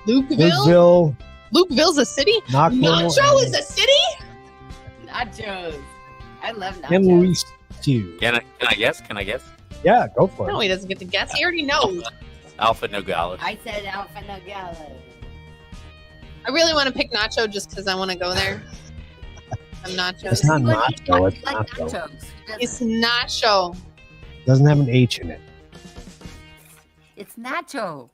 G: Lukeville.
E: Woodville,
G: Lukeville's a city.
E: Knoxville,
G: Nacho is a city.
H: Nachos. I love nachos.
E: and Luis too.
F: Can I guess?
E: Yeah, go for
G: No,
E: it.
G: he doesn't get to guess. He already knows.
F: Alpha Nogales.
H: I said Alpha Nogales.
G: I really want to pick Nacho just because I want to go there. I'm nachos.
E: It's not
H: Like-
E: nacho. It's
H: like
E: nacho.
H: nachos.
G: It's nacho.
E: Doesn't have an H in it.
H: It's nacho.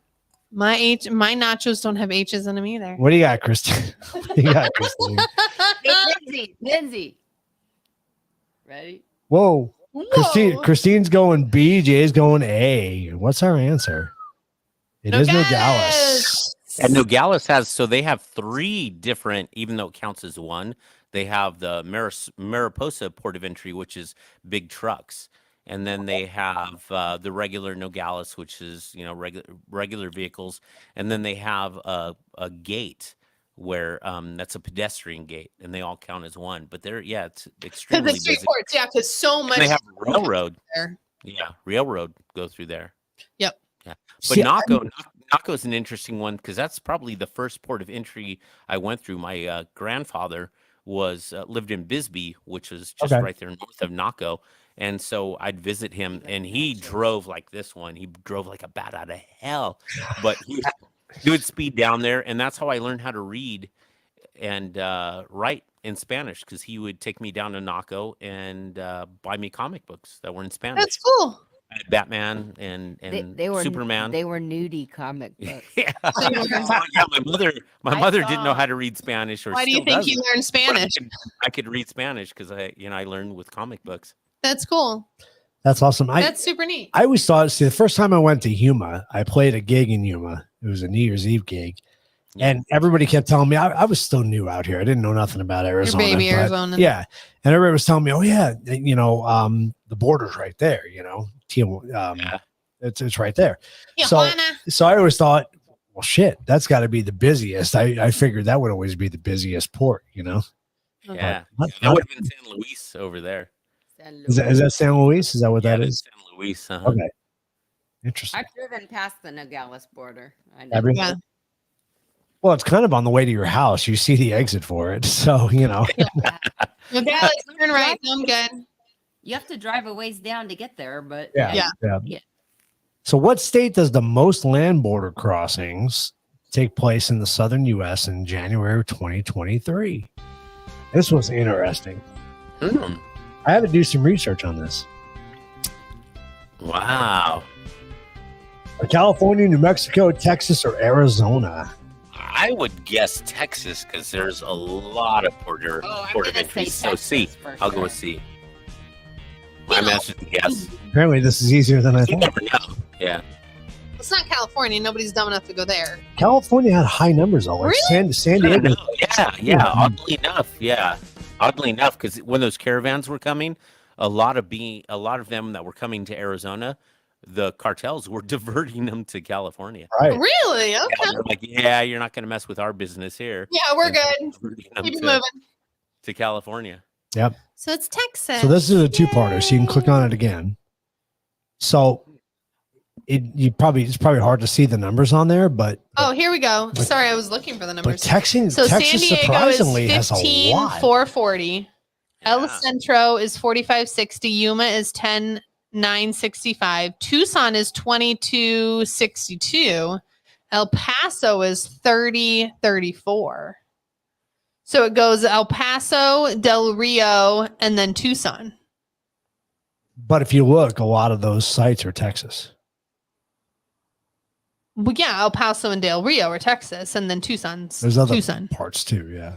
G: My nachos don't have H's in them either.
E: What do you got, Christine? What do you got, Christine?
H: Hey, Lindsay. Ready?
E: Whoa.
G: Whoa.
E: Christine's going B. Jay's going A. What's our answer? It is Nogales.
F: And Nogales they have 3 different, even though it counts as one, they have the Mariposa port of entry, which is big trucks. And then they have the regular Nogales, which is, regular vehicles. And then they have a gate where that's a pedestrian gate, and they all count as one. But it's
G: Because
F: extremely
G: it's street
F: busy.
G: ports, yeah. Because so
F: And
G: much
F: they have railroad.
G: there.
F: Yeah, railroad go through there.
G: Yep.
F: Yeah, but
E: See,
F: Naco is an interesting one because that's probably the first port of entry I went through. My grandfather was lived in Bisbee, which was just right there north of Naco. And so I'd visit him, and he drove like this one. He drove like a bat out of hell, but he would speed down there, and that's how I learned how to read and write in Spanish, because he would take me down to Naco and buy me comic books that were in Spanish.
G: That's cool.
F: Batman and
H: They were
F: Superman.
H: They were nudie comic books.
F: Yeah. Yeah, my mother didn't know how to read Spanish.
G: Why do you think you learned Spanish?
F: I could read Spanish because I learned with comic books.
G: That's cool.
E: That's awesome.
G: That's super neat.
E: I always thought, the first time I went to Yuma, I played a gig in Yuma. It was a New Year's Eve gig. And everybody kept telling me, I was still new out here. I didn't know nothing about Arizona.
G: Your baby Arizona.
E: Yeah. And everybody was telling me, oh, yeah, the border's right there, it's right there. So I always thought, well, shit, that's got to be the busiest. I figured that would always be the busiest port,
F: Yeah. That would have been San Luis over there.
E: Is that San Luis? Is that what that is?
F: San Luis.
E: Okay. Interesting.
H: I've driven past the Nogales border. I know.
E: Everything?
G: Yeah.
E: Well, it's kind of on the way to your house. You see the exit for it. So,
G: Nogales, turn right. I'm good.
H: You have to drive a ways down to get there, but
E: Yeah. So what state does the most land border crossings take place in the southern U.S. in January of 2023? This was interesting. I had to do some research on this.
F: Wow.
E: California, New Mexico, Texas, or Arizona?
F: I would guess Texas, because there's a lot of port of entry. So C. I'll go with C. My answer is yes.
E: Apparently, this is easier than I
F: You
E: thought.
F: never know. Yeah.
G: It's not California. Nobody's dumb enough to go there.
E: California had high numbers, though. Like
G: Really?
E: San Diego.
F: Yeah. Oddly enough, Oddly enough, because when those caravans were coming, a lot of them that were coming to Arizona, the cartels were diverting them to California.
E: Right.
G: Really? Okay.
F: Yeah, they're like, yeah, you're not going to mess with our business here.
G: Yeah, we're
F: And
G: good.
F: diverting them
G: Keep it
F: to-
G: moving.
F: to California.
E: Yep.
G: So it's Texas.
E: So this is a two-parter, so you can click on it again. So it's probably hard to see the numbers on there, but
G: Oh, here we go. Sorry, I was looking for the
E: but
G: numbers.
E: Texas
G: San Diego
E: surprisingly
G: is
E: has a lot.
G: 15,440. El
F: Yeah.
G: Centro is 4560. Yuma is 10,965. Tucson is 2262. El Paso is 3034. So it goes El Paso, Del Rio, and then Tucson.
E: But if you look, a lot of those sites are Texas.
G: Well, yeah, El Paso and Del Rio are Texas, and then Tucson's
E: There's other
G: Tucson.
E: parts too, yeah.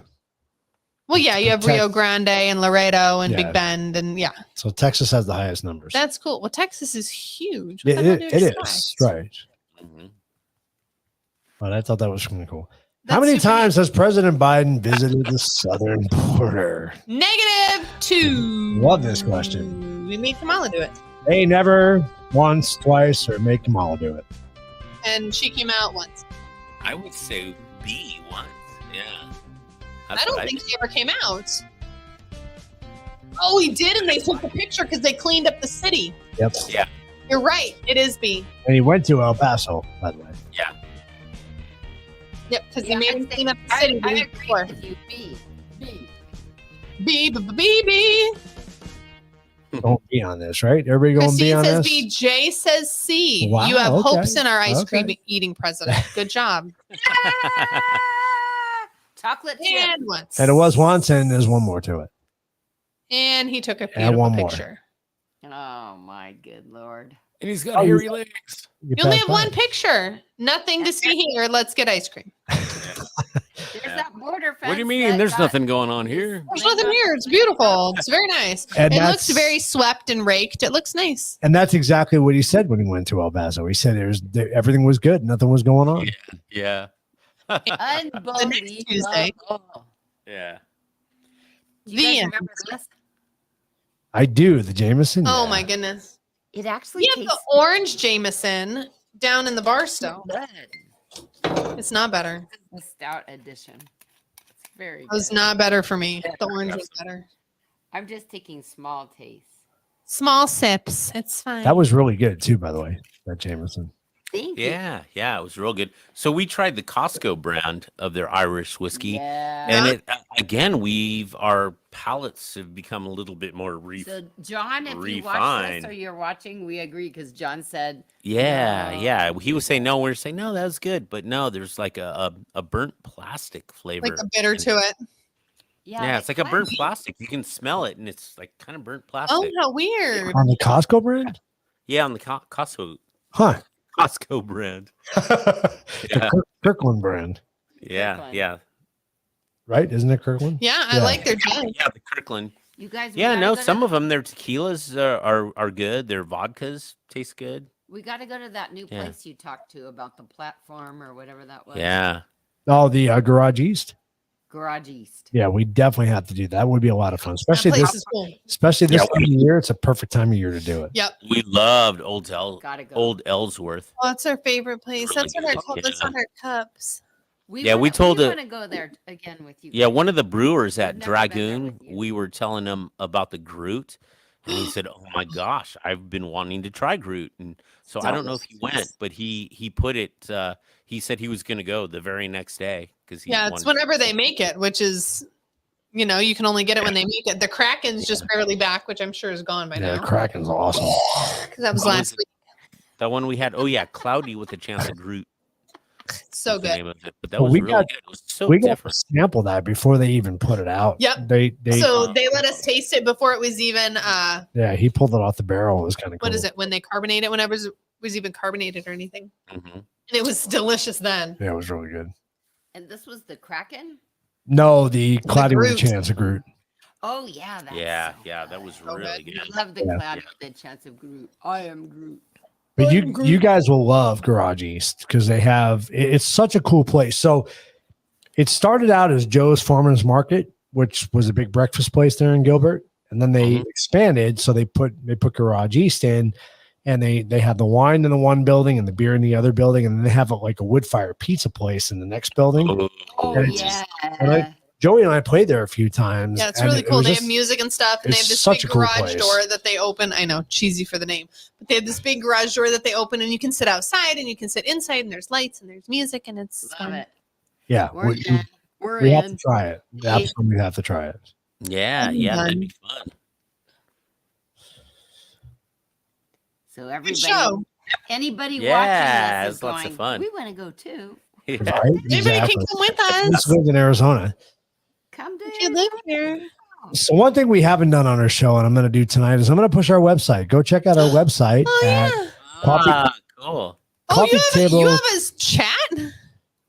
G: Well, yeah, you have Rio Grande and Laredo and
E: Yeah.
G: Big Bend, and yeah,
E: So Texas has the highest numbers.
G: that's cool. Well, Texas is huge.
E: it,
G: What the hell
E: it
G: do you
E: is,
G: expect?
E: right.
F: Mhm.
E: But I thought that was really cool. How
G: That's
E: many
G: super
E: times has President Biden visited the southern border?
G: -2.
E: Love this question.
G: We made Kamala do it,
E: They never, once, twice, or make Kamala do it.
G: and she came out once.
F: I would say B once. Yeah.
G: I don't think he ever came out. Oh, he did, and they took the picture because they cleaned up the city.
E: Yep.
F: Yeah.
G: You're right. It is B.
E: And he went to El Paso, by the way.
F: Yeah.
G: Yep, because
H: Yeah,
G: he made
H: I'd
G: him
H: say-
G: clean up the city the
H: I
G: week
H: agree
G: before.
H: with you. B.
G: B.
E: Don't be on this, right? Everybody going to be
G: Christine
E: on
G: says
E: this?
G: B. Jay says C.
E: Wow,
G: You have
E: okay.
G: hopes in our ice
E: Okay.
G: cream eating president. Good job.
H: Chocolate chip.
G: And once.
E: And it was once, and there's one more to it.
G: And he took a
E: And
G: beautiful
E: one more.
G: picture.
H: Oh my good lord.
F: And he's got
E: Oh,
F: hairy legs.
E: You
G: You only
E: passed
G: have one
E: by.
G: picture. Nothing to see here. Let's get ice cream.
H: There's that border fence.
F: What do you mean?
H: that
F: There's
H: got-
F: nothing going on here.
G: There's nothing here. It's beautiful. It's very nice.
E: And
G: It looks
E: that's-
G: very swept and raked. It looks nice.
E: And that's exactly what he said when he went to El Paso. He said everything was good. Nothing was going on.
F: Yeah.
H: Unbelievable.
G: Tuesday.
F: Yeah.
H: Do you guys
G: The
H: remember this?
E: I do. The Jameson.
G: Oh
E: yeah.
G: my goodness.
H: It actually
G: We have
H: tastes
G: the orange Jameson down in the bar still.
H: good.
G: It's not better.
H: The stout edition. It's very
G: It was
H: good.
G: not better for me. The orange was better.
H: I'm just taking small tastes.
G: Small sips. It's fine.
E: That was really good too, by the way. That Jameson.
H: Thank
F: Yeah, it was real good. So we tried the Costco brand of their Irish whiskey,
H: Yeah.
F: and it again, our palates have become a little bit more
H: So John, if you watch
F: refined.
H: this or you're watching, we agree because John said,
F: Yeah.
H: no,
F: He was saying no. We were saying no, that was good, but no, there's like a burnt plastic flavor.
G: Like a bitter to it.
F: Yeah, it's like a burnt plastic. You can smell it, and it's like kind of burnt plastic.
G: Oh, how weird.
E: On the Costco brand?
F: Yeah, on the Costco
E: Huh.
F: Costco brand.
E: The Kirkland brand,
F: Yeah.
E: right? Isn't it Kirkland?
G: Yeah, I like their gin.
F: Yeah, the Kirkland.
H: You guys,
F: Yeah, no, some of them, their tequilas are good. Their vodkas taste good.
H: We got to go to that new
F: Yeah.
H: place you talked to about the platform or whatever that was.
F: Yeah.
E: Oh, the Garage East.
H: Garage East.
E: Yeah, we definitely have to do that. Would be a lot of fun,
G: That
E: especially
G: place
E: this,
G: is cool.
E: time of year. It's a perfect time of year to do it.
G: Yep.
F: We loved
H: Gotta go.
F: Old Ellsworth.
G: Oh, it's our favorite place.
F: Really
G: That's on our
F: good.
G: that's on our cups.
F: Yeah, we told
H: we
F: it-
H: want to go there again with you.
F: Yeah, one of the brewers at
H: We've never been there
F: Dragoon,
H: with you.
F: we were telling him about the Groot, and he said, "Oh my gosh, I've been wanting to try Groot." And so I don't know if he went, but he put it. He said he was going to go the very next day because
G: Yeah, it's whenever they make it, which is, you can only get it when they make it. The Kraken's just barely back, which I'm sure is gone by
E: Yeah, the
G: now.
E: Kraken's awesome.
G: Because that was
F: What was
G: last
F: it?
G: week.
F: That one we had. Oh yeah, Cloudy with a Chance of Groot.
G: So
F: was the
G: good.
F: name of it. But that
E: Well,
F: was
E: we
F: really
E: got-
F: good. It was so
E: We got to
F: different.
E: sample that before they even put it out.
G: Yep.
E: They
G: So they let us taste it before it was even
E: yeah, he pulled it off the barrel. It was kind of cool.
G: what is it when they carbonate it? Whenever it was even carbonated or anything,
F: Mhm.
G: and it was delicious then.
E: Yeah, it was really good.
H: And this was the Kraken?
E: No, the Cloudy with a
G: Groot.
E: Chance of Groot.
H: Oh, yeah. That's
F: Yeah, that was
G: So
F: really
G: good.
F: good.
H: I love the
E: Yeah.
H: cloud with the chance of Groot. I am Groot.
E: But you guys will love Garage East because they have it's such a cool place. So it started out as Joe's Farmers Market, which was a big breakfast place there in Gilbert, and then they expanded. So they put Garage East in, and they have the wine in the one building and the beer in the other building, and then they have like a wood fire pizza place in the next building.
H: Oh,
E: And it's
H: yeah.
E: and Joey and I played there a few times.
G: Yeah, it's
E: and
G: really
E: it
G: cool.
E: was
G: They
E: just-
G: have music and stuff, and they have
E: it's
G: this
E: such
G: big
E: a cool
G: garage
E: place.
G: door that they open. I know, cheesy for the name, but they have this big garage door that they open, and you can sit outside and you can sit inside, and there's lights and there's music, and it's
H: Love
G: fun.
H: it.
E: Yeah,
H: We're in. We're
E: we have to
H: in.
E: try it. We absolutely have to try it.
F: Yeah,
G: I'm
F: that'd
G: done.
F: be fun.
H: So
G: Good
H: everybody,
G: show.
H: anybody
F: Yeah,
H: watching this
F: it's
H: is
F: lots of
H: going,
F: fun.
H: we want to go too.
F: Yeah.
E: Right?
G: Anybody
E: Exactly.
G: can come with
E: This
G: us
E: lives in Arizona.
H: Come to
G: if you live here.
E: So one thing we haven't done on our show, and I'm going to do tonight, is I'm going to push our website. Go check out our website
G: Oh
E: at
G: yeah.
F: Ah, cool.
G: Oh,
E: Coffee
G: you have
E: Table.
G: a chat?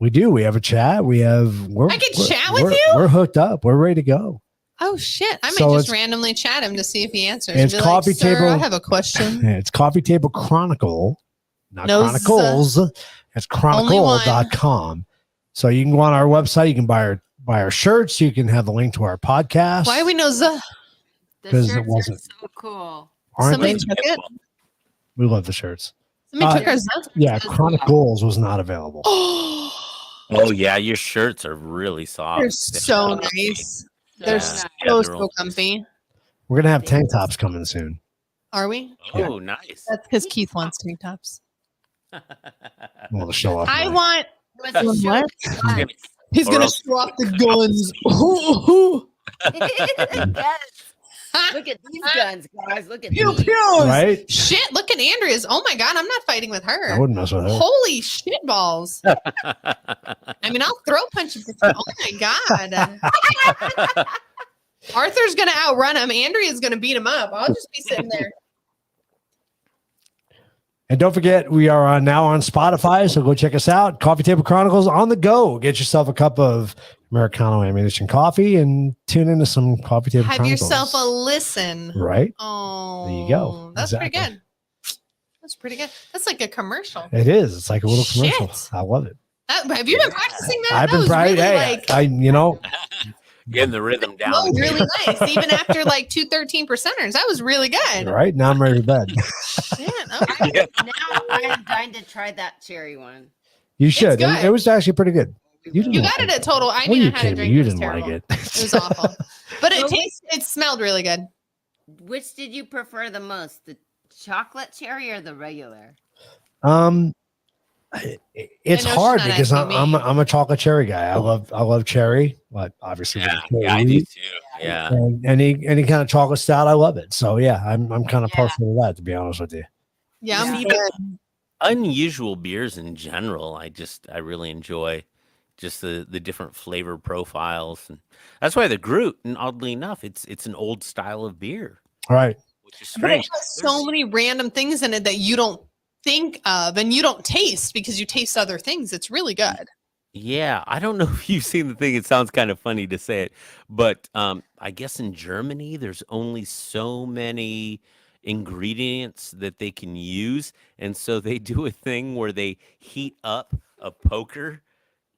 E: We do. We have a chat. We have.
G: I can chat with
E: we're-
G: you?
E: We're hooked up. We're ready to go.
G: Oh shit! I might
E: So
G: just
E: it's-
G: randomly chat him to see if he answers.
E: It's
G: Be
E: Coffee
G: like, Sir,
E: Table-
G: I have a question.
E: It's Coffee Table Chronicle, not
G: No,
E: Chronicles. It's chronicle.com. So you can go on our website. You can buy our shirts. You can have the link to our podcast.
G: Why we know the
H: The
E: 'Cause it
H: shirts
E: wasn't-
H: are so cool.
E: Aren't
G: somebody
E: they?
G: took it?
E: We love the shirts.
G: Somebody took ours.
E: Yeah,
H: As well.
E: Chronicles was not available.
F: Oh yeah, your shirts are really soft.
G: They're so nice. They're
F: Yeah.
G: so
F: Yeah, they're
G: so
F: real-
G: comfy.
E: We're gonna have tank tops coming soon.
G: Are we?
F: Oh, nice.
G: That's because Keith wants tank tops.
E: Well, to show off.
G: I
E: my-
G: want.
H: With the
G: What?
H: shirts.
G: He's
F: Or
G: gonna
F: else-
G: show off the guns.
H: Yes. Look at these guns, guys. Look at
G: Pew
H: these.
G: pew!
E: Right?
G: Shit! Look at Andrea's. Oh my god! I'm not fighting with her.
E: I wouldn't mess with her.
G: Holy shit balls! I mean, I'll throw punch if it's. Oh my god! Arthur's gonna outrun him. Andrea's gonna beat him up. I'll just be sitting there.
E: And don't forget, we are now on Spotify, so go check us out. Coffee Table Chronicles on the go. Get yourself a cup of Americano ammunition coffee and tune into some Coffee Table
G: Have
E: Chronicles.
G: yourself a listen.
E: Right?
G: Oh,
E: There you go.
G: That's pretty
E: Exactly.
G: good. That's pretty good. That's like a commercial.
E: It is. It's like a little commercial.
G: Shit.
E: I love it.
G: Have you been practicing that?
E: I've
G: That
E: been
G: was
E: practicing.
G: really
E: Hey,
G: like
F: Getting the rhythm down.
G: that was really nice. Even after like 2 13%ers, that was really good.
E: right now I'm ready to bed.
G: Shit, okay.
H: Now I'm dying to try that cherry one.
E: You should.
G: good.
E: It was actually pretty good. You didn't
G: You
E: like
G: got it at total. I
E: Well,
G: mean,
E: you
G: I had a
E: kidding me.
G: drink.
E: You
G: It was
E: didn't
G: terrible.
E: like it.
G: It was awful, but it smelled really good.
H: Which did you prefer the most, the chocolate cherry or the regular?
E: It's
G: I know
E: hard
G: she's not
E: because
G: asking
E: I'm a chocolate cherry guy. I love cherry, but obviously with the
F: Yeah, I do
E: wheat
F: too. Yeah.
E: and any kind of chocolate stout, I love it. So yeah, I'm kind of partial to that, to be honest with you.
G: Yeah, I'm
H: Yeah.
G: good.
F: Unusual beers in general. I really enjoy just the different flavor profiles, and that's why the Groot. And oddly enough, it's an old style of beer,
E: All right.
F: which is
G: But it
F: strange.
G: has so many random things in it that you don't think of and you don't taste because you taste other things. It's really good.
F: Yeah, I don't know if you've seen the thing. It sounds kind of funny to say it, but I guess in Germany, there's only so many ingredients that they can use, and so they do a thing where they heat up a poker,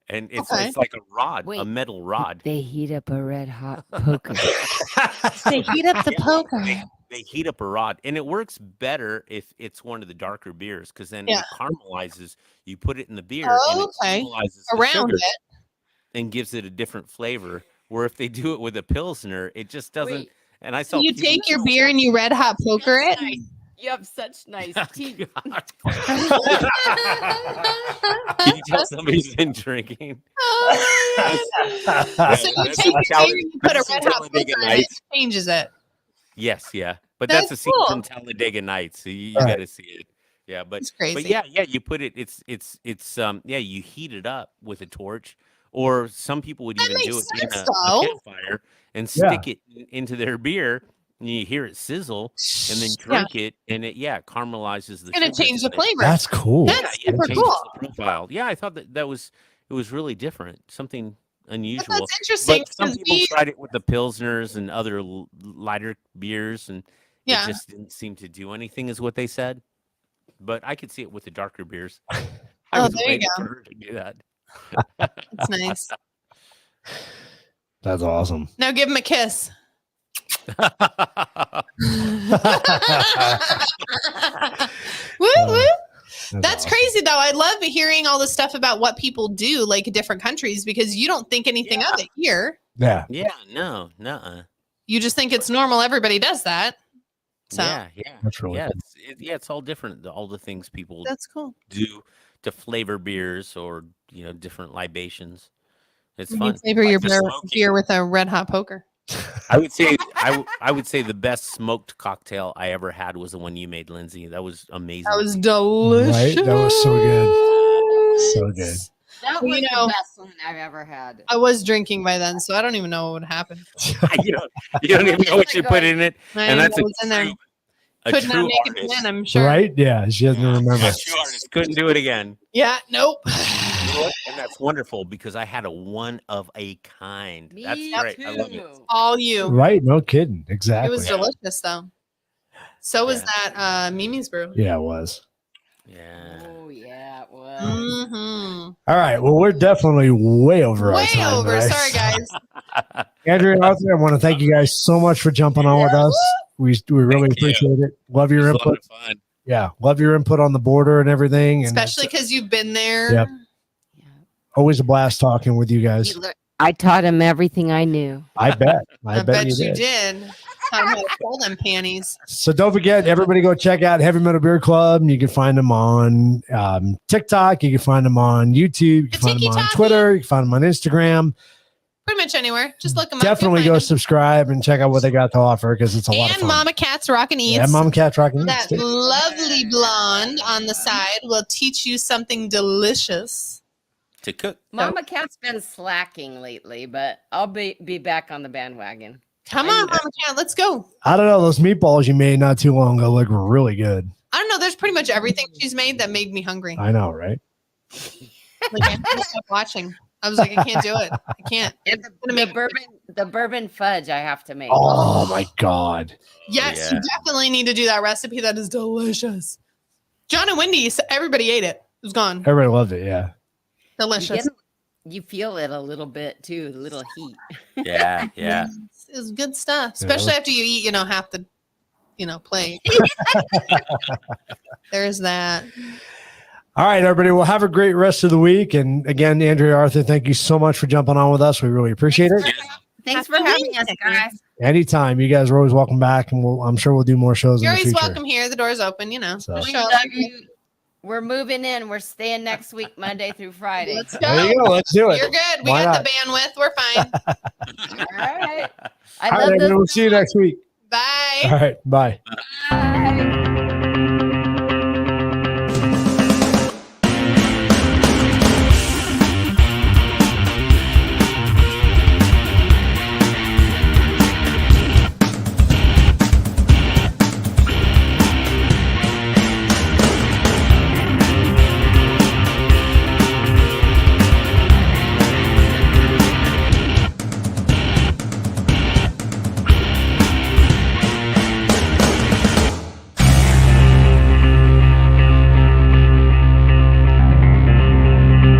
F: and
G: Okay.
F: it's like a rod, a
H: Wait.
F: metal rod.
H: They heat up a red hot poker.
G: They heat up the poker.
F: They heat up a rod, and it works better if it's one of the darker beers because then
G: Yeah.
F: it caramelizes. You put it in the beer, and
G: Oh,
F: it
G: okay.
F: caramelizes the
G: Around
F: sugar
G: it.
F: and gives it a different flavor. Where if they do it with a pilsner, it just doesn't.
H: Wait.
F: And I saw
G: You
F: people-
G: take your beer and you red hot poker it.
H: Nice. You have such nice teeth.
F: God. Can you tell somebody's been drinking?
G: So you
F: That's
G: take
F: some
G: your beer
F: Talladega-
G: and you put a
F: that's some
G: red hot
F: Talladega
G: poker in it,
F: Nights.
G: it changes it.
F: Yes, yeah, but that's a
G: That's
F: scene
G: cool.
F: from Talladega Nights. So you
E: Right.
F: got to see it. Yeah, but
G: It's crazy.
F: yeah, you put it. It's yeah, you heat it up with a torch, or some people would
G: That
F: even do
G: makes
F: it in
G: sense,
F: a
G: though.
F: campfire and
E: Yeah.
F: stick it into their beer, and you hear it sizzle, and then drink it, and it caramelizes the.
G: And it
F: sugars
G: changes the
F: in it.
G: flavor.
E: That's cool.
G: That's
F: Yeah,
G: super
F: it changes
G: cool.
F: the profile. Yeah, I thought that it was really different, something unusual.
G: That's interesting.
F: But some
G: because
F: people
G: we-
F: tried it with the pilsners and other lighter beers, and
G: Yeah.
F: it just didn't seem to do anything, is what they said. But I could see it with the darker beers. I
G: Oh,
F: was
G: there you
F: waiting
G: go.
F: for her to do that.
G: That's nice.
E: That's awesome.
G: Now give him a kiss. Woo, woo. That's
E: awesome.
G: crazy though. I love hearing all the stuff about what people do, like in different countries, because you don't think anything of it here.
E: Yeah.
F: Yeah, no, nuh-uh.
G: You just think it's normal. Everybody does that. So
F: Yeah.
E: That's really
F: yeah,
E: cool.
F: it's all different. All the things people
G: that's cool.
F: do to flavor beers or different libations. It's
G: You
F: fun.
G: can flavor your
F: the
G: beer,
F: smoking.
G: with a red hot poker.
F: I would say I would say the best smoked cocktail I ever had was the one you made, Lindsay. That was amazing.
G: That was delicious.
E: Right? That was so good. So good.
H: That
G: Well,
H: was
G: you know-
H: the best one I've ever had.
G: I was drinking by then, so I don't even know what would happen.
F: you don't even know what you put in it,
G: I
F: and
G: know
F: that's
G: what's in there.
F: a
G: Could
F: true
G: not make
F: artist.
G: it in, I'm sure.
E: Right? Yeah. She doesn't remember.
F: A true artist couldn't do it again.
G: Yeah, nope.
F: And that's wonderful because I had a one of a kind.
H: Me
F: That's great. I love it.
H: too.
G: All you.
E: Right? No kidding.
G: It
E: Exactly.
G: was delicious though. So was
F: Yeah.
G: that Mimi's brew.
E: Yeah, it was.
F: Yeah.
H: Oh yeah, it was.
G: Mm-hmm.
E: All right. Well, we're definitely way over our
G: Way
E: time.
G: over.
E: right?
G: Sorry, guys.
E: Andrew and Arthur, I want to thank you guys so much for jumping on with us. We really
F: Thank you.
E: appreciate it. Love
F: It
E: your
F: was a lot
E: input.
F: of fun.
E: Yeah. Love your input on the border and everything. And
G: Especially
E: it's
G: because you've been there.
E: Yep.
H: Yeah.
E: always a blast talking with you guys.
H: I taught him everything I knew.
E: I bet.
G: I bet you
E: did.
G: did. Taught him how to pull them panties.
E: So don't forget, everybody go check out Heavy Metal Beer Club. You can find them on TikTok. You can find them on YouTube. You can find them on
G: Tiki-taki.
E: Twitter. You can find them on Instagram.
G: Pretty much anywhere. Just look them
E: Definitely
G: up.
E: go
G: You'll find
E: subscribe and check out what they got to offer because it's a
G: them.
E: lot of
G: And
E: fun.
G: Mama Cat's Rockin' Eats.
E: Yeah, Mom Cat's rocking.
G: That lovely blonde on the side will teach you something delicious.
F: To cook.
H: Mama Cat's been slacking lately, but I'll be back on the bandwagon.
G: Come on, Mama Cat, let's go.
E: I don't know. Those meatballs you made not too long ago look really good.
G: I don't know. There's pretty much everything she's made that made me hungry.
E: I know, right?
G: Like, I couldn't stop watching. I was like, I can't do it. I can't.
H: And the bourbon fudge I have to make.
E: Oh my God.
G: Yes,
F: Yeah.
G: you definitely need to do that recipe. That is delicious. John and Wendy, everybody ate it. It was gone.
E: Everybody loved it. Yeah.
G: Delicious.
H: You feel it a little bit too, a little heat.
F: Yeah, yeah.
G: It was good stuff, especially after you eat, half the, plate. There's that.
E: All right, everybody. Well, have a great rest of the week. And again, Andrea, Arthur, thank you so much for jumping on with us. We really appreciate it.
H: Thanks for
G: Happy
H: having us,
G: weekend.
H: guys.
E: Anytime. You guys are always welcome back, and I'm sure we'll do more shows
G: You're
E: in the
G: always
E: future.
G: welcome here. The door's open,
E: So-
H: We
G: Show
H: love
G: up.
H: you. We're moving in. We're staying next week, Monday through Friday.
G: Let's go.
E: There you go. Let's do it.
G: You're good. We
E: Why
G: got
E: not?
G: the bandwidth. We're fine.
H: All right. I
E: All
H: love
E: right,
H: those.
E: we'll see you next week.
G: Bye.
E: All right. Bye.
H: Bye.